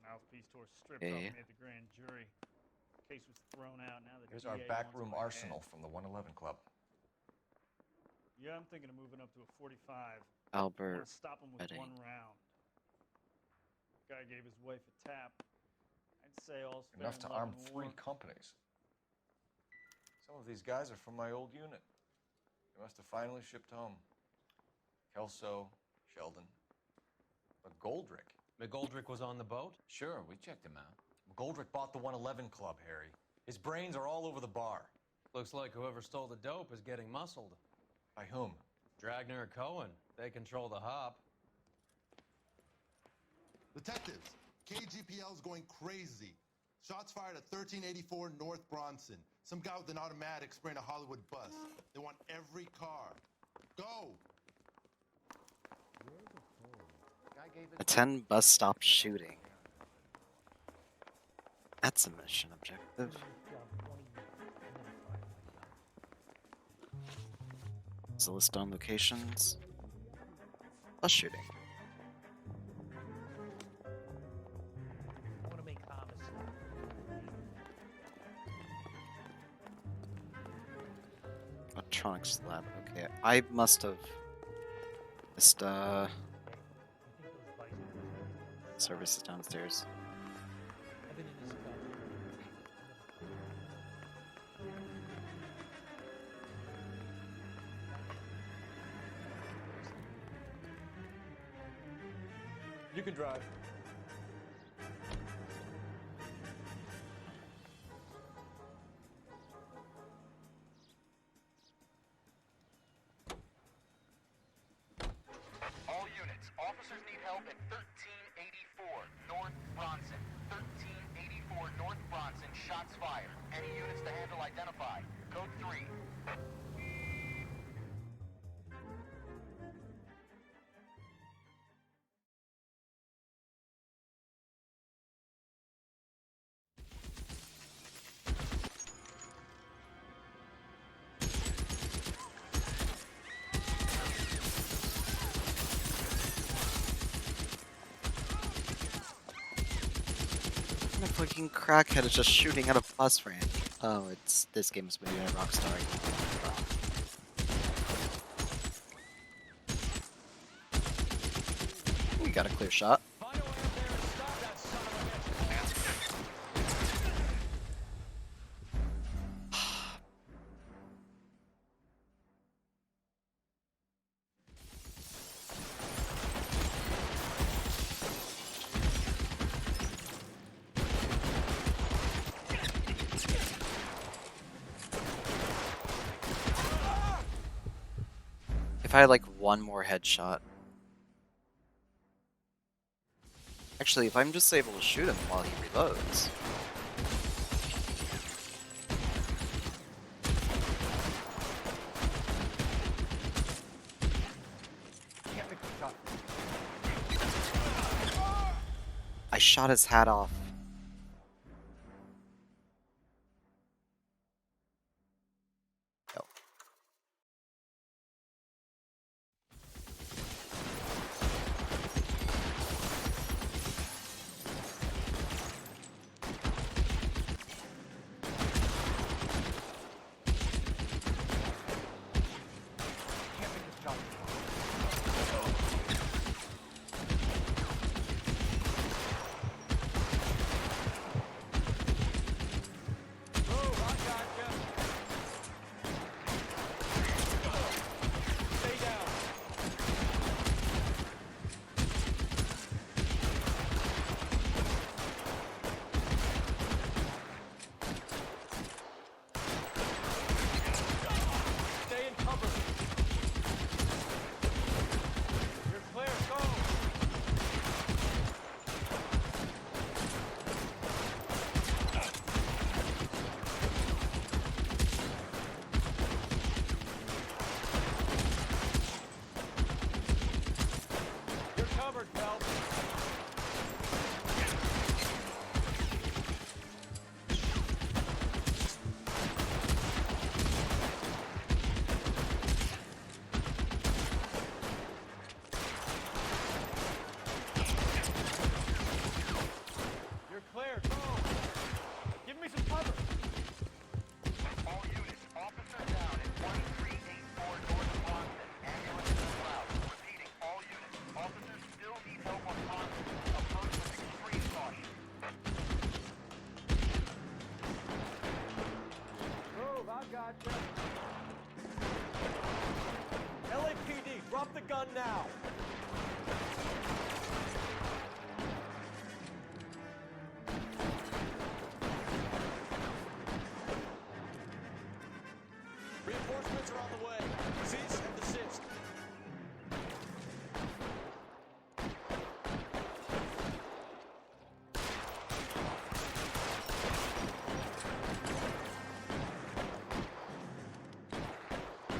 Mouthpiece tore strips Okay. off me at the grand jury. Case was thrown out. Now the Here's our DA backroom wants my arsenal head. from the 111 Club. Yeah, I'm thinking of moving up to a 45. Albert Want to stop him with Wedding. one round. Guy gave his wife a tap. I'd say all's fair Enough in to love arm and 3 war. companies. Some of these guys are from my old unit. They must have finally shipped home. Kelso, Sheldon. But Goldrick. McGoldrick was on the boat? Sure, we checked him out. McGoldrick bought the 111 Club, Harry. His brains are all over the bar. Looks like whoever stole the dope is getting muscled. By whom? Dragner or Cohen. They control the hop. Detectives, KGPL's going crazy. Shots fired at 1384 North Bronson. Some guy with an automatic spraying a Hollywood bus. They want every car. Go! Attend bus stop shooting. That's a mission objective. There's a list on locations. Bus shooting. I want to make homicide. Electronics lab. Okay, I must have missed services downstairs. You can drive. All units, officers need help at 1384 North Bronson. 1384 North Bronson, shots fired. Any units to handle identify. Code 3. The fucking crackhead is just shooting at a bus ramp. Oh, it's this game is made by Rockstar. We got a clear shot. If I had like one more headshot. Actually, if I'm just able to shoot him while he reloads. I shot his hat off. No. gotcha. LAPD, drop the gun now. Reinforcements are on the way. Cease and desist.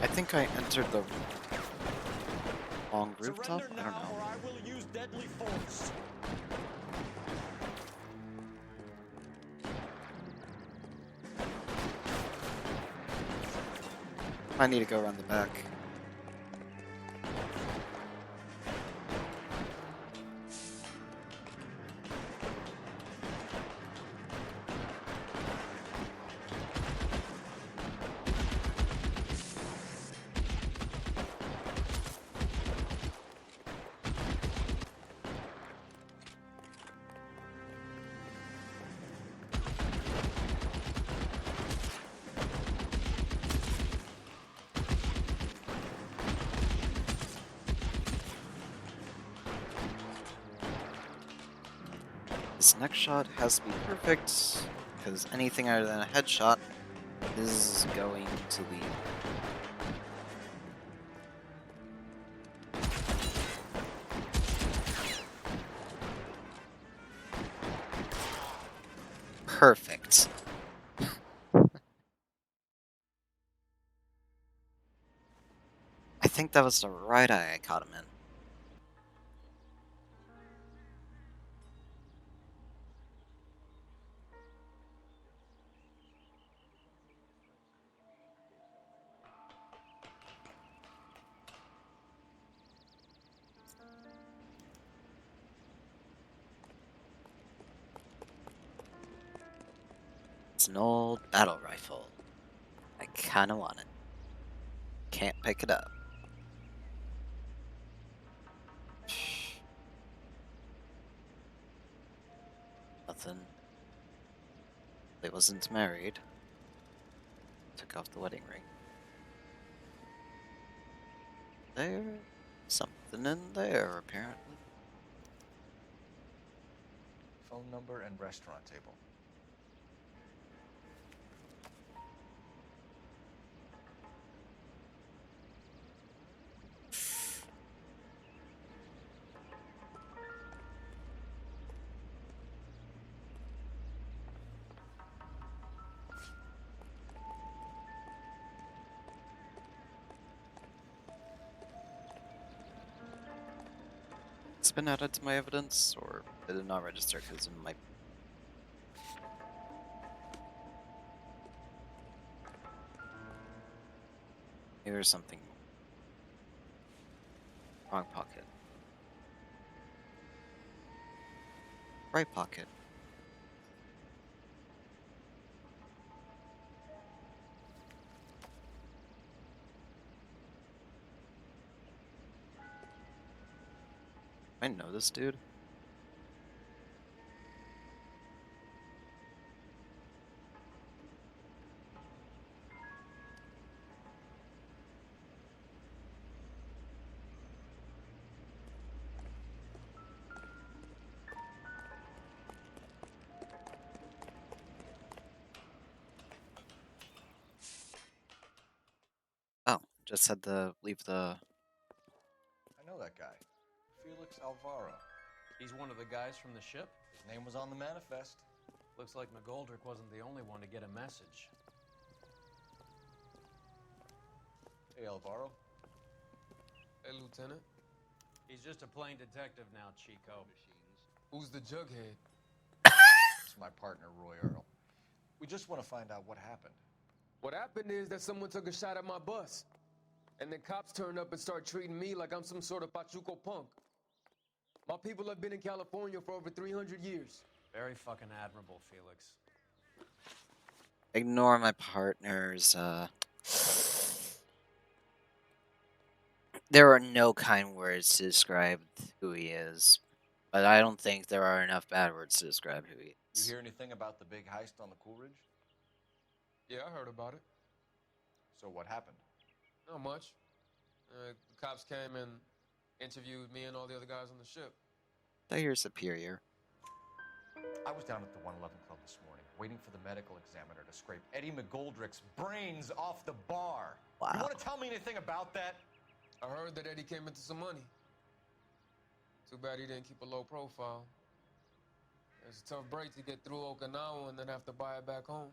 I think I entered the wrong rooftop? I don't know. Or I will use deadly force. I need to go around the back. This next shot has to be perfect, because anything other than a headshot is going to lead. Perfect. I think that was the right eye I caught him in. It's an old battle rifle. I kinda want it. Can't pick it up. Nothing. They wasn't married. Took off the wedding ring. There's something in there, apparently. Phone number and restaurant table. It's been added to my evidence, or did it not register because it might. Here's something. Wrong pocket. Right pocket. I know this dude. Oh, just had to leave the. I know that guy. Felix Alvaro. He's one of the guys from the ship? His name was on the manifest. Looks like McGoldrick wasn't the only one to get a message. Hey, Alvaro. Hey, Lieutenant. He's just a plain detective now, Chico. Who's the jughead? It's my partner, Roy Earl. We just want to find out what happened. What happened is that someone took a shot at my bus. And then cops turned up and start treating me like I'm some sort of Pachuco punk. My people have been in California for over 300 years. Very fucking admirable, Felix. Ignore my partner's, There are no kind words to describe who he is, but I don't think there are enough bad words to describe who he You is. hear anything about the big heist on the Coolidge? Yeah, I heard about it. So what happened? Not much. The cops came and interviewed me and all the other guys on the ship. They're your superior. I was down at the 111 Club this morning, waiting for the medical examiner to scrape Eddie McGoldrick's brains off the bar. Wow. You want to tell me anything about that? I heard that Eddie came into some money. Too bad he didn't keep a low profile. It's a tough break to get through Okinawa and then have to buy it back home.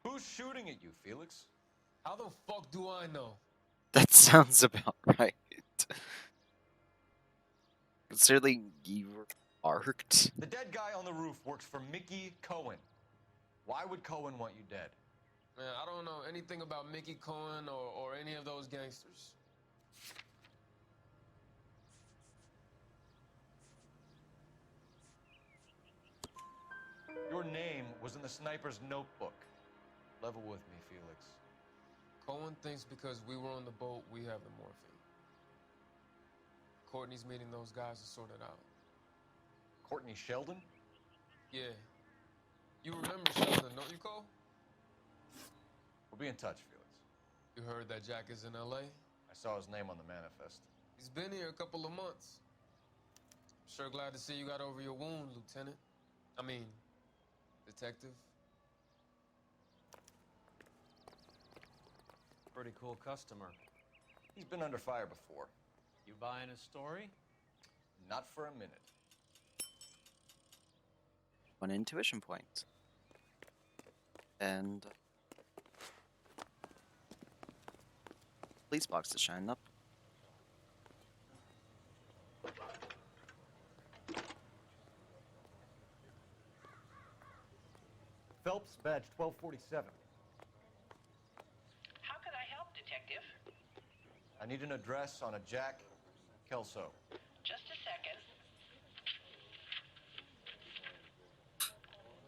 Who's shooting at you, Felix? How the fuck do I know? That sounds about right. Considering you were marked. The dead guy on the roof works for Mickey Cohen. Why would Cohen want you dead? Man, I don't know anything about Mickey Cohen or any of those gangsters. Your name was in the sniper's notebook. Level with me, Felix. Cohen thinks because we were on the boat, we have the morphine. Courtney's meeting those guys to sort it out. Courtney Sheldon? Yeah. You remember Sheldon, don't you, Cole? We'll be in touch, Felix. You heard that Jack is in L.A.? I saw his name on the manifest. He's been here a couple of months. Sure glad to see you got over your wound, Lieutenant. I mean, Detective. Pretty cool customer. He's been under fire before. You buying his story? Not for a minute. One intuition point. And police box to shine up. Phelps, badge 1247. How can I help, Detective? I need an address on a Jack Kelso. Just a second.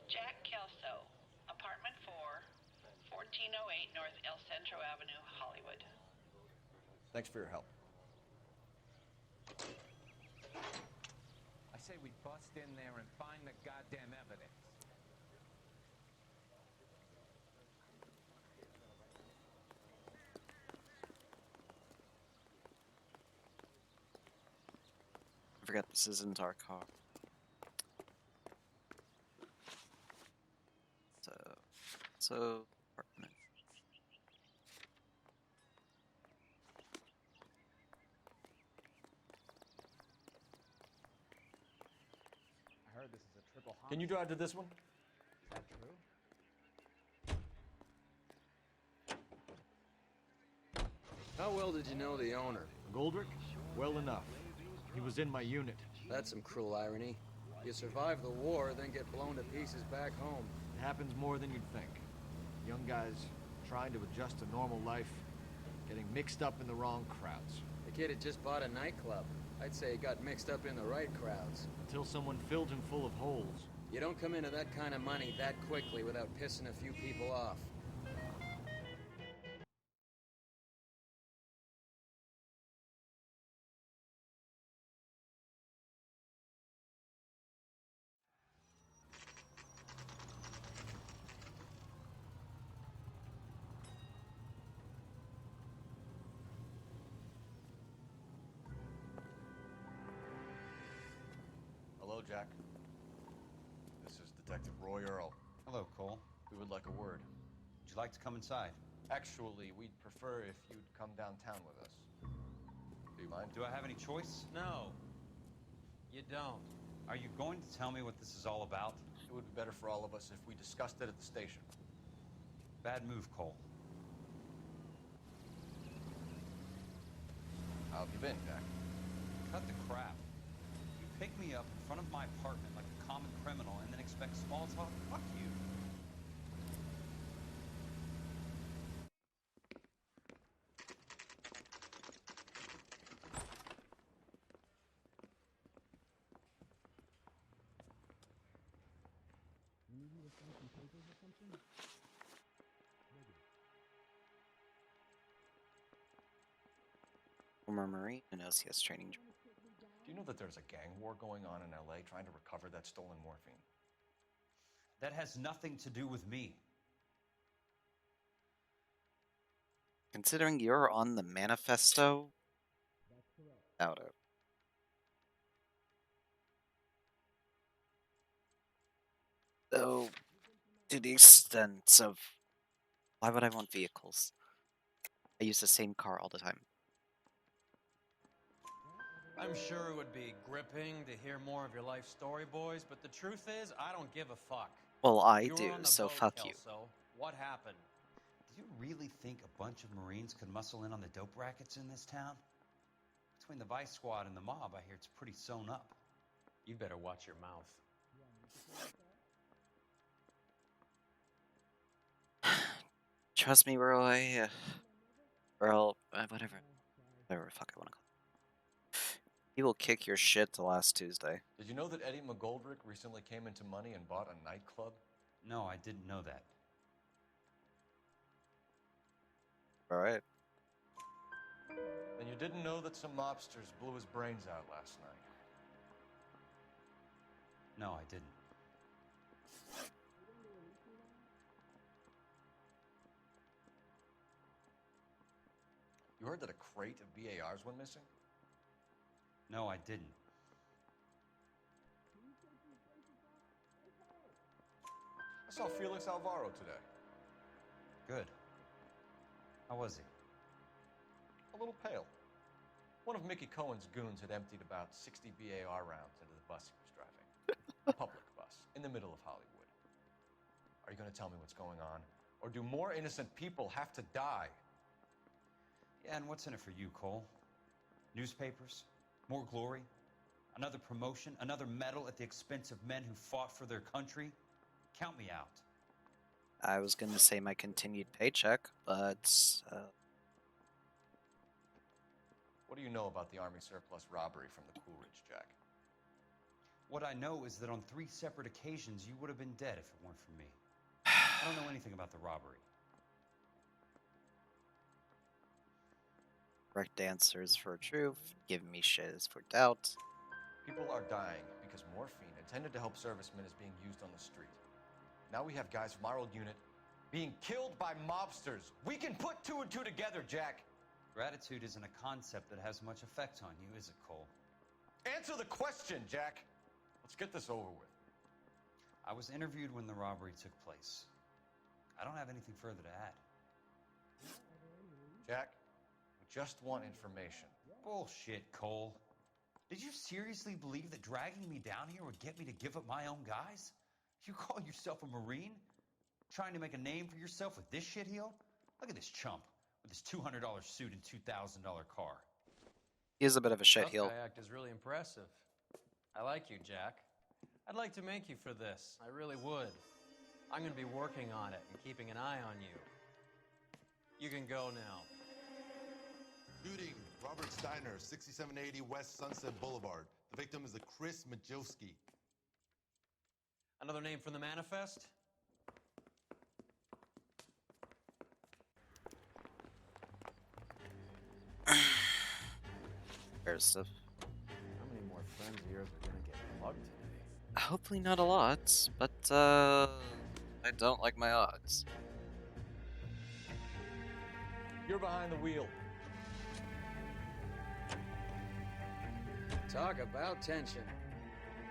Jack Kelso, apartment 4, 1408 North El Centro Avenue, Hollywood. Thanks for your help. I say we bust in there and find the goddamn evidence. I forgot this isn't our car. So apartment. I heard this is a triple homicide. Can you drive to this one? Is that true? How well did you know the owner? Goldrick? Well enough. He was in my unit. That's some cruel irony. You survive the war, then get blown to pieces back home. It happens more than you'd think. Young guys trying to adjust to normal life, getting mixed up in the wrong crowds. The kid had just bought a nightclub. I'd say he got mixed up in the right crowds. Until someone filled him full of holes. You don't come into that kind of money that quickly without pissing a few people off. Hello, Jack. This is Detective Roy Earl. Hello, Cole. We would like a word. Would you like to come inside? Actually, we'd prefer if you'd come downtown with us. Do you mind? Do I have any choice? No. You don't. Are you going to tell me what this is all about? It would be better for all of us if we discussed it at the station. Bad move, Cole. How have you been, Jack? Cut the crap. You pick me up in front of my apartment like a common criminal and then expect small talk? Fuck you. Former Marine and OCS training. Do you know that there's a gang war going on in LA trying to recover that stolen morphine? That has nothing to do with me. Considering you're on the manifesto, doubt it. Though, to the extent of why would I want vehicles? I use the same car all the time. I'm sure it would be gripping to hear more of your life story, boys, but the truth is, I don't give a fuck. Well, I You were do, on the so boat, fuck you. Kelso. What happened? Do you really think a bunch of Marines could muscle in on the dope rackets in this town? Between the Vice Squad and the mob, I hear it's pretty sewn up. You better watch your mouth. Trust me, Roy. Earl, whatever. Whatever the fuck I want to call it. He will kick your shit till last Tuesday. Did you know that Eddie McGoldrick recently came into money and bought a nightclub? No, I didn't know that. Alright. And you didn't know that some mobsters blew his brains out last night? No, I didn't. You heard that a crate of BARs went missing? No, I didn't. I saw Felix Alvaro today. Good. How was he? A little pale. One of Mickey Cohen's goons had emptied about 60 BAR rounds into the bus he was driving. A public bus, in the middle of Hollywood. Are you going to tell me what's going on? Or do more innocent people have to die? Yeah, and what's in it for you, Cole? Newspapers? More glory? Another promotion? Another medal at the expense of men who fought for their country? Count me out. I was gonna say my continued paycheck, but What do you know about the Army surplus robbery from the Coolidge, Jack? What I know is that on 3 separate occasions you would have been dead if it weren't for me. I don't know anything about the robbery. correct answer is for truth, giving me shit is for doubt. People are dying because morphine intended to help servicemen is being used on the street. Now we have guys from our old unit being killed by mobsters. We can put 2 and 2 together, Jack. Gratitude isn't a concept that has much effect on you, is it, Cole? Answer the question, Jack. Let's get this over with. I was interviewed when the robbery took place. I don't have anything further to add. Jack, we just want information. Bullshit, Cole. Did you seriously believe that dragging me down here would get me to give up my own guys? You call yourself a Marine? Trying to make a name for yourself with this shitheel? Look at this chump with his $200 suit and $2,000 car. He is a bit of a shitheel. Tough guy act is really impressive. I like you, Jack. I'd like to make you for this. I really would. I'm going to be working on it and keeping an eye on you. You can go now. Shooting, Robert Steiner, 6780 West Sunset Boulevard. The victim is a Chris Majowski. Another name from the manifest? There's stuff. How many more friends of yours are gonna get mugged today? Hopefully not a lot, but I don't like my odds. You're behind the wheel. Talk about tension.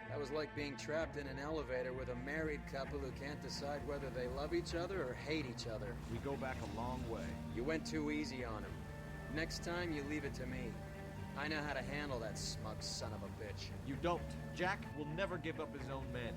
That was like being trapped in an elevator with a married couple who can't decide whether they love each other or hate each other. We go back a long way. You went too easy on him. Next time, you leave it to me. I know how to handle that smug son of a bitch. You don't. Jack will never give up his own men.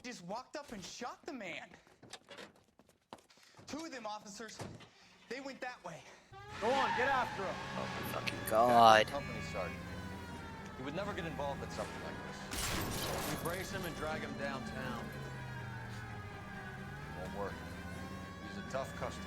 Just walked up and shot the man. 2 of them officers, they went that way. Go on, get after him. Oh my fucking god. Company sergeant. He would never get involved in something like this. Embrace him and drag him downtown. Won't work. He's a tough customer.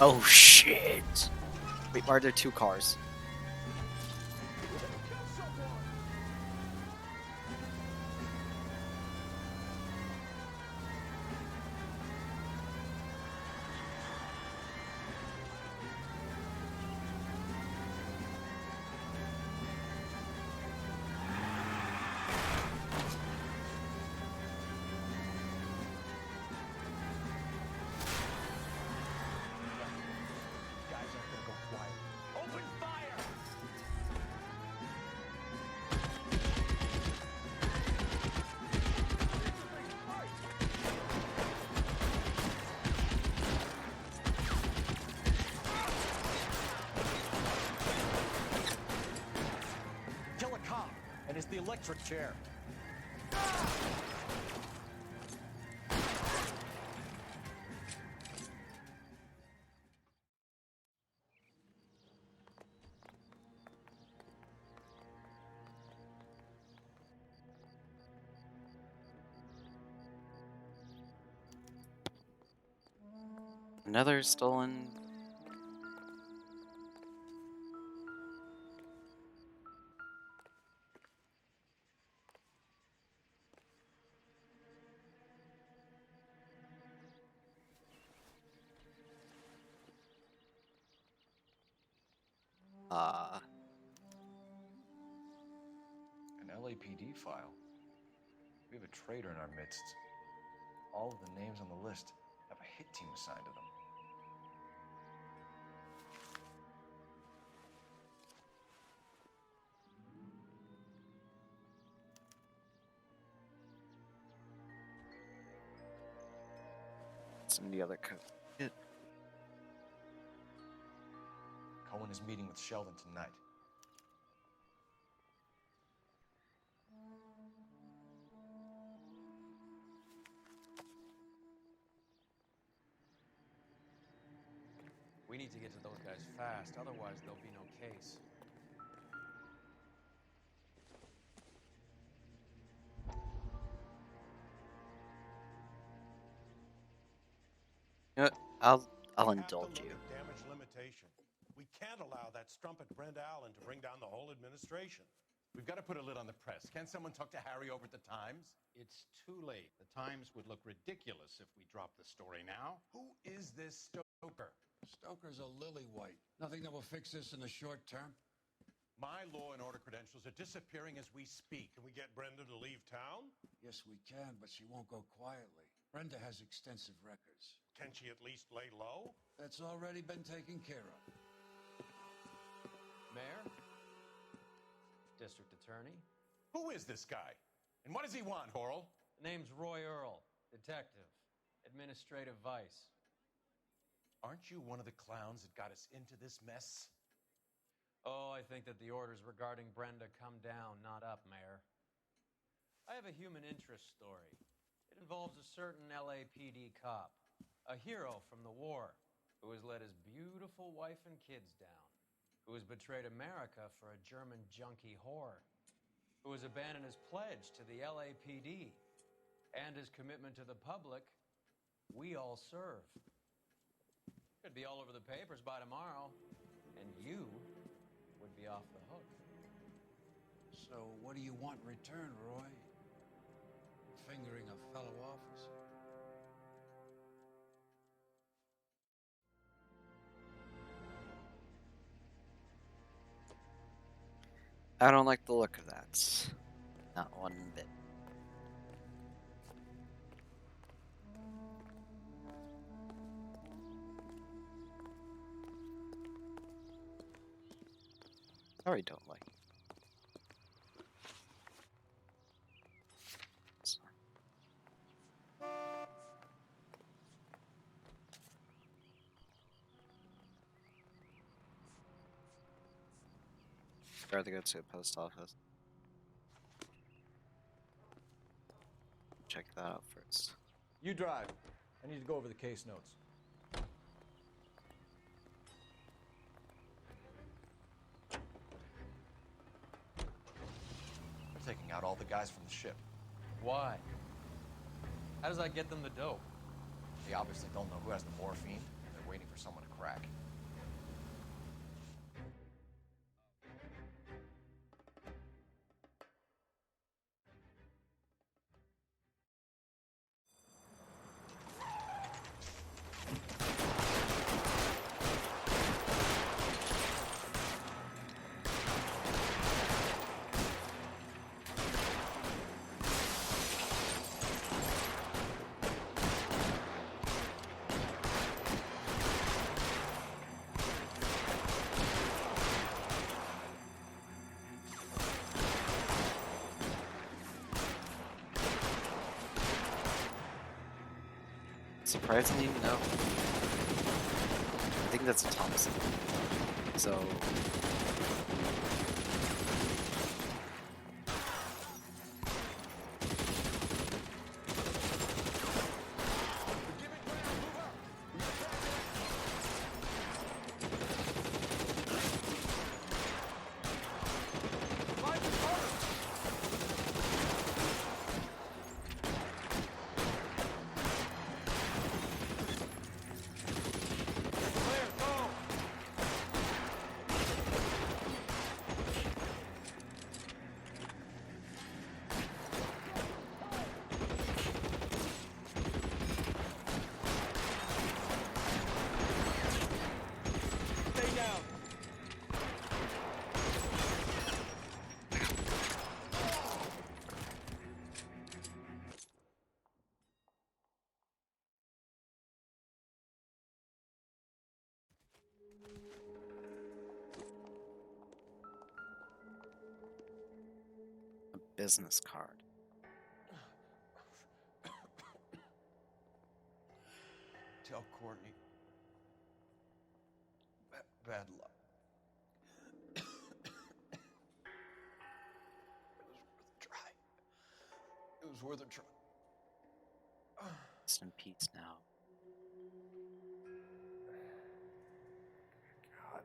Oh shit! Wait, why are there two cars? Guys aren't gonna go quiet. Open fire! Kill a cop, and it's the electric chair. Another stolen. An LAPD file. We have a traitor in our midst. All of the names on the list have a hit team assigned to them. Some of the other code. Cohen is meeting with Sheldon tonight. We need to get to those guys fast, otherwise there'll be no case. You know what? I'll We have to indulge look you. at damage limitation. We can't allow that strumpet Brent Allen to bring down the whole administration. We've got to put a lid on the press. Can't someone talk to Harry over at the Times? It's too late. The Times would look ridiculous if we dropped the story now. Who is this Stoker? Stoker's a lily-white. Nothing that will fix this in the short term. My law and order credentials are disappearing as we speak. Can we get Brenda to leave town? Yes, we can, but she won't go quietly. Brenda has extensive records. Can she at least lay low? That's already been taken care of. Mayor? District Attorney? Who is this guy? And what does he want, Horrell? The name's Roy Earl, detective, administrative vice. Aren't you one of the clowns that got us into this mess? Oh, I think that the orders regarding Brenda come down, not up, Mayor. I have a human interest story. It involves a certain LAPD cop, a hero from the war, who has let his beautiful wife and kids down, who has betrayed America for a German junkie whore, who has abandoned his pledge to the LAPD and his commitment to the public we all serve. Could be all over the papers by tomorrow, and you would be off the hook. So what do you want in return, Roy? Fingering a fellow officer? I don't like the look of that. Not one bit. I already don't like. I'd rather go to the post office. Check that out first. You drive. I need to go over the case notes. They're taking out all the guys from the ship. Why? How does that get them the dope? They obviously don't know who has the morphine, and they're waiting waiting for someone to crack. Surprisingly, no. I think that's a Thompson. So. A business card. Tell Courtney. Bad luck. It was worth a try. It was worth a try. Rest in peace now. God.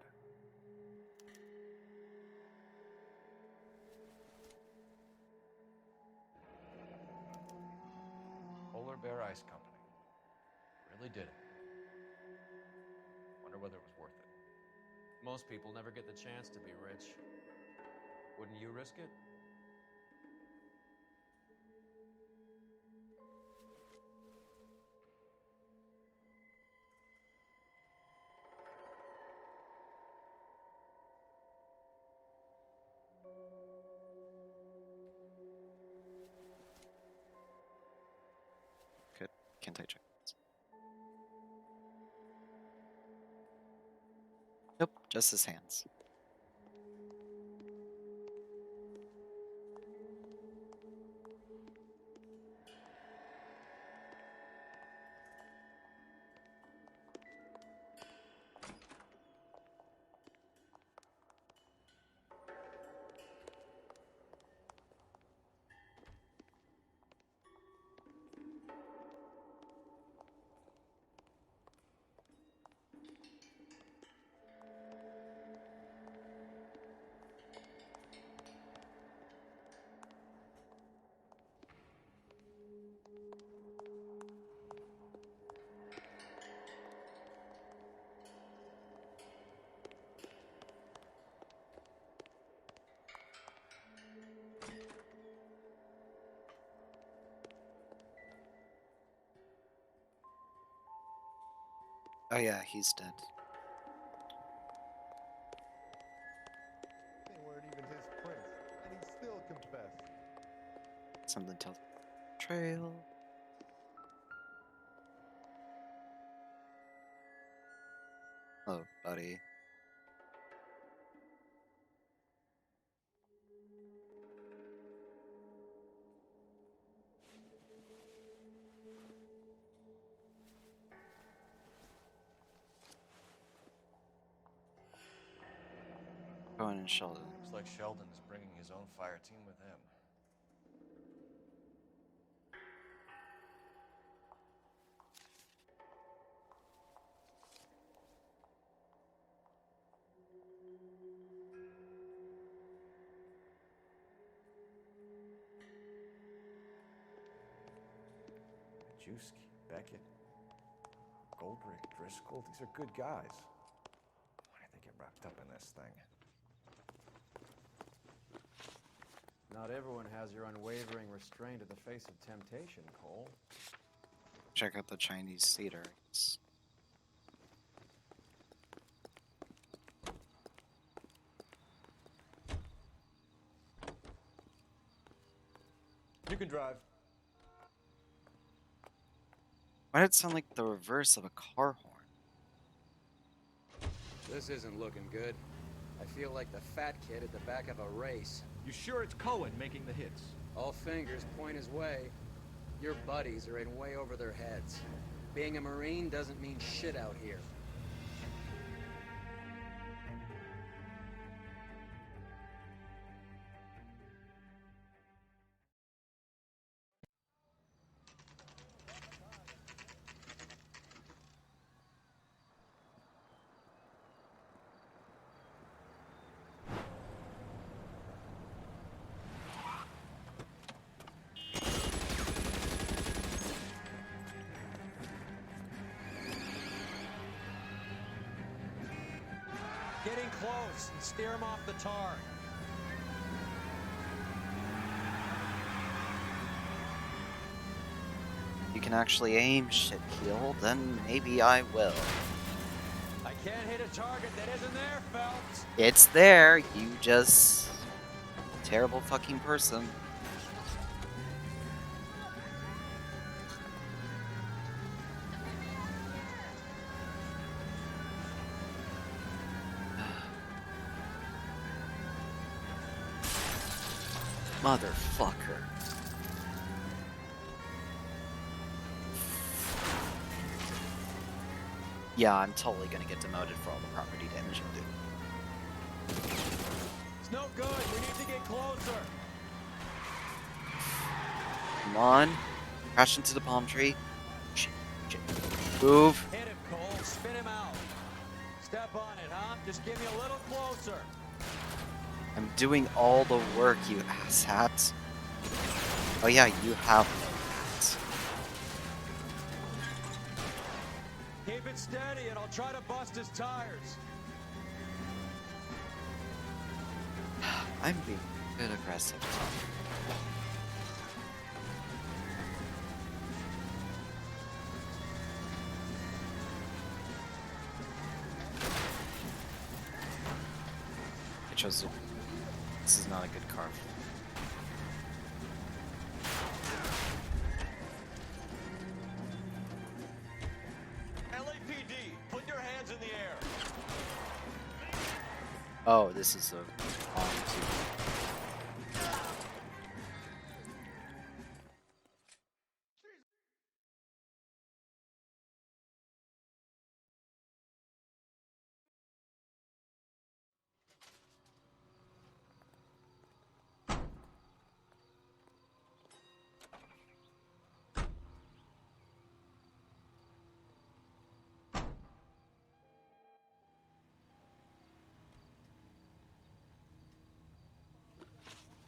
Polar Bear Ice Company. Really did it. Wonder whether it was worth it. Most people never get the chance to be rich. Wouldn't you risk it? Good. Can't I check this? Nope, just his hands. Oh yeah, he's dead. They weren't even his prints, and he still confessed. Something tells trail. Oh, buddy. Cohen and Sheldon. Looks like Sheldon is bringing his own fire team with him. Majewski, Beckett, Goldrick, Driscoll, these are good guys. Why did they get wrapped up in this thing? Not everyone has your unwavering restraint in the face of temptation, Cole. Check out the Chinese theater. You can drive. Why did it sound like the reverse of a car horn? This isn't looking good. I feel like the fat kid at the back of a race. You sure it's Cohen making the hits? All fingers point his way. Your buddies are in way over their heads. Being a Marine doesn't mean shit out here. Getting close and steer him off the tar. You can actually aim shit, Keel, then maybe I will. I can't hit a target that isn't there, Phelps. It's there, you just... terrible fucking person. Motherfucker. Yeah, I'm totally gonna get demoted for all the property damage I do. It's no good. We need to get closer. Come on. Crash into the palm tree. Shit, shit. Move. Hit him, Cole. Spin him out. Step on it, huh? Just give me a little closer. I'm doing all the work, you asshat. Oh yeah, you have that. Keep it steady and I'll try to bust his tires. I'm being a bit aggressive. I chose this is not a good car. LAPD, put your hands in the air. Oh, this is a on too.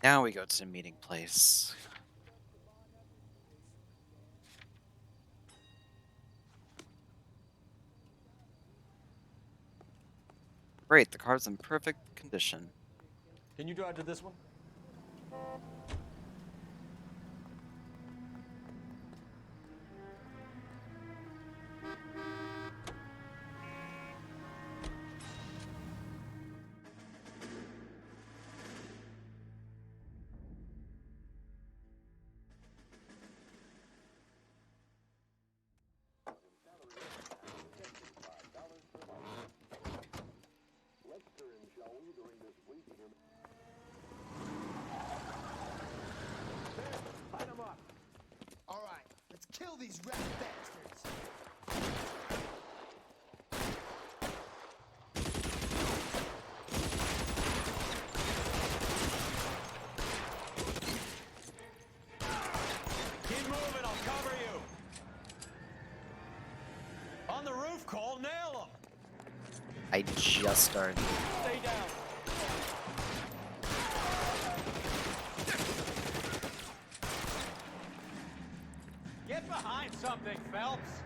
Now we go to the meeting place. Great, the car's in perfect condition. Can you drive to this one? Line them up. All right, let's kill these rat bastards. Keep moving, I'll cover you. On the roof, Cole, nail him. I just started. Stay down. Get behind something, Phelps.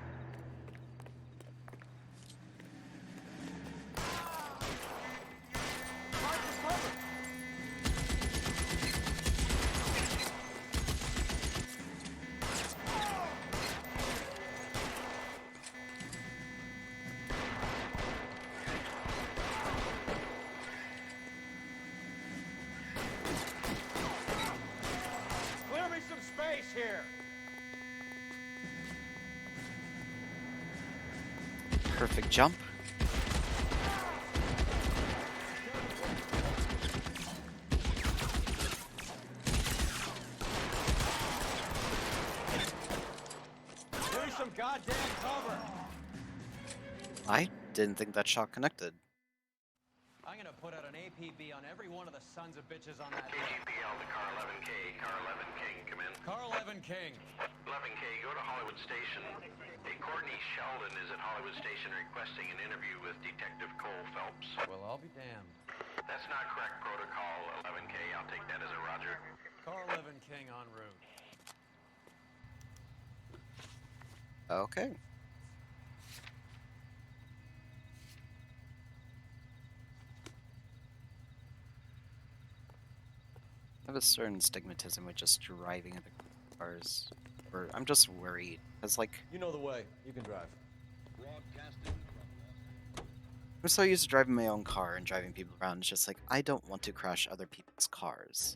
Perfect jump. Give me some goddamn cover! I didn't think that shot connected. I'm gonna put out an APB on every one of the sons of bitches on that list. KGPL to Car 11K. Car 11 King, come in. Car 11 King. 11K, go to Hollywood Station. Hey, Courtney Sheldon is at Hollywood Station requesting an interview with Detective Cole Phelps. Well, I'll be damned. That's not correct protocol, 11K. I'll take that as a roger. Car 11 King en route. Okay. I have a certain stigmatism with just driving other cars. Or I'm just worried. Because, like, You know the way. You can drive. I'm so used to driving my own car and driving people around. It's just like, I don't want to crash other people's cars.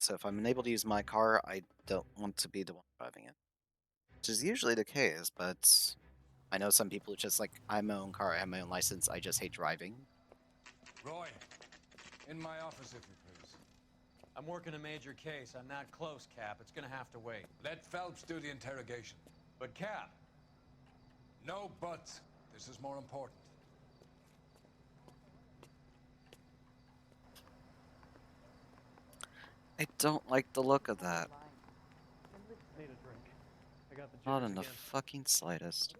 So if I'm unable to use my car, I don't want to be the one driving it. Which is usually the case, but I know some people it's just like, I have my own car, I have my own license, I just hate driving. Roy, in my office, if you please. I'm working a major case. I'm not close, Cap. It's gonna have to wait. Let Phelps do the interrogation. But, Cap. No buts. This is more important. I don't like the look of that. Need a drink. I got the Not jitters in the again. fucking slightest.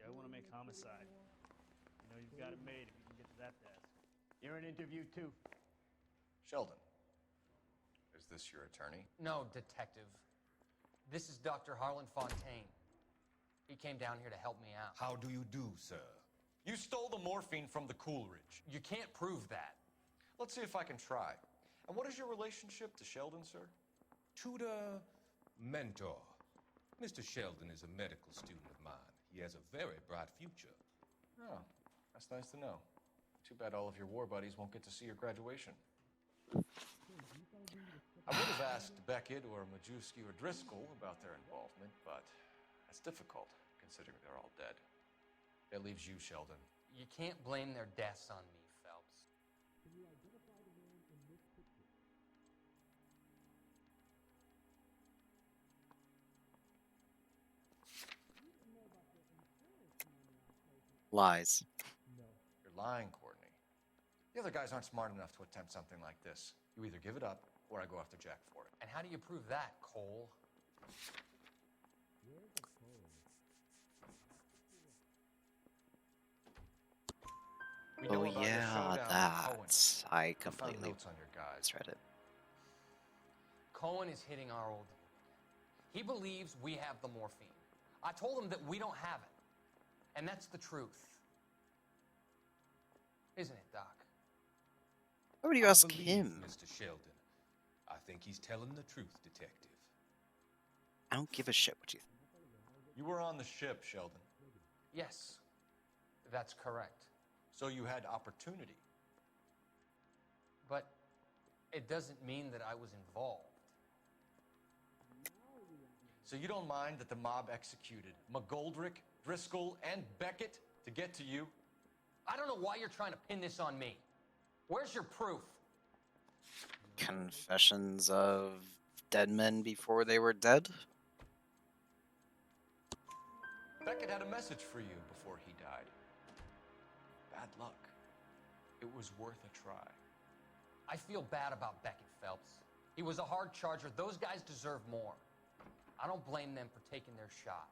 Yeah, I want to make homicide. You know you've got it made if you can get to that desk. You're an interview too. Sheldon, is this your attorney? No, detective. This is Dr. Harlan Fontaine. He came down here to help me out. How do you do, sir? You stole the morphine from the Coolidge. You can't prove that. Let's see if I can try. And what is your relationship to Sheldon, sir? Tutor, mentor. Mr. Sheldon is a medical student of mine. He has a very bright future. Oh, that's nice to know. Too bad all of your war buddies won't get to see your graduation. I would have asked Beckett or Majewski or Driscoll about their involvement, but that's difficult, considering they're all dead. That leaves you, Sheldon. You can't blame their deaths on me, Phelps. Lies. You're lying, Courtney. The other guys aren't smart enough to attempt something like this. You either give it up, or I go after Jack for it. And how do you prove that, Cole? We know Oh about your yeah, showdown with Cohen. that. I We found completely notes on your guys. misread it. Cohen is hitting our old dude. He believes we have the morphine. I told him that we don't have it. And that's the truth. Isn't it, Doc? Why would you ask believe him? Mr. Sheldon. I think he's telling the truth, detective. I don't give a shit what you think. You were on the ship, Sheldon. Yes, that's correct. So you had opportunity. But it doesn't mean that I was involved. So you don't mind that the mob executed McGoldrick, Driscoll, and Beckett to get to you? I don't know why you're trying to pin this on me. Where's your proof? Confessions of dead men before they were dead? Beckett had a message for you before he died. Bad luck. It was worth a try. I feel bad about Beckett, Phelps. He was a hard charger. Those guys deserve more. I don't blame them for taking their shot.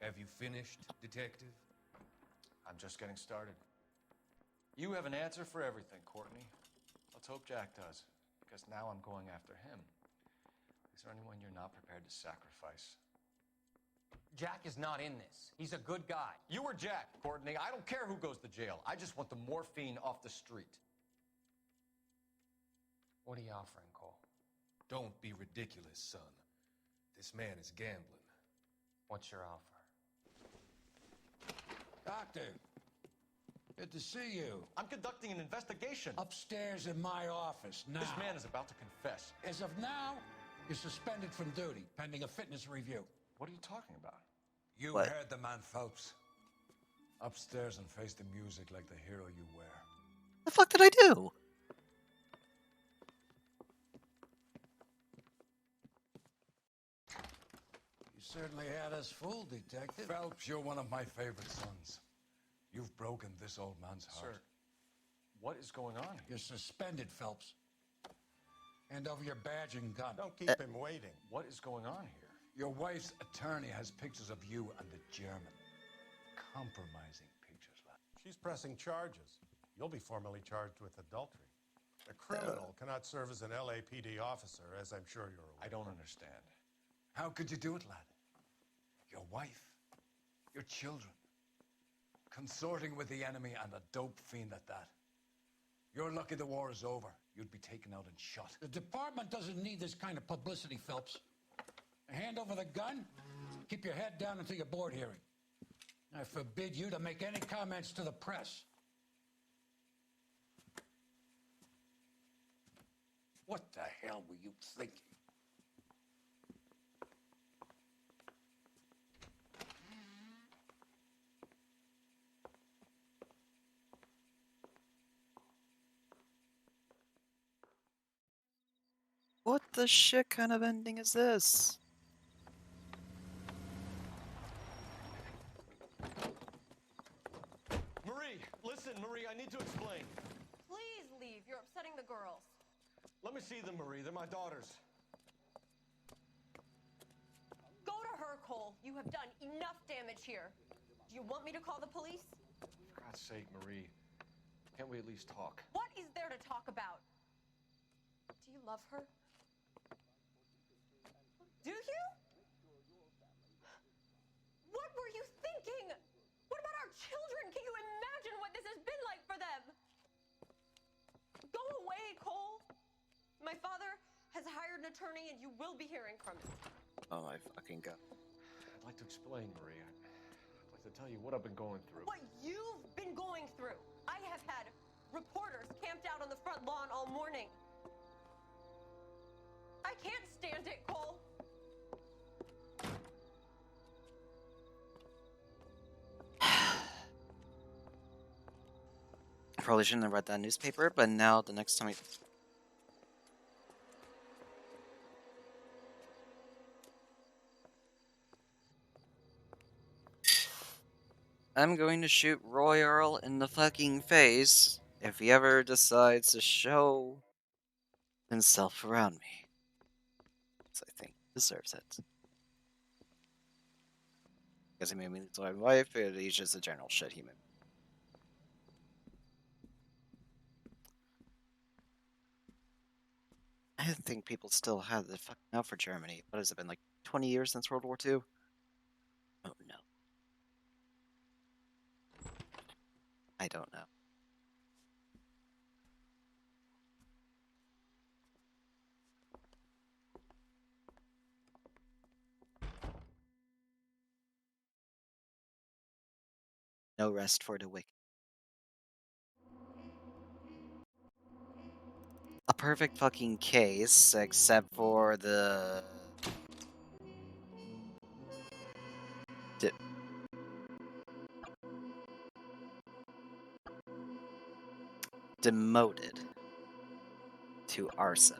Have you finished, detective? I'm just getting started. You have an answer for everything, Courtney. Let's hope Jack does, because now I'm going after him. Is there anyone you're not prepared to sacrifice? Jack is not in this. He's a good guy. You were Jack, Courtney. I don't care who goes to jail. I just want the morphine off the street. What are you offering, Cole? Don't be ridiculous, son. This man is gambling. What's your offer? Doctor, good to see you. I'm conducting an investigation. Upstairs in my office now. This man is about to confess. As of now, you're suspended from duty, pending a fitness review. What are you talking about? You What? heard the man, Phelps. Upstairs and face the music like the hero you were. The fuck did I do? You certainly had us fooled, Detective. Phelps, you're one of my favorite sons. You've broken this old man's heart. Sir, what is going on here? You're suspended, Phelps. Hand over your badge and gun. Don't keep him waiting. What is going on here? Your wife's attorney has pictures of you and the German. Compromising pictures, lad. She's pressing charges. You'll be formally charged with adultery. A criminal cannot serve as an LAPD officer, as I'm sure you're aware. I don't understand. How could you do it, lad? Your wife, your children, consorting with the enemy and a dope fiend at that. You're lucky the war is over. You'd be taken out and shot. The department doesn't need this kind of publicity, Phelps. Hand over the gun, keep your head down until your board hearing. I forbid you to make any comments to the press. What the hell were you thinking? What the shit kind of ending is this? Marie, listen, Marie, I need to explain. Please leave. You're upsetting the girls. Let me see them, Marie. They're my daughters. Go to her, Cole. You have done enough damage here. Do you want me to call the police? For God's sake, Marie, can't we at least talk? What is there to talk about? Do you love her? Do you? What were you thinking? What about our children? Can you imagine what this has been like for them? Go away, Cole. My father has hired an attorney and you will be hearing from him. Oh my fucking god. I'd like to explain, Marie. I'd like to tell you what I've been going through. What you've been going through. I have had reporters camped out on the front lawn all morning. I can't stand it, Cole. Probably shouldn't have read that newspaper, but now the next time I'm going to shoot Roy Earl in the fucking face if he ever decides to show himself around me. So I think he deserves it. Because he made me lose my wife, but he's just a general shit human. I didn't think people still had the fucking out for Germany. What has it been, like 20 years since World War II? Oh no. I don't know. No rest for the wicked. A perfect fucking case, except for the demoted to arson.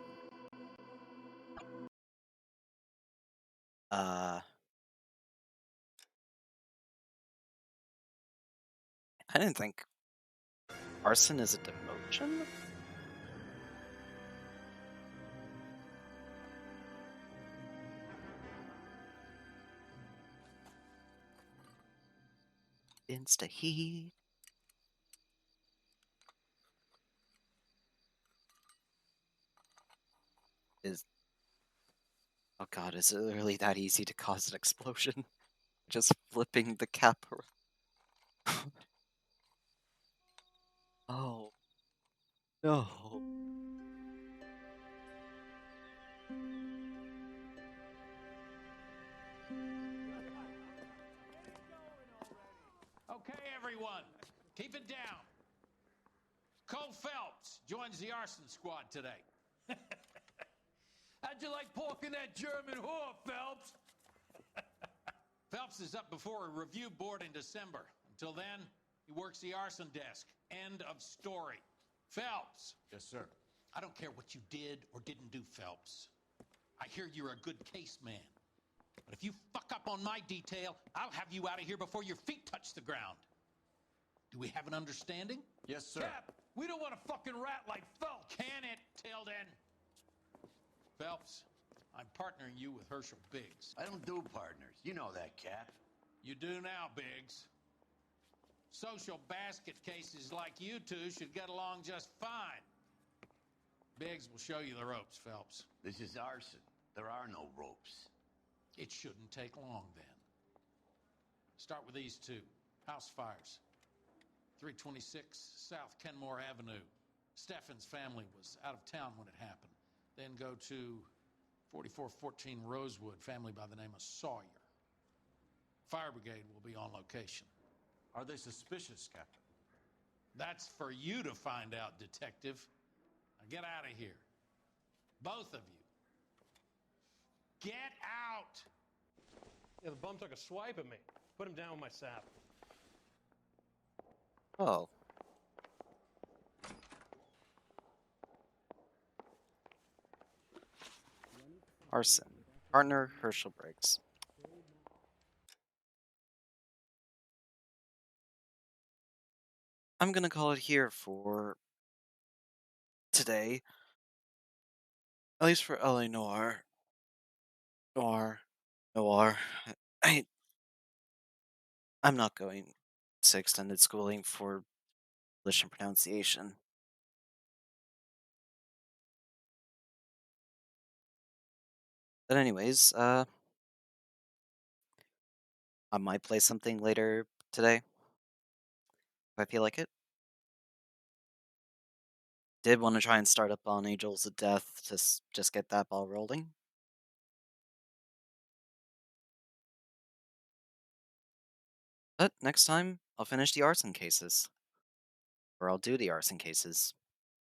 I didn't think arson is a demotion? Insta heat. Oh god, is it really that easy to cause an explosion? Just flipping the cap around. Oh. No. Okay, everyone, keep it down. Cole Phelps joins the arson squad today. How'd you like porking that German whore, Phelps? Phelps is up before a review board in December. Until then, he works the arson desk. End of story. Phelps. Yes, sir. I don't care what you did or didn't do, Phelps. I hear you're a good case man. But if you fuck up on my detail, I'll have you out of here before your feet touch the ground. Do we have an understanding? Yes, sir. Cap, we don't want a fucking rat like Phelps. Can it, Tilden? Phelps, I'm partnering you with Herschel Biggs. I don't do partners. You know that, Cap. You do now, Biggs. Social basket cases like you two should get along just fine. Biggs will show you the ropes, Phelps. This is arson. There are no ropes. It shouldn't take long, then. Start with these two. House fires. 326 South Kenmore Avenue. Steffen's family was out of town when it happened. Then go to 4414 Rosewood, family by the name of Sawyer. Fire brigade will be on location. Are they suspicious, Captain? That's for you to find out, Detective. Now get out of here. Both of you. Get out! Yeah, the bum took a swipe at me. Put him down with my sap. Oh. Arson. Partner Herschel Briggs. I'm gonna call it here for today. At least for LA Noire. Noire. I I'm not going to extended schooling for English and pronunciation. But anyways, I might play something later today. If I feel like it. Did want to try and start up on Angels of Death to just get that ball rolling. But next time, I'll finish the arson cases. Or I'll do the arson cases.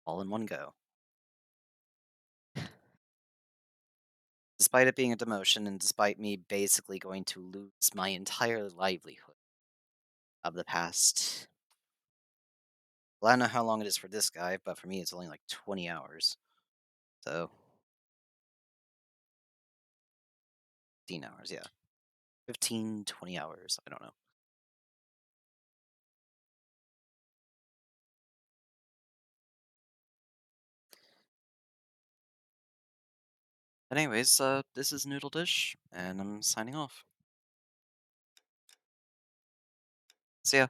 All in one go. Despite it being a demotion, and despite me basically going to lose my entire livelihood of the past. Well, I don't know how long it is for this guy, but for me it's only like 20 hours. So 15 hours, yeah. 15, 20 hours, I don't know. But anyways, this is Noodle Dish, and I'm signing off. See ya.